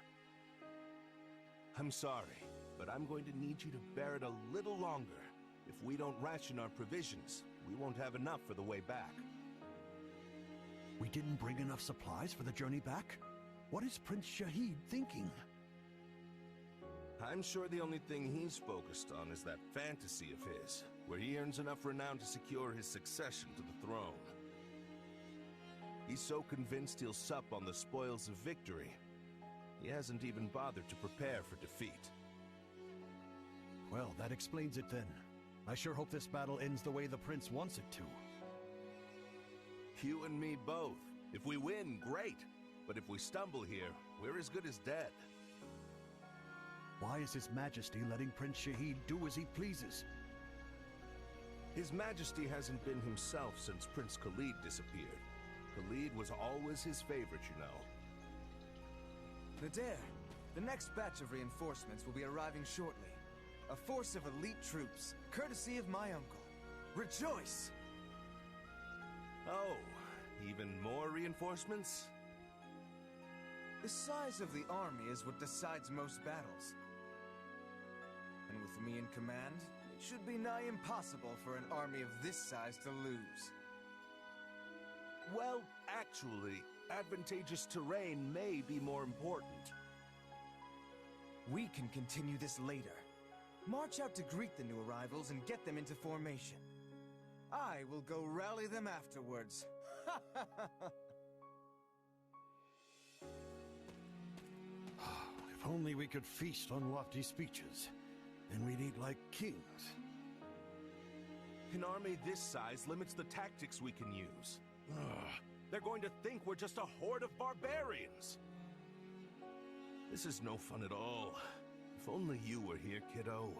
I'm sorry, but I'm going to need you to bear it a little longer. If we don't ration our provisions, we won't have enough for the way back. We didn't bring enough supplies for the journey back? What is Prince Shahid thinking? I'm sure the only thing he's focused on is that fantasy of his, where he earns enough renown to secure his succession to the throne. He's so convinced he'll sup on the spoils of victory, he hasn't even bothered to prepare for defeat. Well, that explains it then. I sure hope this battle ends the way the prince wants it to. You and me both. If we win, great. But if we stumble here, we're as good as dead. Why is His Majesty letting Prince Shahid do as he pleases? His Majesty hasn't been himself since Prince Khalid disappeared. Khalid was always his favorite, you know. Nader, the next batch of reinforcements will be arriving shortly. A force of elite troops, courtesy of my uncle. Rejoice! Oh, even more reinforcements? The size of the army is what decides most battles. And with me in command, it should be nigh impossible for an army of this size to lose. Well, actually, advantageous terrain may be more important. We can continue this later. March out to greet the new arrivals and get them into formation. I will go rally them afterwards. If only we could feast on lofty speeches. Then we'd eat like kings. An army this size limits the tactics we can use. They're going to think we're just a horde of barbarians. This is no fun at all. If only you were here, kiddo.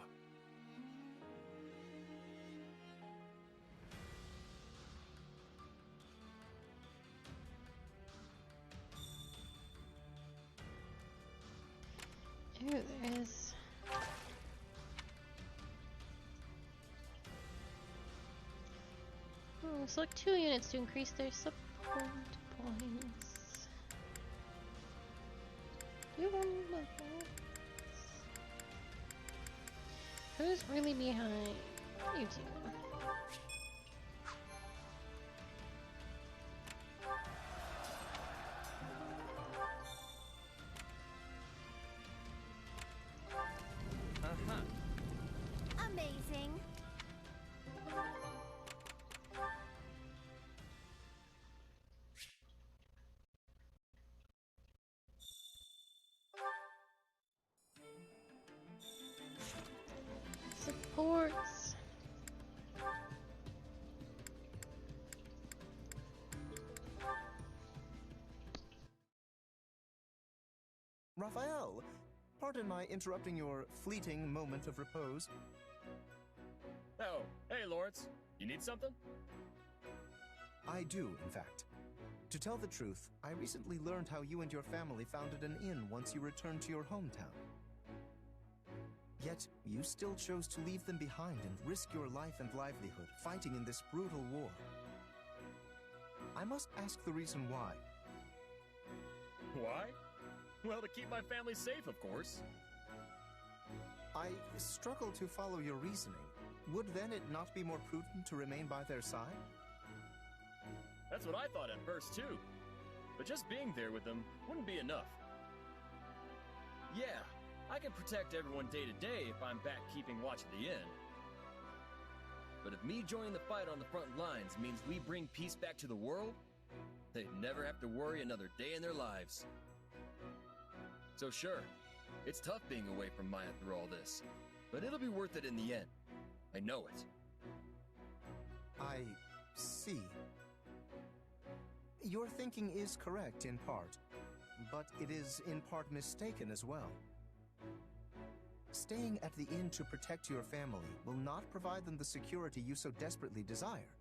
Ooh, there is. Select 2 units to increase their support points. Who's really behind? You two. Amazing. Supports. Raphael, pardon my interrupting your fleeting moment of repose. Oh, hey, Lawrence. You need something? I do, in fact. To tell the truth, I recently learned how you and your family founded an inn once you returned to your hometown. Yet, you still chose to leave them behind and risk your life and livelihood fighting in this brutal war. I must ask the reason why. Why? Well, to keep my family safe, of course. I struggle to follow your reasoning. Would then it not be more prudent to remain by their side? That's what I thought at first, too. But just being there with them wouldn't be enough. Yeah, I can protect everyone day to day if I'm back keeping watch at the inn. But if me joining the fight on the front lines means we bring peace back to the world, they'd never have to worry another day in their lives. So sure, it's tough being away from Maya through all this, but it'll be worth it in the end. I know it. I see. Your thinking is correct in part, but it is in part mistaken as well. Staying at the inn to protect your family will not provide them the security you so desperately desire.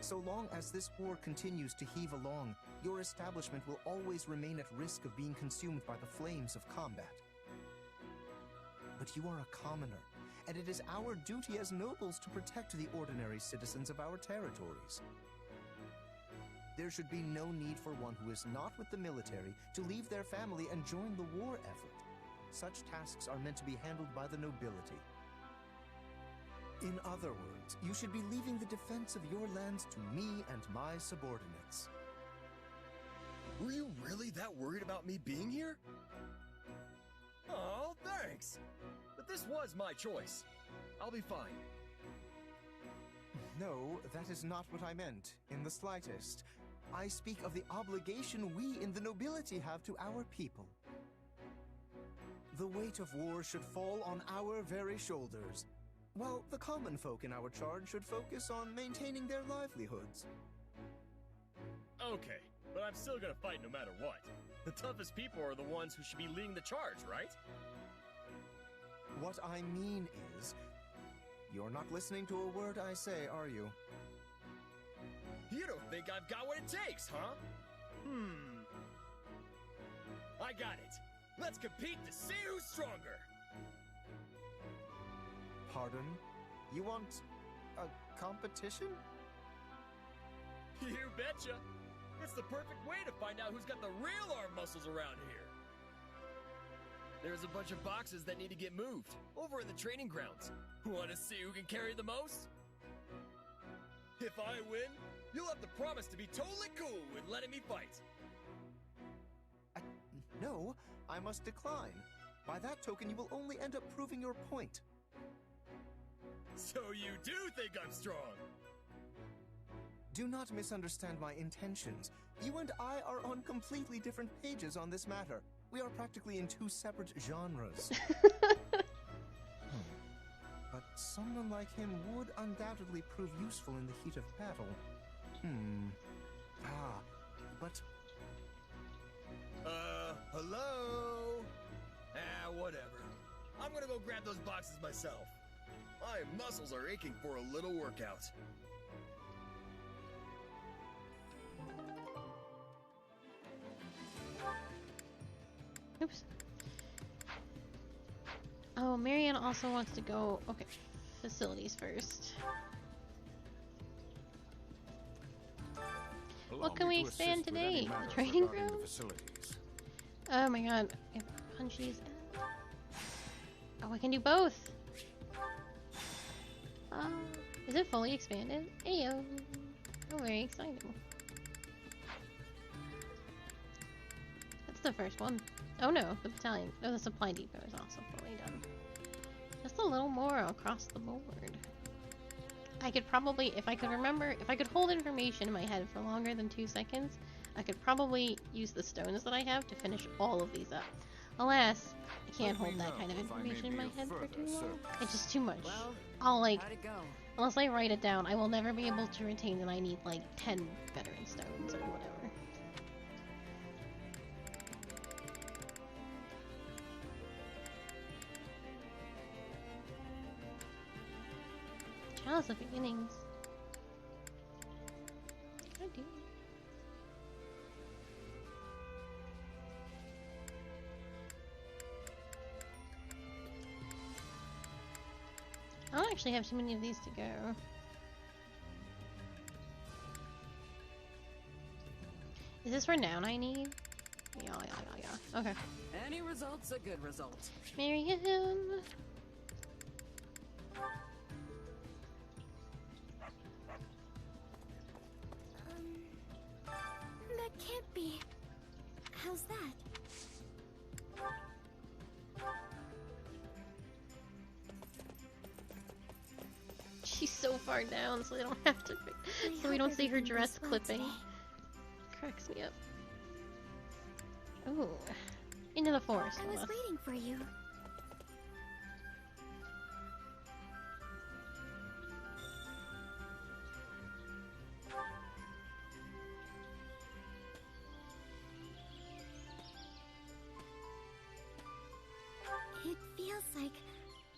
So long as this war continues to heave along, your establishment will always remain at risk of being consumed by the flames of combat. But you are a commoner, and it is our duty as nobles to protect the ordinary citizens of our territories. There should be no need for one who is not with the military to leave their family and join the war effort. Such tasks are meant to be handled by the nobility. In other words, you should be leaving the defense of your lands to me and my subordinates. Were you really that worried about me being here? Oh, thanks! But this was my choice. I'll be fine. No, that is not what I meant, in the slightest. I speak of the obligation we in the nobility have to our people. The weight of war should fall on our very shoulders, while the common folk in our charge should focus on maintaining their livelihoods. Okay, but I'm still gonna fight no matter what. The toughest people are the ones who should be leading the charge, right? What I mean is, you're not listening to a word I say, are you? You don't think I've got what it takes, huh? I got it. Let's compete to see who's stronger. Pardon? You want a competition? You betcha. It's the perfect way to find out who's got the real arm muscles around here. There's a bunch of boxes that need to get moved over in the training grounds. Want to see who can carry the most? If I win, you'll have to promise to be totally cool with letting me fight. No, I must decline. By that token, you will only end up proving your point. So you do think I'm strong? Do not misunderstand my intentions. You and I are on completely different pages on this matter. We are practically in two separate genres. But someone like him would undoubtedly prove useful in the heat of battle. But... hello? Whatever. I'm gonna go grab those boxes myself. My muscles are aching for a little workout. Oops. Oh, Marianne also wants to go... Okay, facilities first. What can we expand today? The training grounds? Oh my god. I punch these out. Oh, I can do both! Is it fully expanded? Ayo! Oh, very exciting. That's the first one. Oh no, the battalion. Oh, the supply depot is also fully done. Just a little more across the board. I could probably, if I could remember, if I could hold information in my head for longer than 2 seconds, I could probably use the stones that I have to finish all of these up. Alas, I can't hold that kind of information in my head for too long. It's just too much. Well, I'll like, how'd it go? unless I write it down, I will never be able to retain that I need like 10 veteran stones or whatever. Chalice of Beginnings. I do. I don't actually have too many of these to go. Is this renown I need? Yeah. Okay. Any result's a good result. Marianne. That can't be. How's that? far down so they don't have to. So we don't see her dress clipping. Cracks me up. Ooh. Into the forest. I was waiting for you. It feels like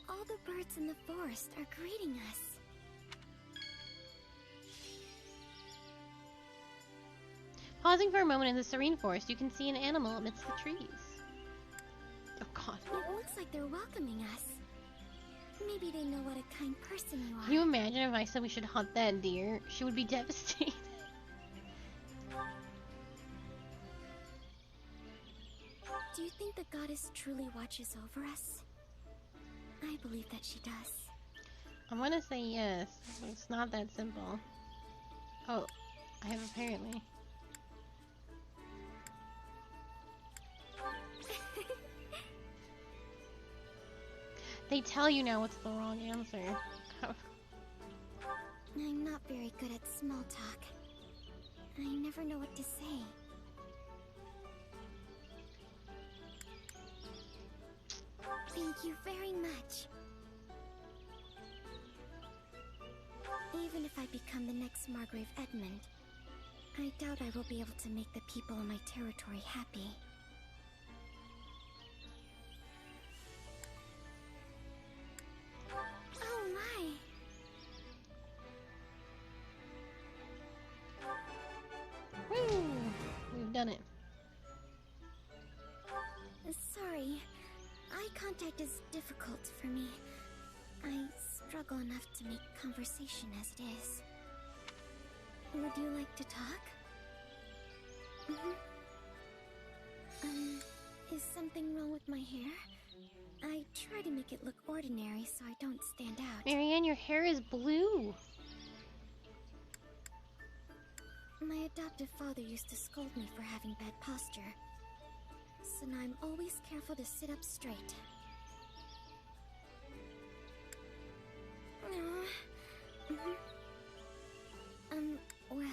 all the birds in the forest are greeting us. Pausing for a moment in the serene forest, you can see an animal amidst the trees. Oh god. It looks like they're welcoming us. Maybe they know what a kind person you are. Can you imagine if I said we should hunt that deer? She would be devastated. Do you think the goddess truly watches over us? I believe that she does. I'm gonna say yes, but it's not that simple. Oh, I have apparently. They tell you now what's the wrong answer. I'm not very good at small talk. I never know what to say. Thank you very much. Even if I become the next Margrave Edmund, I doubt I will be able to make the people in my territory happy. Oh my! Woo! We've done it. Sorry. Eye contact is difficult for me. I struggle enough to make conversation as it is. Would you like to talk? Is something wrong with my hair? I try to make it look ordinary so I don't stand out. Marianne, your hair is blue. My adoptive father used to scold me for having bad posture. So now I'm always careful to sit up straight. Well...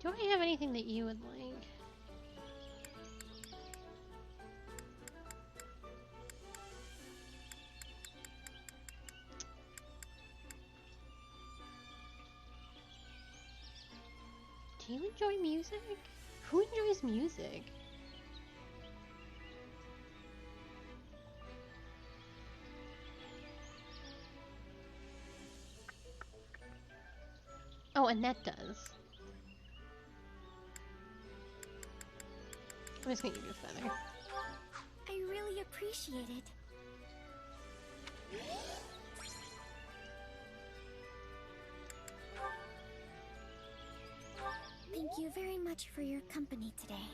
Do I have anything that you would like? Do you enjoy music? Who enjoys music? Oh, Annette does. I'm just gonna give you a feather. I really appreciate it. Thank you very much for your company today.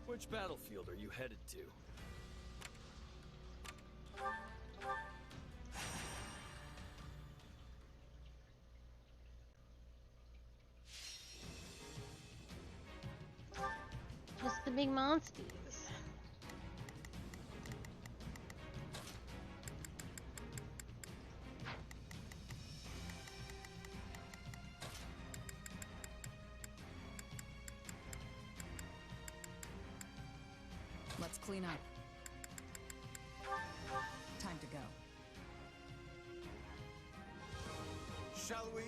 Which battlefield are you headed to? Just the big monsters. Let's clean up. Time to go. Shall we?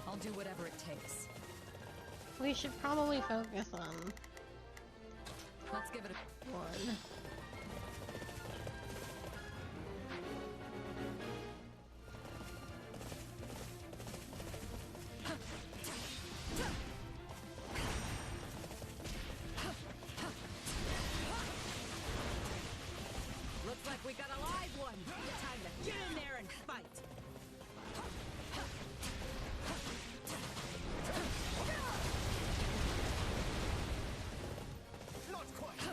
I'll do whatever it takes. We should probably focus on Let's give it a one. Looks like we got a live one. Time to get in there and fight. Not quite.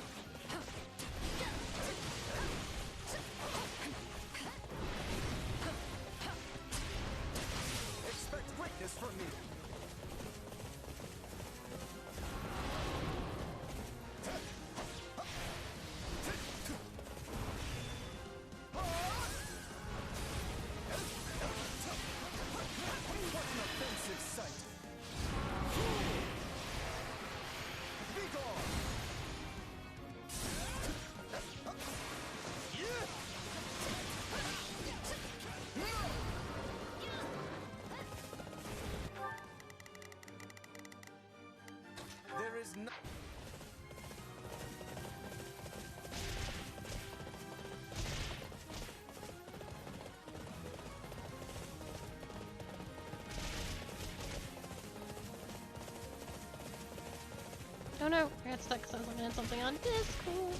Oh no, I got stuck because I was looking at something on Discord.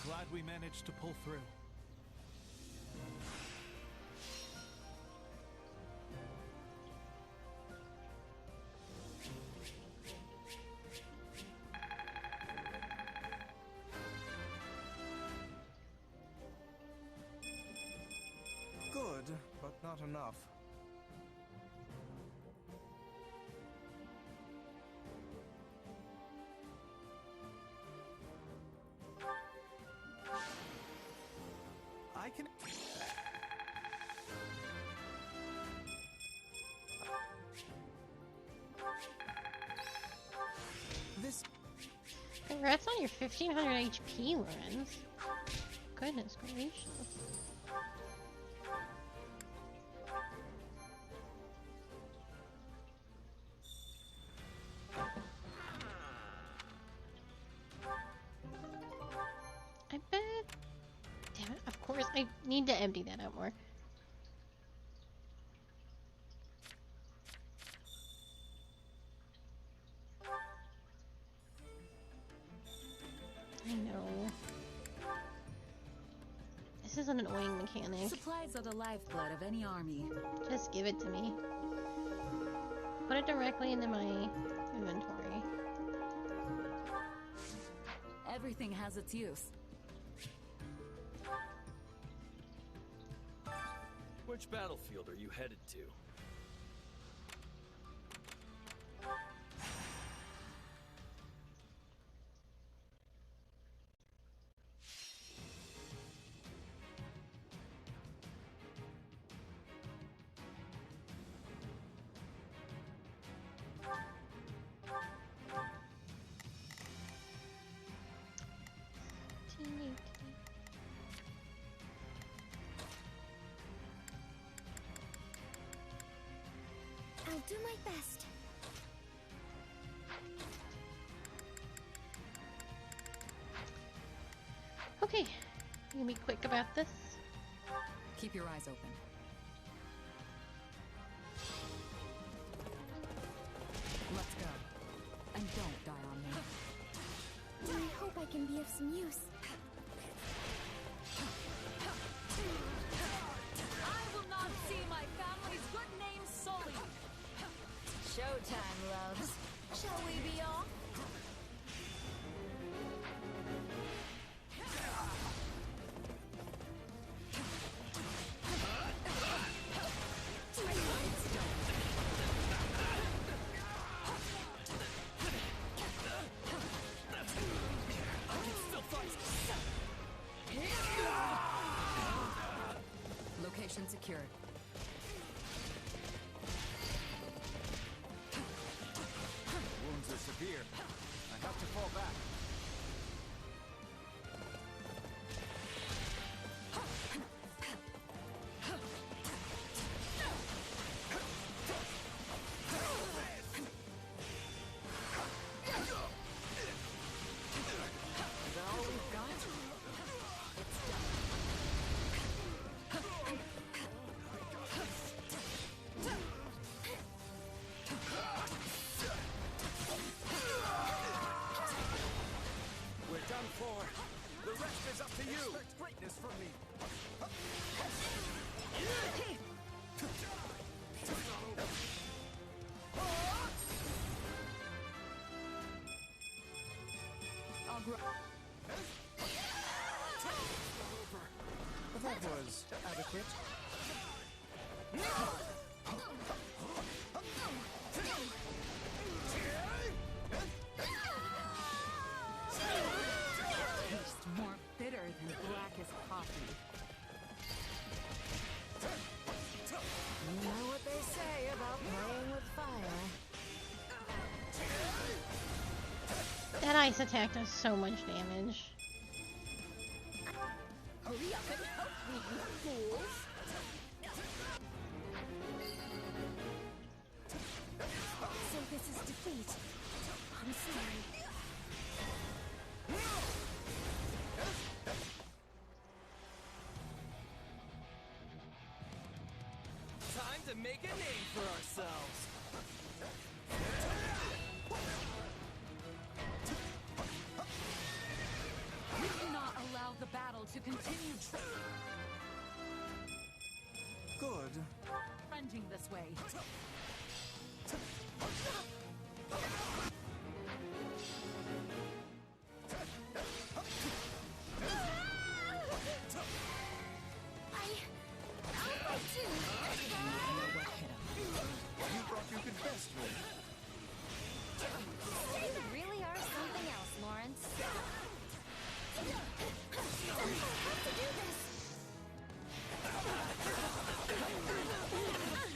Glad we managed to pull through. Good, but not enough. I can... This... Congrats on your 1500 HP, Lorenz. Goodness gracious. I bet... Damn it, of course, I need to empty that out more. I know. This is an annoying mechanic. Supplies are the lifeblood of any army. Just give it to me. Put it directly into my inventory. Everything has its use. Which battlefield are you headed to? I'll do my best. Okay, you can be quick about this. Keep your eyes open. Let's go. And don't die on me. I hope I can be of some use. I will not see my family's good name sullied. Showtime, loves. Shall we be off? Location secured. Wounds are severe. That was adequate. Taste more bitter than blackest coffee. You know what they say about playing with fire. That ice attack does so much damage. Hurry up and help me, you fools! So this is defeat. I'm sorry. Time to make a name for ourselves. We cannot allow the battle to continue. Good. Trending this way. You thought you could best me. You really are something else, Lawrence.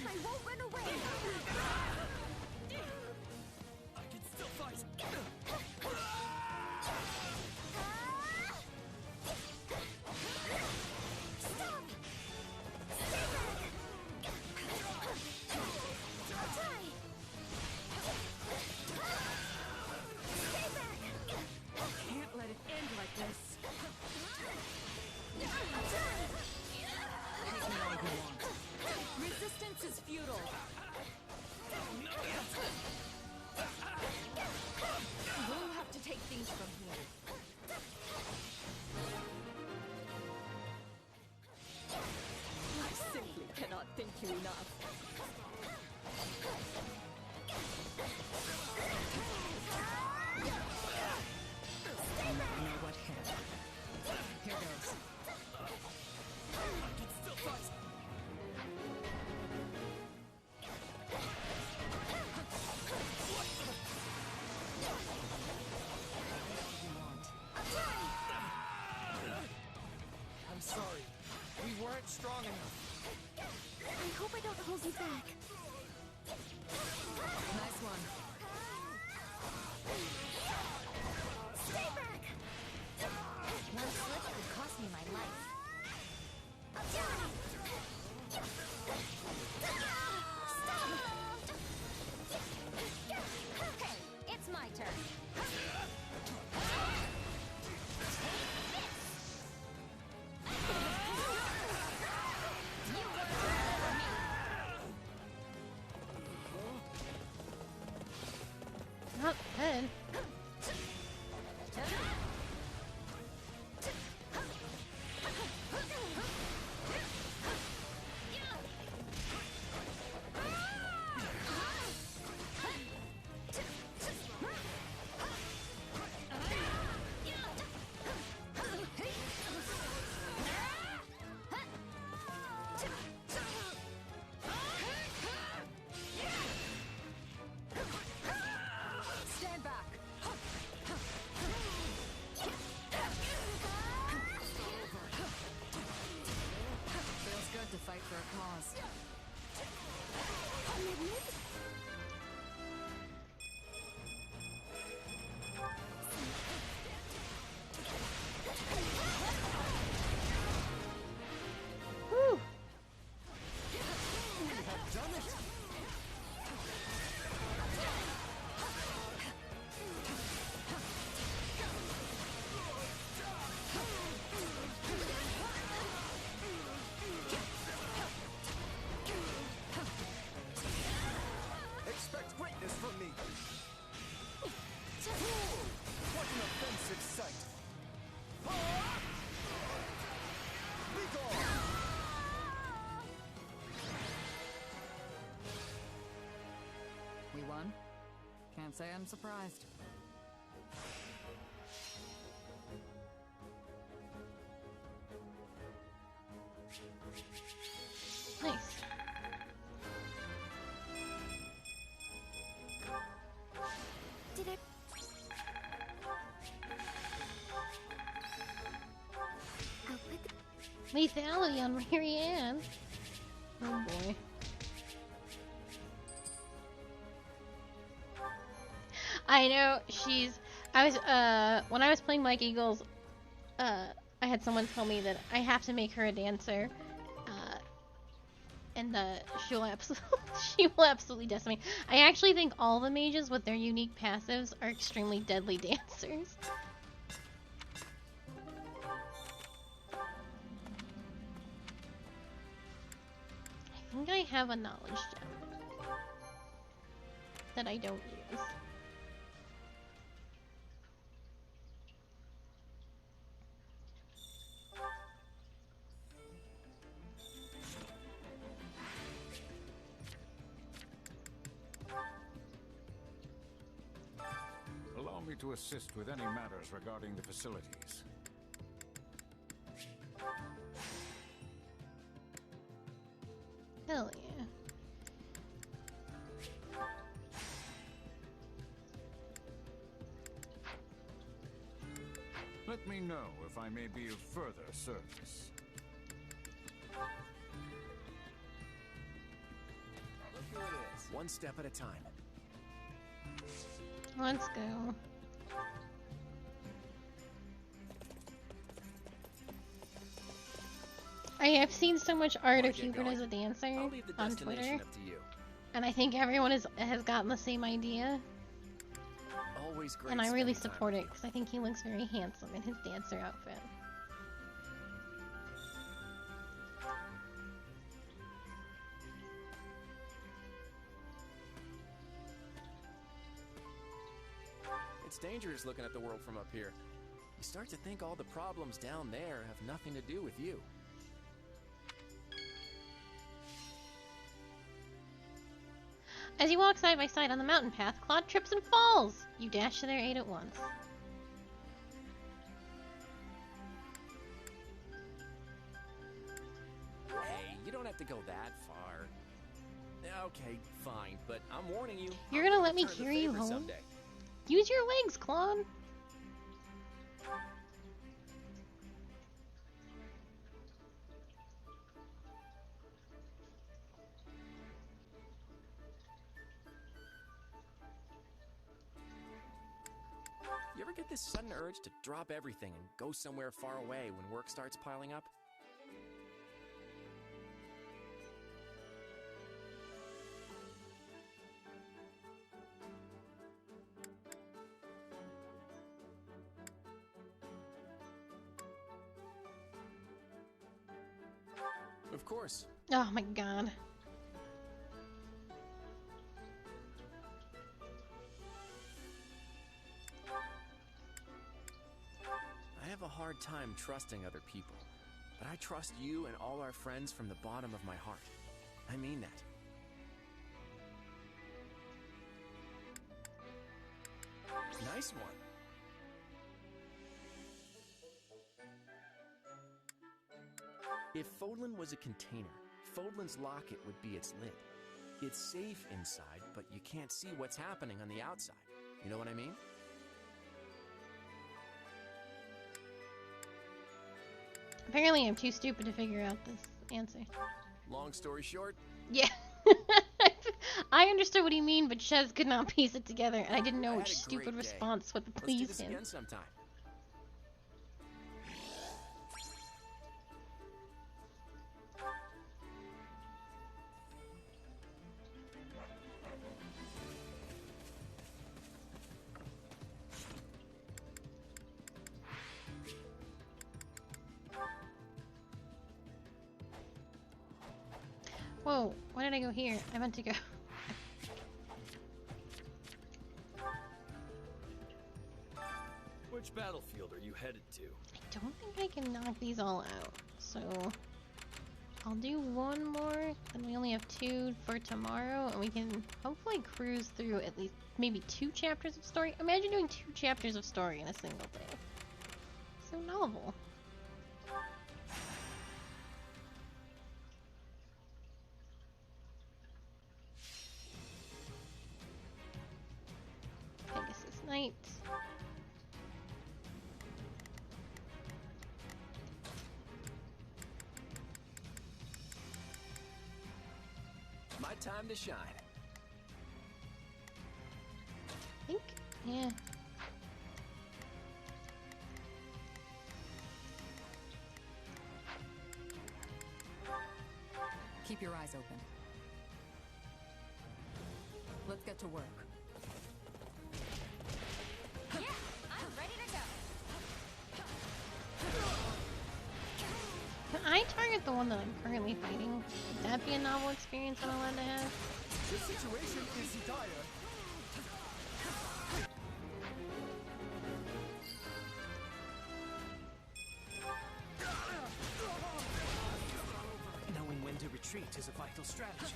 I won't run away! I can still fight. Stop! Stay back! Don't die! Stay back! Can't let it end like this. Take me all you want. Resistance is futile. We'll have to take things from here. I simply cannot thank you enough. You know what hit. Here goes. I can still fight. I'm sorry. We weren't strong enough. I hope I don't hold you back. Nice one. Stay back! One slip could cost me my life. Hey, it's my turn. Not dead. Stand back. Feels good to fight for a cause. Whew. We have done it. Expect greatness from me. What an offensive sight. Be gone. We won? Can't say I'm surprised. Nice. Did I... I'll put the... Lethality on Marianne. Oh boy. I know, when I was playing Mike Eagles, I had someone tell me that I have to make her a dancer, and she will absolutely decimate. I actually think all the mages with their unique passives are extremely deadly dancers. I think I have a knowledge gem that I don't use. Allow me to assist with any matters regarding the facilities. Hell yeah. Let me know if I may be of further service. Look who it is. One step at a time. Let's go. I have seen so much art of Hubert as a dancer on Twitter, and I think everyone has gotten the same idea. Always great. And I really support it because I think he looks very handsome in his dancer outfit. It's dangerous looking at the world from up here. You start to think all the problems down there have nothing to do with you. As you walk side by side on the mountain path, Claude trips and falls. You dash to their aid at once. Hey, you don't have to go that far. Okay, fine, but I'm warning you. You're gonna let me carry you home? Someday. Use your legs, Claude. You ever get this sudden urge to drop everything and go somewhere far away when work starts piling up? Of course. Oh my god. I have a hard time trusting other people, but I trust you and all our friends from the bottom of my heart. I mean that. Nice one. If Fodlan was a container, Fodlan's locket would be its lid. It's safe inside, but you can't see what's happening on the outside. You know what I mean? Apparently I'm too stupid to figure out this answer. Long story short? Yeah. I understood what you mean, but Shez could not piece it together, and I didn't know which stupid response would please Let's do this him. again sometime. Whoa, why did I go here? I meant to go. Which battlefield are you headed to? I don't think I can knock these all out, so I'll do one more, and we only have 2 for tomorrow, and we can hopefully cruise through at least maybe 2 chapters of story. Imagine doing 2 chapters of story in a single day. So novel. fight. My time to shine. I think, yeah. Keep your eyes open. Let's get to work. Yeah, I'm ready to go. Can I target the one that I'm currently fighting? Would that be a novel experience I'm allowed to have? The situation is dire. Knowing when to retreat is a vital strategy.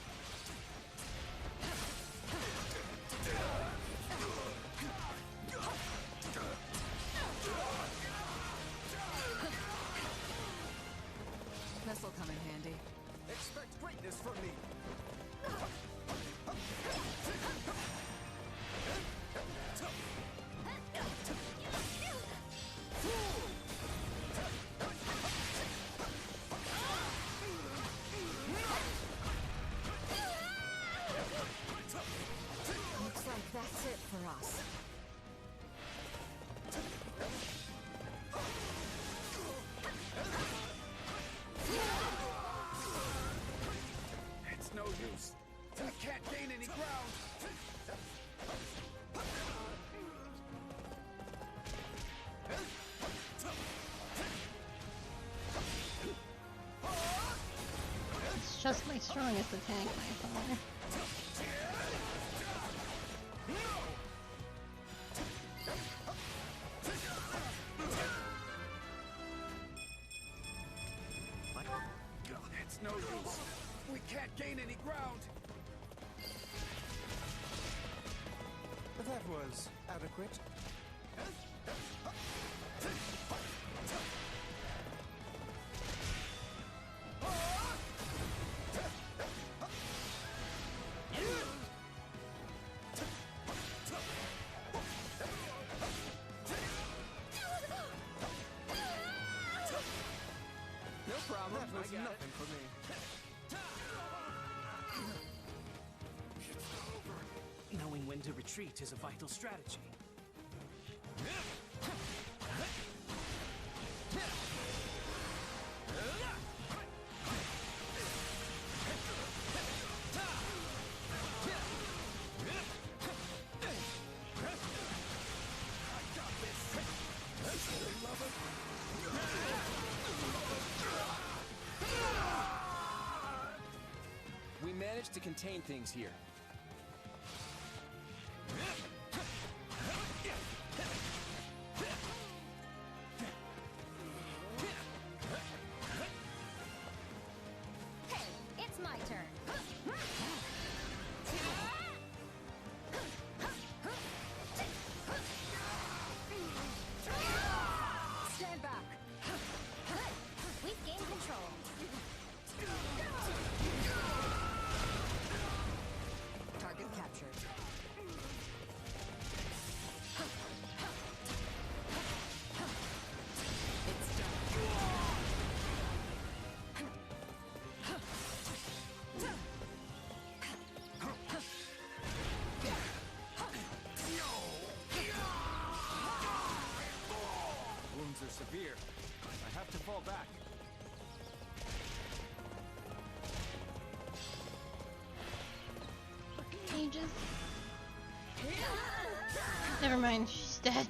This'll come in handy. Expect greatness from me. Looks like that's it for us. It's no use. We can't gain any ground. It's just my strongest attack by far. It's no use. We can't gain any ground. That was adequate. No problem. That was I got nothing for me. Knowing when to retreat is a vital strategy. We managed to contain things here. Hey, it's my turn. Stand back. We've gained control. Target captured. It's done. Wounds are severe. I have to fall back. Ages. Never mind, she's dead.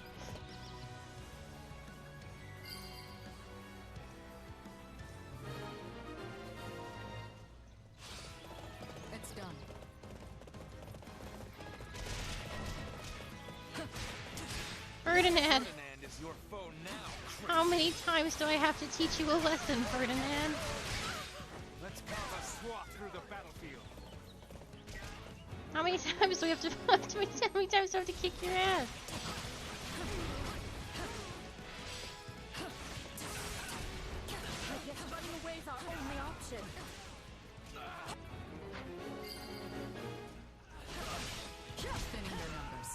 It's done. Ferdinand! Ferdinand is your foe now. How many times do I have to teach you a lesson, Ferdinand? Let's carve a swath through the battlefield. How many times do we have to how many times do I have to kick your ass? I guess running away is our only option. Thinning their numbers.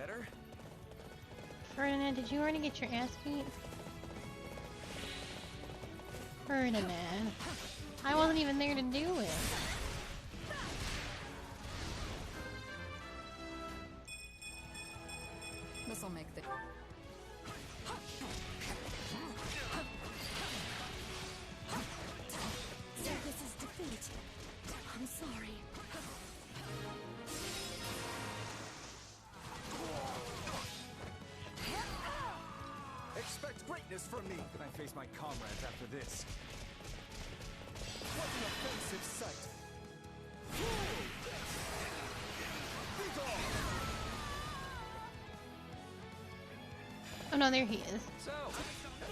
better? Ferdinand, did you already get your ass beat? Ferdinand. I wasn't even there to do it. This'll make the... So this is defeat. I'm sorry. Expect greatness from me! Can I face my comrades after this? What an offensive sight! Be gone! Oh no, there he is. So,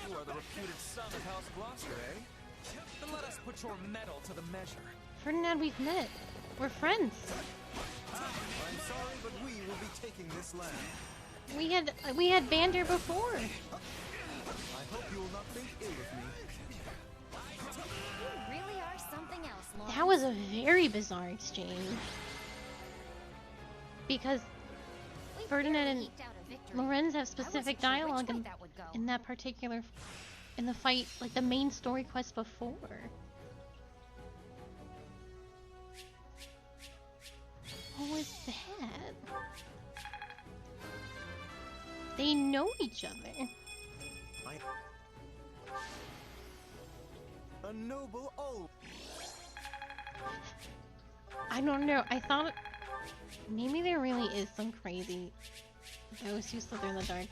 you are the reputed son of House Gloucester, eh? Then let us put your mettle to the measure. Ferdinand, we've met. We're friends. I'm sorry, but we will be taking this land. We had banter before. I hope you will not think ill of me. You really are something else, Lawrence. That was a very bizarre exchange. Because Ferdinand and Lorenz have specific dialogue in that particular, in the fight, like the main story quest before. What was that? They know each other. A noble oath. I don't know. I thought maybe there really is some crazy ghost who slither in the dark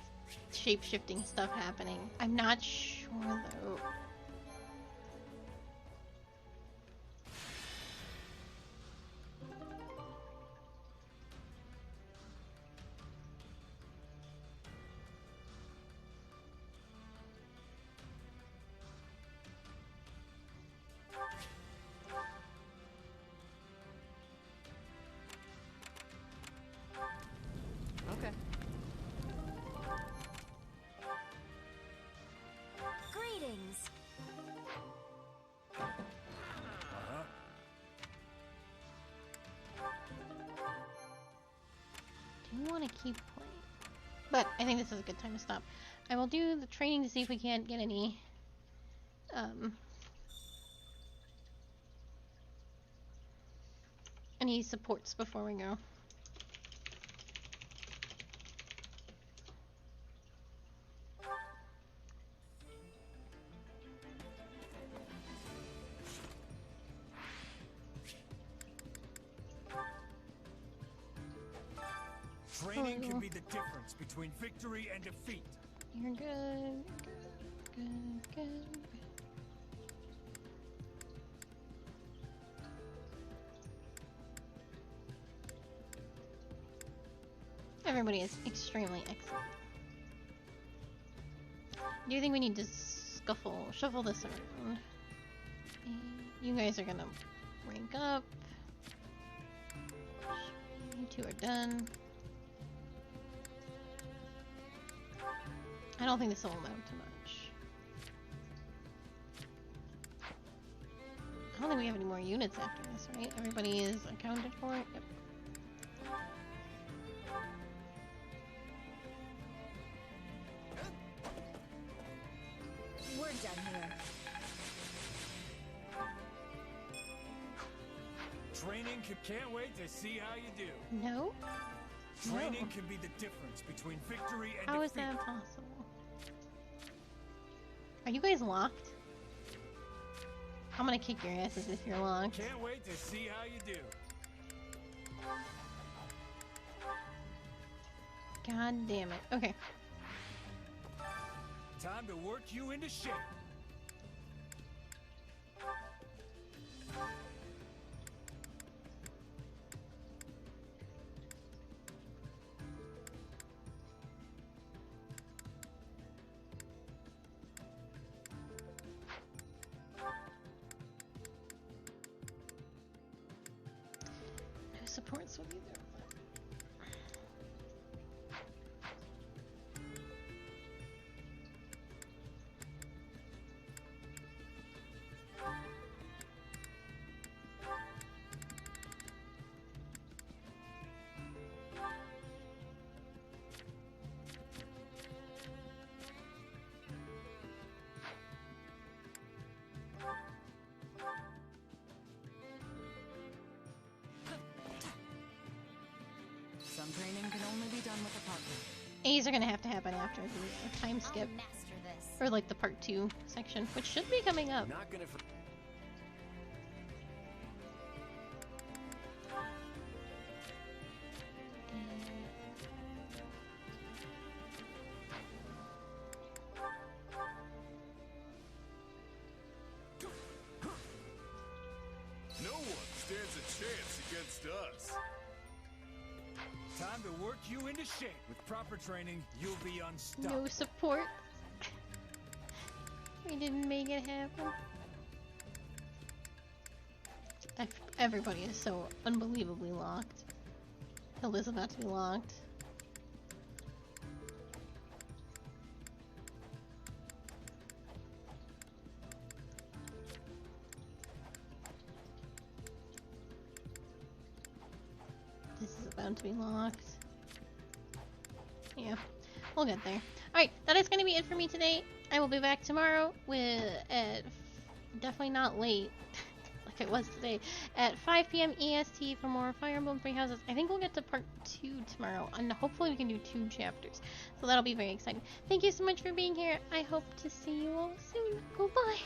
shape-shifting stuff happening. I'm not sure though. Okay. Greetings. Do you want to keep playing? But I think this is a good time to stop. I will do the training to see if we can't get any supports before we go. Training can be the difference between victory and defeat. You're good. Good. Everybody is extremely excellent. Do you think we need to shuffle this around? You guys are gonna rank up. You two are done. I don't think this will amount to much. I don't think we have any more units after this, right? Everybody is accounted for? Yep. We're done here. Training can't wait to see how you do. No? Training can be the difference between victory and How is defeat. that possible? Are you guys locked? I'm gonna kick your asses if you're locked. Can't wait to see how you do. God damn it. Okay. Time to work you into shape. No supports with either of them. Some training can only be done with a partner. A's are gonna have to happen after the time skip. I'll master this. Or like the part 2 section, which should be coming up. Not gonna. No one stands a chance against us. Time to work you into shape. With proper training, you'll be unstoppable. No support. We didn't make it happen. Everybody is so unbelievably locked. Hilda's about to be locked. This is about to be locked. Yeah, we'll get there. Alright, that is going to be it for me today. I will be back tomorrow with, definitely not late, like it was today, at 5 p.m. EST for more Fire Emblem Three Houses. I think we'll get to part 2 tomorrow, and hopefully we can do 2 chapters. So that'll be very exciting. Thank you so much for being here. I hope to see you all soon. Goodbye.